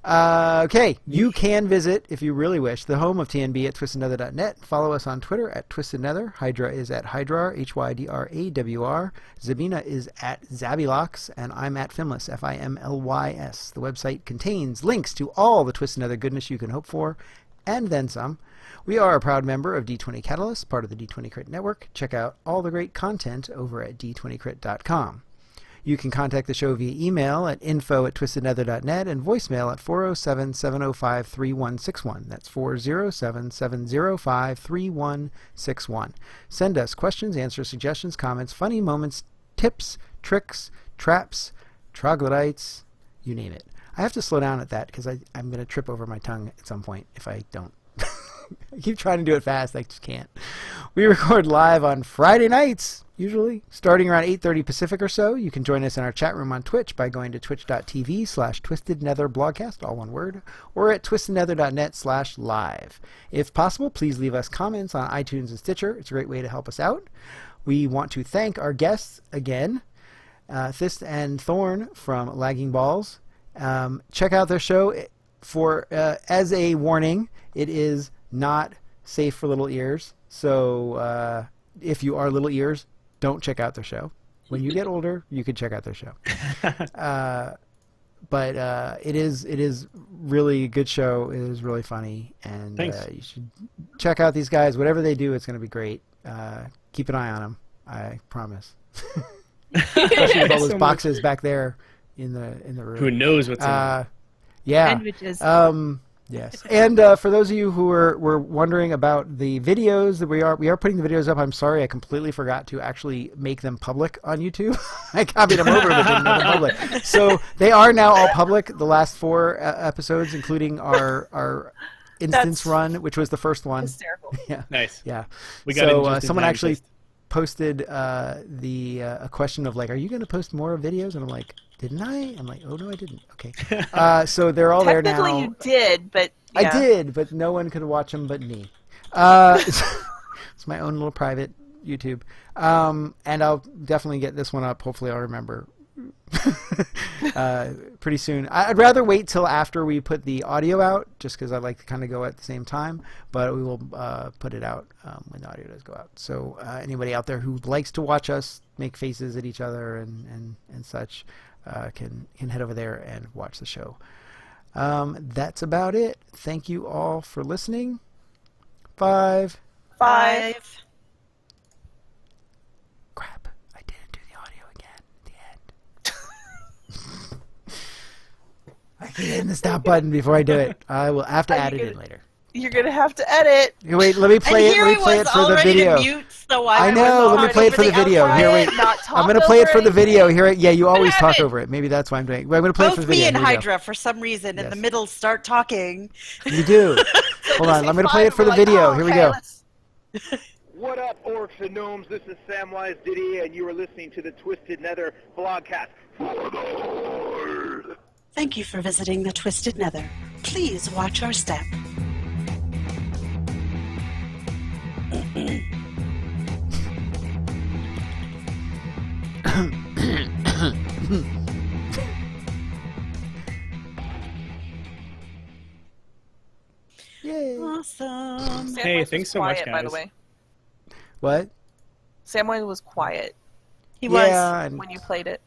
Okay, you can visit, if you really wish, the home of TNB at twistednether.net. Follow us on Twitter at twistednether. Hydra is at Hydrar, HYDRAWR. Zabina is at Zabilox, and I'm at Fimless, FIMLYS. The website contains links to all the Twisted Nether goodness you can hope for, and then some. We are a proud member of D20 Catalyst, part of the D20 Crit Network. Check out all the great content over at d20crit.com. You can contact the show via email at info@twistednether.net and voicemail at 407-705-3161. That's 407-705-3161. Send us questions, answers, suggestions, comments, funny moments, tips, tricks, traps, troglodytes, you name it. I have to slow down at that because I'm going to trip over my tongue at some point if I don't. I keep trying to do it fast. I just can't. We record live on Friday nights, usually, starting around 8:30 Pacific or so. You can join us in our chat room on Twitch by going to twitch.tv/twistednetherblogcast, all one word, or at twistednether.net/live. If possible, please leave us comments on iTunes and Stitcher. It's a great way to help us out. We want to thank our guests again, Thist and Thorn from Lagging Balls. Check out their show. For as a warning, it is not safe for little ears. So if you are little ears, don't check out their show. When you get older, you can check out their show. But it is really a good show. It is really funny, and you should check out these guys. Whatever they do, it's going to be great. Keep an eye on them. I promise. Especially with all those boxes back there in the room. Who knows what's in there? Yeah. Sandwiches. Yes. And for those of you who were wondering about the videos that we are putting the videos up. I'm sorry, I completely forgot to actually make them public on YouTube. I copied them over, but didn't make them public. So they are now all public. The last 4 episodes, including our instance run, which was the first one. Hysterical. Yeah. Nice. Yeah. We got so someone actually posted a question of like, are you going to post more videos? And I'm like, didn't I? I'm like, oh no, I didn't. Okay. So they're all there now. Technically you did, but yeah. I did, but no one could watch them but me. It's my own little private YouTube. And I'll definitely get this one up. Hopefully I'll remember pretty soon. I'd rather wait till after we put the audio out, just because I like to kind of go at the same time. But we will put it out when the audio does go out. So anybody out there who likes to watch us make faces at each other and such can head over there and watch the show. That's about it. Thank you all for listening. 5. Crap, I didn't do the audio again at the end. I can hit the stop button before I do it. I will have to add it in later. You're going to have to edit. Wait, let me play it. Let me play it for the video. I know. Let me play it for the video. Here, wait. I'm going to play it for the video. Here, yeah, you always talk over it. Maybe that's why I'm doing it. I'm going to play it for the video. Both me and Hydra, for some reason, in the middle, start talking. You do. Hold on. I'm going to play it for the video. Here we go. What up, orcs and gnomes? This is Samwise Diddy, and you are listening to the Twisted Nether blogcast. Thank you for visiting the Twisted Nether. Please watch our step. Yay. Awesome. Hey, thanks so much, quiet, guys. by the way. What? Samwise was quiet. He was when you played it.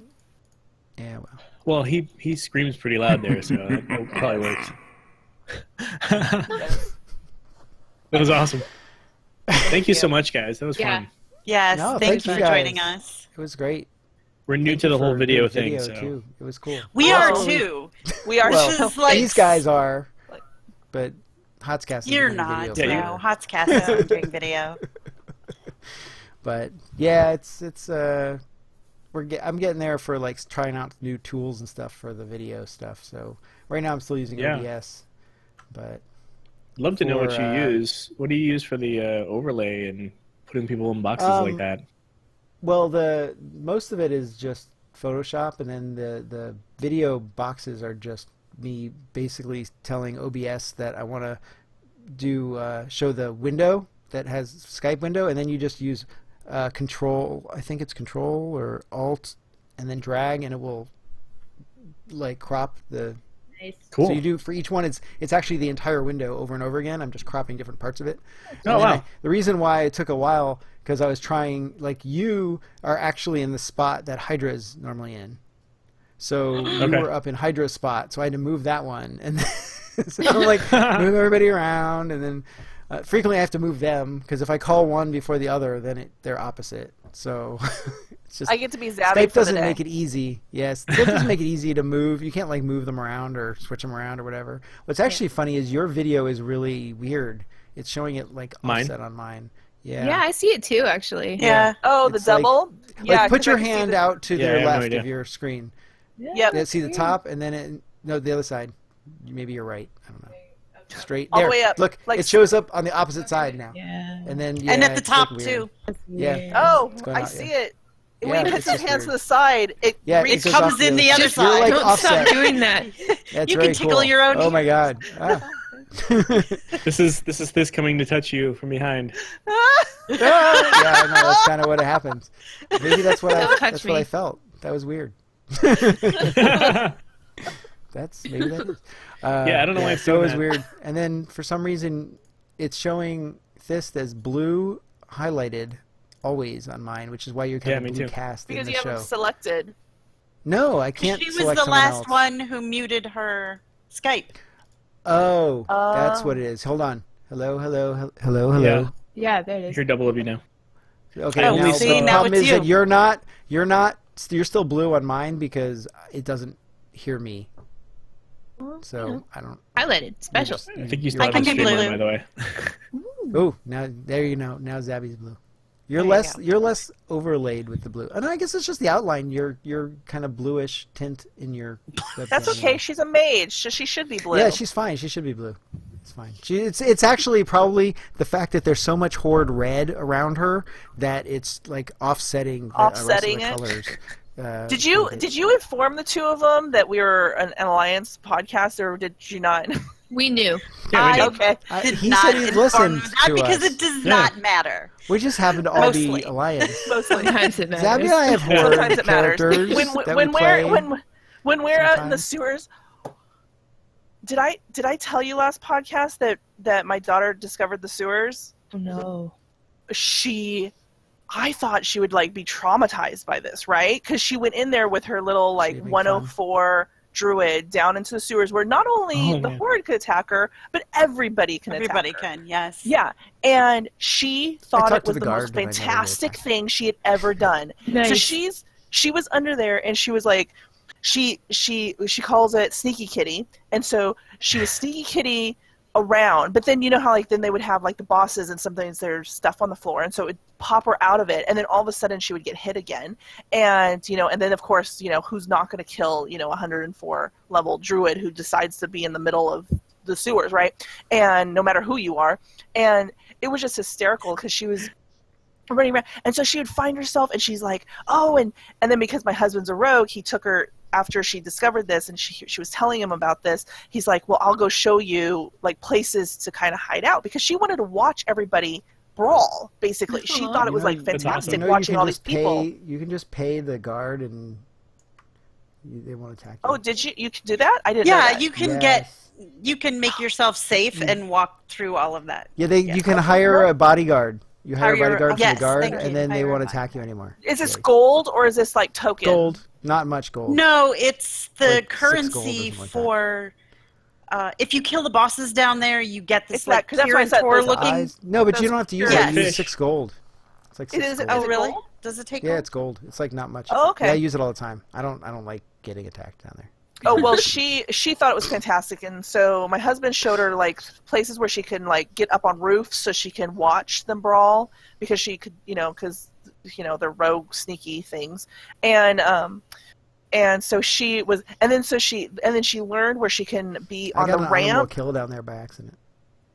Yeah, Well, he screams pretty loud there, so that probably works. That was awesome. Thank you so much, guys. That was fun. Yes, no, thanks you for guys. joining us. It was great. We're new to the whole video thing, so too. It was cool. We are too. We are well, too. Like, these guys are, but Hotscast. You're not. Video No, Hotscast isn't doing video. But yeah, it's I'm getting there for like trying out new tools and stuff for the video stuff. So right now I'm still using OBS, but love to know what you use. What do you use for the overlay and putting people in boxes like that? Well, most of it is just Photoshop, and then the video boxes are just me basically telling OBS that I want to show the window that has Skype window, and then you just use Control. I think it's Control or Alt, and then drag, and it will like crop the. Nice. Cool. So you do for each one. It's actually the entire window over and over again. I'm just cropping different parts of it. Oh wow! The reason why it took a while because I was trying. Like you are actually in the spot that Hydra is normally in. So you were up in Hydra's spot, so I had to move that one, and so I'm like move everybody around, and then frequently I have to move them because if I call one before the other, then they're opposite. So it's just I get to be zapping Skype for doesn't the day. make it easy. Yes, Skype doesn't make it easy to move. You can't like move them around or switch them around or whatever. What's actually funny is your video is really weird. It's showing it like offset on mine. Yeah, I see it too, actually. Yeah. Oh, the It's like- double? Yeah, Like put 'cause your I can see hand the- out to Yeah, I the have no left idea. of your screen. Yep. See the top, and then no, the other side. Maybe you're right. I don't know. straight All the there. way up. Look, Like- it shows up on the opposite side now. Yeah. And then And at the it's top, looking weird. too. Yeah. Oh, It's going I out, see yeah. it. Yeah, When he it's puts his just hands weird. to the side, it Yeah, reaches goes comes off in the other You're side. like Don't offset. stop doing that. That's You very can tickle cool. your own Oh my ear. god. Ah. This is this coming to touch you from behind. Yeah, I know, that's kind of what happens. Maybe that's what Don't touch that's what I me. felt. That was weird. That's maybe that is. Yeah, I don't know why it's so doing it was that. weird. And then for some reason, it's showing Thist as blue highlighted always on mine, which is why you're kind Yeah, of me blue too. cast because in you the haven't show. selected. No, I can't. She was select the someone last else. one who muted her Skype. Oh, that's Oh. what it is. Hold on. Hello, hello, hello, hello. Yeah. Yeah, there it I is. hear double of you now. Okay, Oh, now see, the now problem it's is that you. you're still blue on mine because it doesn't hear me. So I don't. Highlighted. Special. I think you still I have can a be streamer, blue. by the way. Oh, now there you know. Now Zabby's blue. You're There you less go. you're less overlaid with the blue. And I guess it's just the outline. You're kind of bluish tint in your webcam. That's okay. She's a mage, so she should be blue. Yeah, she's fine. She should be blue. It's fine. It's actually probably the fact that there's so much horde red around her that it's like offsetting the rest of Offsetting the it? colors. Did you inform the two of them that we were an alliance podcast, or did you not? We knew. Yeah, we did. Okay. Did he not said he inform listened that to because us. it does Yeah. not matter. We just happen to all Mostly. be alliance. Mostly. Sometimes it matters. Zabby and I have horde Sometimes it matters. characters that we play. When we're out in the sometimes. sewers, did I tell you last podcast that my daughter discovered the sewers? Oh, no. I thought she would like be traumatized by this, right? Because she went in there with her little like Saving 104 druid down into the sewers, where not only Oh, the man. horde could attack her, but everybody can Everybody attack her. can, yes. Yeah, and she thought talked it was to the the most guard, and I never did fantastic attack. thing she had ever done. Nice. So she was under there, and she was like, she calls it sneaky kitty, and so she was sneaky kitty around. But then you know how like then they would have like the bosses and sometimes there's stuff on the floor, and so it would pop her out of it, and then all of a sudden she would get hit again, and and then of course who's not going to kill 104 level druid who decides to be in the middle of the sewers, right? And no matter who you are, and it was just hysterical because she was running around, and so she would find herself, and she's like, oh, and then because my husband's a rogue, he took her after she discovered this, and she was telling him about this. He's like, well, I'll go show you like places to kind of hide out, because she wanted to watch everybody brawl. Basically, she Aw. thought it was like That's fantastic awesome. watching you all can these just people. You can just pay the guard and they won't attack you. Oh, did you? You can do that? I didn't know Yeah, that. you can Yes. you can make yourself safe and walk through all of that. Yeah, you can hire a bodyguard. You hire a bodyguard from yes, the guard, thank you. and then they Hire a won't attack you anymore. Is this Yeah. gold or is this like token? Gold? Not much gold. No, it's the Like 6 gold or currency something like that. for if you kill the bosses down there, you get this It's that- like 'cause that's why I said Kirin those looking. Eyes? No, but you those don't have to use pure it. You use fish. 6 gold. It's like 6 It is- gold. oh, Oh, really? gold? Does it take? Yeah, gold? it's gold. It's like not much. Oh, okay. Yeah, I use it all the time. I don't like getting attacked down there. Oh well, she thought it was fantastic, and so my husband showed her like places where she can like get up on roofs so she can watch them brawl, because she could because they're rogue sneaky things, and so she was, and then she learned where she can be I on got the an honorable ramp kill down there by accident.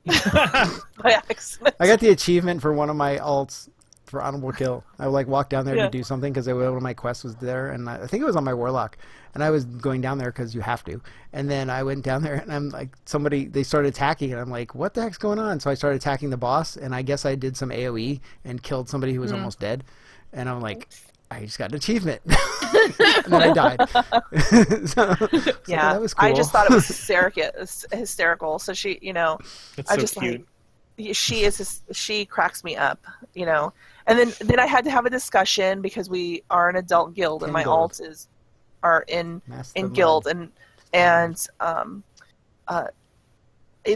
by accident. I got the achievement for one of my alts for honorable kill. I would like walk down there Yeah. to do something because one of my quests was there, and I think it was on my warlock, and I was going down there because you have to. And then I went down there, and I'm like, they started attacking, and I'm like, what the heck's going on? So I started attacking the boss, and I guess I did some AOE and killed somebody who was almost dead, and I'm like, I just got an achievement, and then I died. So Yeah, that was cool. I just thought it was hysterical. So she, That's I so just cute. she cracks me up, And then I had to have a discussion because we are an adult guild, and In my guild. alts are in Master guild, Mind. and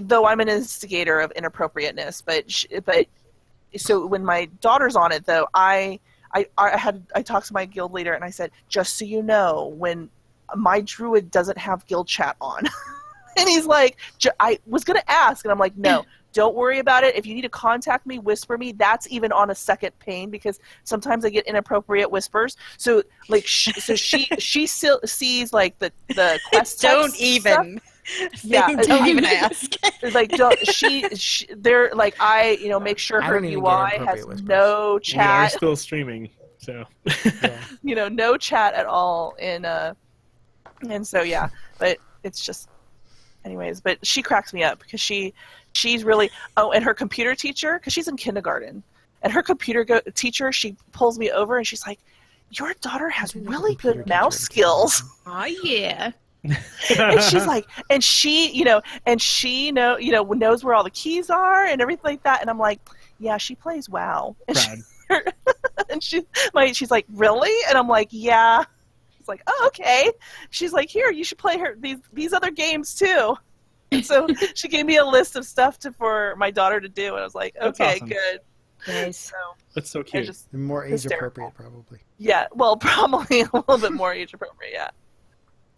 though I'm an instigator of inappropriateness, but so when my daughter's on it though, I talked to my guild leader and I said, just so you know, when my druid doesn't have guild chat on, and he's like, I was gonna ask, and I'm like, no. Don't worry about it. If you need to contact me, whisper me. That's even on a second pane, because sometimes I get inappropriate whispers. So like, she still sees like the quest. Don't text even. stuff. Yeah, Don't even ask. Like, don't they're like, I make sure I her don't even get UI has inappropriate whispers. no We are chat. still streaming, so. No chat at all and so yeah, but it's just, anyways. But she cracks me up because she's really and her computer teacher, because she's in kindergarten, and her computer teacher, she pulls me over and she's like, your daughter has really good mouse skills. Oh yeah. And she's like, and she knows where all the keys are and everything like that. And I'm like, yeah, she plays WoW. And she's like, really? And I'm like, yeah. She's like, oh, okay. She's like, here, you should play these other games too. And so she gave me a list of stuff for my daughter to do, and I was like, okay, awesome. good. Nice. So That's so cute. More age appropriate, probably. Yeah, well, probably a little bit more age appropriate, yeah.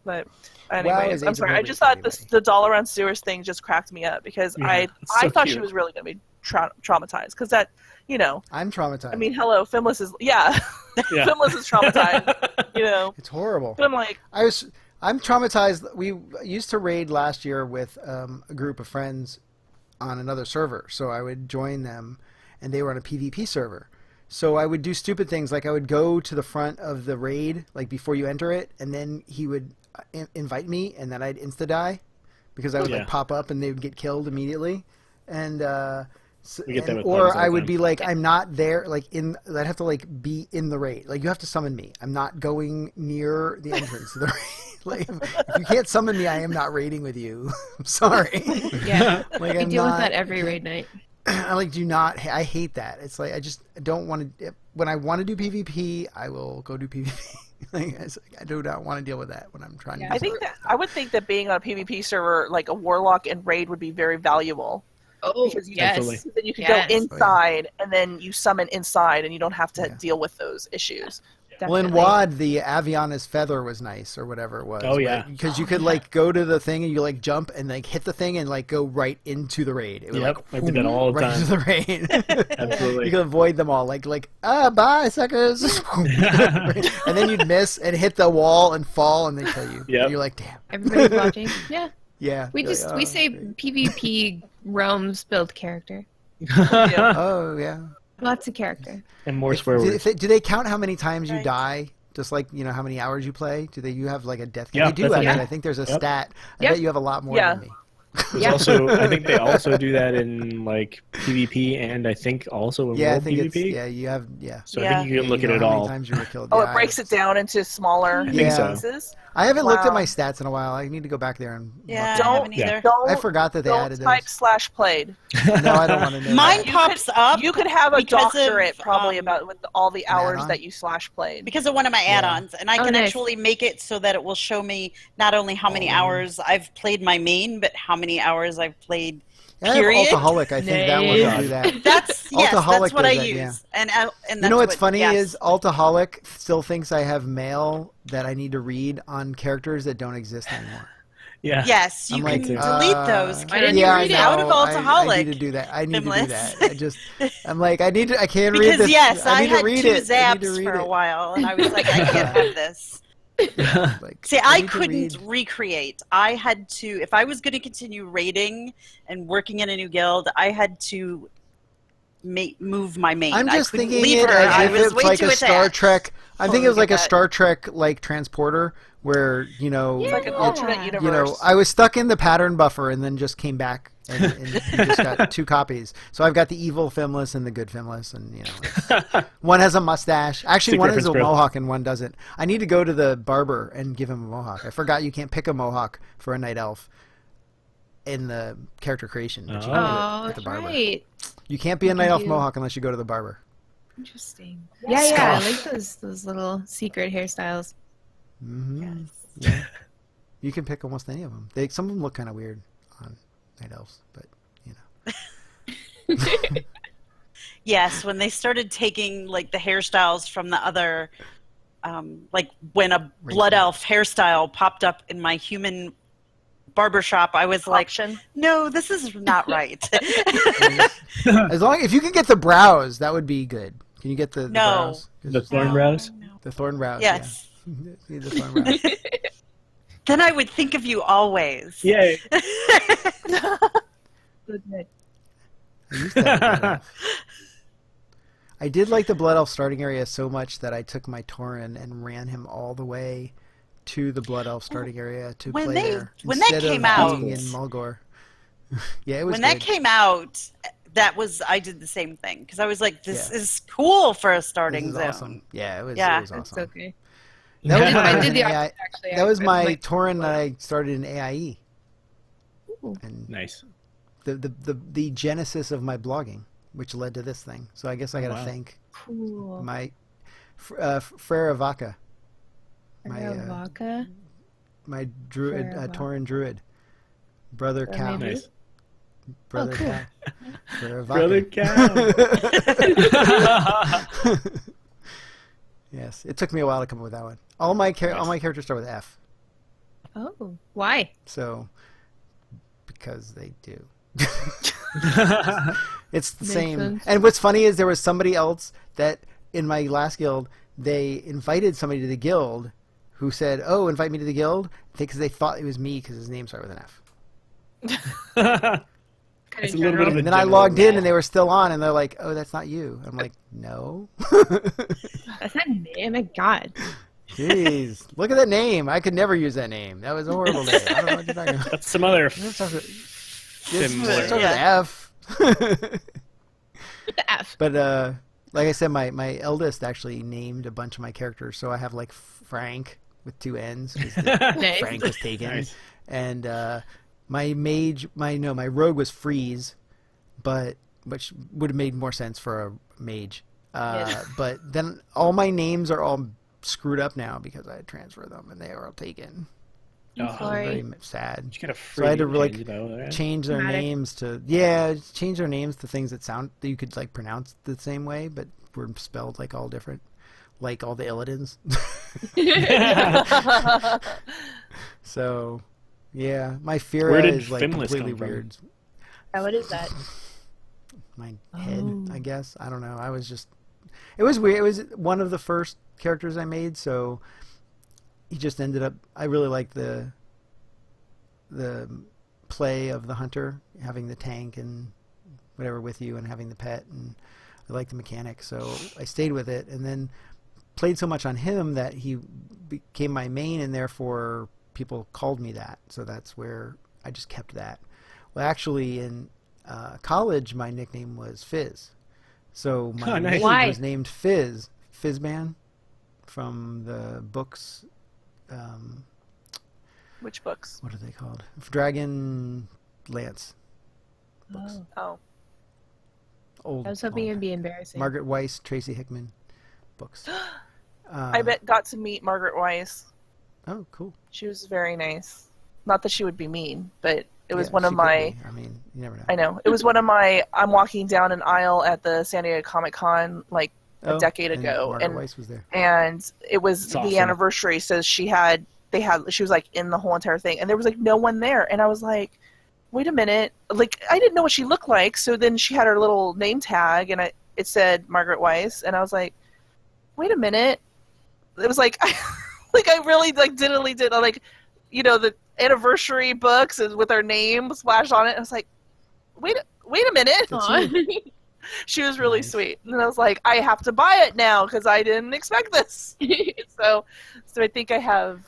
But anyways, I'm sorry. I just thought the Doll Around Sewers thing just cracked me up because I thought she was really going to be traumatized because that, I'm traumatized. I mean, hello, Femless is Femless is traumatized. It's horrible. But I'm like, I'm traumatized. We used to raid last year with a group of friends on another server, so I would join them, and they were on a PvP server. So I would do stupid things, like I would go to the front of the raid, like before you enter it, and then he would invite me, and then I'd insta-die, because I would like pop up and they would get killed immediately. And or I would be like, I'm not there, like I'd have to like be in the raid. Like, you have to summon me. I'm not going near the entrance to the raid. Like, if you can't summon me, I am not raiding with you. I'm sorry. Yeah, like, we deal with that every raid night. I hate that. It's like, I just don't want to. When I want to do PvP, I will go do PvP. I do not want to deal with that when I'm trying to. I would think that being on a PvP server, like a warlock and raid, would be very valuable. Oh, because yes. Then you can go inside, and then you summon inside, and you don't have to deal with those issues. Well, in WoD, the Aviana's Feather was nice, or whatever it was. Oh, yeah. Because you could, like, go to the thing, and you, like, jump, and, like, hit the thing, and, like, go right into the raid. It was, I did that all the right time. into the raid. Absolutely. You could avoid them all. Bye, suckers. And then you'd miss and hit the wall and fall, and they kill you. Yep. And you're like, damn. Everybody's watching. Yeah. Yeah. We say PvP realms build character. Oh, yeah. Lots of character. And more swear words. Do they count how many times you die? Just like, how many hours you play? You have like a death count? Yeah, They do, that's actually. it. I think there's a stat. I bet you have a lot more than me. Also, I think they also do that in like PvP, and I think also in World PvP. You have, So I think you can look at it how all. many times you were killed. Oh, it breaks it down into smaller pieces. I haven't looked at my stats in a while. I need to go back there and don't either. I forgot that they added type those. /played. No, I don't want to know. Mine pops up. You could have a because doctorate of, probably about with all the hours add-on? that you /played. Because of one of my add-ons, and I can nice. actually make it so that it will show me not only how many hours I've played my main, but how many hours I've played. Period. Altaholic, I think that one will do that. That's Altaholic what I does that, use. And that's you know what's funny is Altaholic still thinks I have mail that I need to read on characters that don't exist anymore. Yeah. Yes, you can delete those. Why don't you read it out of Altaholic? I need to do that. I need to do Femless. that. I'm like, I can't read Because this. yes, I need to had read 2 it. I need to zaps read for a it. while, and I was like, I can't have this. See, I couldn't recreate. I had to, if I was going to continue raiding and working in a new guild, I had to move my main. I'm just I couldn't thinking leave it her. I as was if way it's like too a Star attached. Trek. I think it was like a that. Star Trek like transporter where It's like an alternate universe. I was stuck in the pattern buffer and then just came back and you just got 2 copies. So I've got the evil Femless and the good Femless, and one has a mustache. Actually, one has a mohawk and one doesn't. I need to go to the barber and give him a mohawk. I forgot you can't pick a mohawk for a night elf in the character creation. But you can do it at the barber. Right. You can't be a night elf mohawk unless you go to the barber. Interesting. Yeah, I like those little secret hairstyles. Mm-hmm. Yeah. You can pick almost any of them. Some of them look kind of weird on night elves, but Yes, when they started taking like the hairstyles from the other, like when a blood elf hairstyle popped up in my human barbershop, I was like, no, this is not right. If you can get the brows, that would be good. Can you get the brows? The thorn brows? The thorn brows. Yes. Yeah. The thorn brows. Then I would think of you always. Yay. Good. I used to have a Blood Elf. I did like the Blood Elf starting area so much that I took my Tauren and ran him all the way to the Blood Elf starting area to When play they- there when that instead came of out- being in Mulgore. Yeah, it was When good. that came out, I did the same thing because I was like, this Yeah. is cool for a This starting is zone. awesome. Yeah, it was Yeah. awesome. It's okay. That was when I I was did in the AI. opposite, actually. That was I my like- Tauren that I started in AIE. And Nice. the genesis of my blogging, which led to this thing. So I guess I got to thank Cool. my Frere Vaca. Vodka. My druid, Frere Vaca. Tauren druid, brother That cow, maybe- Nice. brother cool. cow, Frere Brother Vaca. Yes, it took me a while to come up with that one. All my characters start with F. Oh, why? So, because they do. It's the Makes same. sense. And what's funny is there was somebody else that in my last guild, they invited somebody to the guild who said, "Oh, invite me to the guild," because they thought it was me because his name started with an F. It's a little bit of a And then I general logged in rule. and they were still on, and they're like, "Oh, that's not you." I'm like, "No." That's not me. Oh my god. Jeez, look at that name. I could never use that name. That was a horrible name. I don't know what you're talking about. That's some other This starts with Yeah. F. The F. But like I said, my eldest actually named a bunch of my characters. So I have like Frank with 2 N's because Nice. Frank was taken, Nice. and my mage, my rogue was Freeze, which would have made more sense for a mage. Yes. But then all my names are all screwed up now because I had transferred them and they are all taken. I'm Oh, sorry. Very sad. You got a So I had to free like change, though, right? change their Dramatic. names to change their names to things that you could like pronounce the same way, but were spelled like all different, like all the Illidan's. So, yeah, my Where Fira did is like Fimless completely come from? weird. What is that? My head, Oh. I guess. I don't know. It was weird. It was one of the first characters I made, so he just ended up. I really liked the play of the hunter, having the tank and whatever with you, and having the pet, and I liked the mechanic, so I stayed with it, and then played so much on him that he became my main, and therefore people called me that. So that's where I just kept that. Well, actually, in college, my nickname was Fizz. So my Oh, nice. mage Why? was named Fizz, Fizzman, from the books. Which books? What are they called? Dragon Lance. Oh. Oh. Old. I was hoping old. it'd be embarrassing. Margaret Weiss, Tracy Hickman books. I got to meet Margaret Weiss. Oh, cool. She was very nice. Not that she would be mean, but it was Yeah, one of she could my. be. I mean, you never know. I know. It was one of my. I'm walking down an aisle at the San Diego Comic Con like a Oh, decade and ago, Margaret and Weiss was there. it was That's the awesome. anniversary. So she was like in the whole entire thing, and there was like no one there, and I was like, wait a minute, like I didn't know what she looked like. So then she had her little name tag, and it said Margaret Weiss, and I was like, wait a minute. It was like, like I really like did like, the anniversary books with her name splashed on it. I was like, wait a minute. Aw. She was really Nice. sweet, and I was like, I have to buy it now because I didn't expect this. so I think I have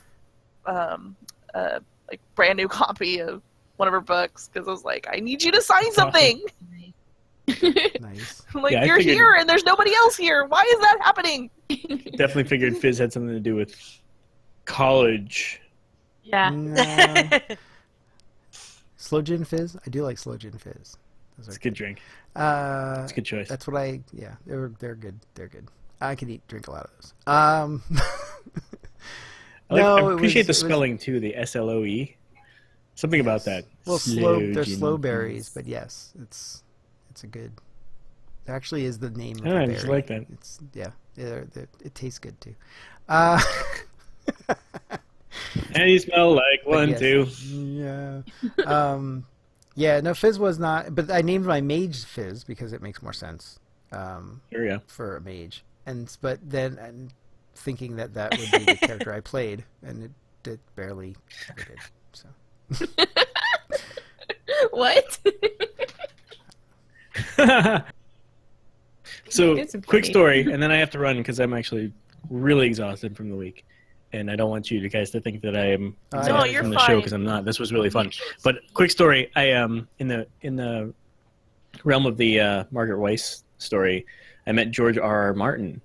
like brand new copy of one of her books because I was like, I need you to sign That's awesome. something. Nice. I'm like, Yeah, I you're figured- here and there's nobody else here. Why is that happening? Definitely figured Fizz had something to do with college. Yeah. No. Slow Gin Fizz? I do like Slow Gin Fizz. Those It's are a good drink. Uh, It's a good choice. That's what they're good. They're good. I could drink a lot of those. I appreciate the spelling too, the SLOE. Something about that. Well, they're Gin slow berries, Fizz. but yes, it's a good. It actually is the name of Oh, the I berry. just like that. It's it tastes good too. And you smell like But one, yes, too. Yeah. Yeah, no, Fizz was not, but I named my mage Fizz because it makes more sense. There we go. For a mage. But then I'm thinking that would be the character I played, and it it barely ever did. So. What? So, It's quick funny. story, and then I have to run because I'm actually really exhausted from the week, and I don't want you guys to think that I am exhausted you're from the show fine. because I'm not. This was really fun. But quick story, I in the realm of the Margaret Weiss story, I met George R.R. Martin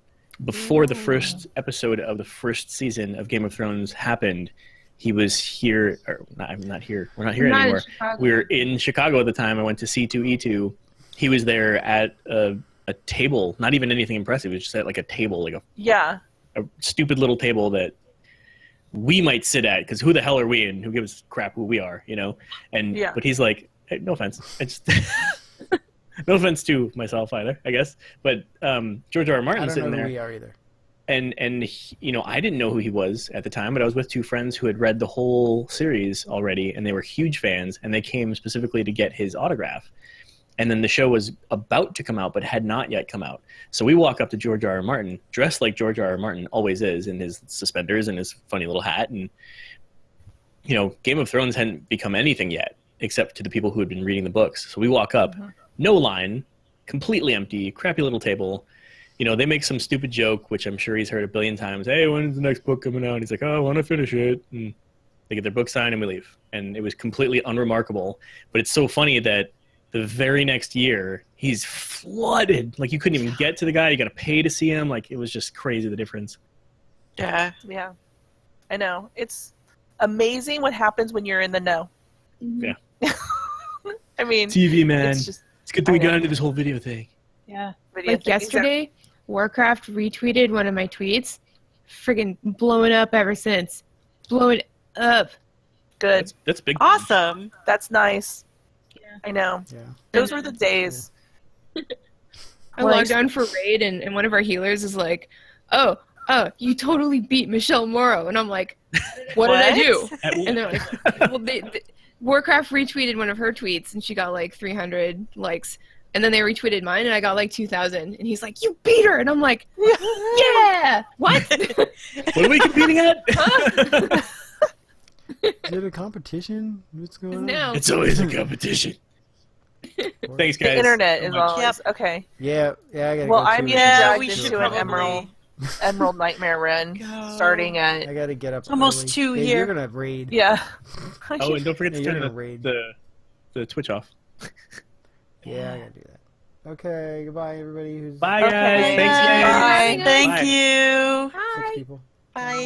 before the first episode of the first season of Game of Thrones happened. He was here, or I'm not here. We're not here Not in anymore. Chicago. We were in Chicago at the time. I went to C2E2. He was there at a table, not even anything impressive. It was just at like a table, like a stupid little table that we might sit at, because who the hell are we and who gives a crap who we are, you know? And but he's like, hey, no offense, I just no offense to myself either, I guess. But George R.R. Martin sitting there. I don't know who we are either. And he, you know, I didn't know who he was at the time, but I was with two friends who had read the whole series already, and they were huge fans, and they came specifically to get his autograph. And then the show was about to come out, but had not yet come out. So we walk up to George R.R. Martin, dressed like George R.R. Martin always is, in his suspenders and his funny little hat. And, you know, Game of Thrones hadn't become anything yet, except to the people who had been reading the books. So we walk up, no line, completely empty, crappy little table. You know, they make some stupid joke, which I'm sure he's heard a billion times. Hey, when's the next book coming out? And he's like, oh, I want to finish it. And they get their book signed and we leave. And it was completely unremarkable. But it's so funny that the very next year, he's flooded. Like, you couldn't even get to the guy. You got to pay to see him. Like, it was just crazy, the difference. Yeah. Yeah. I know. It's amazing what happens when you're in the know. Yeah. I mean, TV, man. It's good that we got into this whole video thing. Yeah. Video Like thing, yesterday, Warcraft retweeted one of my tweets. Friggin' blowing up ever since. Blowing up. Good. That's big. Awesome. That's nice. I know. Yeah. Those were the days. I logged on for raid, and one of our healers is like, oh, you totally beat Michelle Morrow. And I'm like, what did I do? And they're like, well, Warcraft retweeted one of her tweets, and she got like 300 likes. And then they retweeted mine, and I got like 2,000. And he's like, you beat her. And I'm like, yeah. What? What are we competing at? Huh? Is it a competition? What's going on? No. It's always a competition. Thanks, guys. The internet so is much. always okay. Yeah, I gotta Well, go I'm too. getting dragged we should into an probably Emerald Nightmare run, starting at I gotta get up. Almost early. 2 Hey, here. You're gonna raid. yeah. Oh, and don't forget to Yeah, you're turn gonna raid. the Twitch off. Yeah, I gotta do that. Okay, goodbye, everybody. Who's Bye, guys. Okay. Thanks, guys. Bye. Thank Bye. you. Six people. Bye.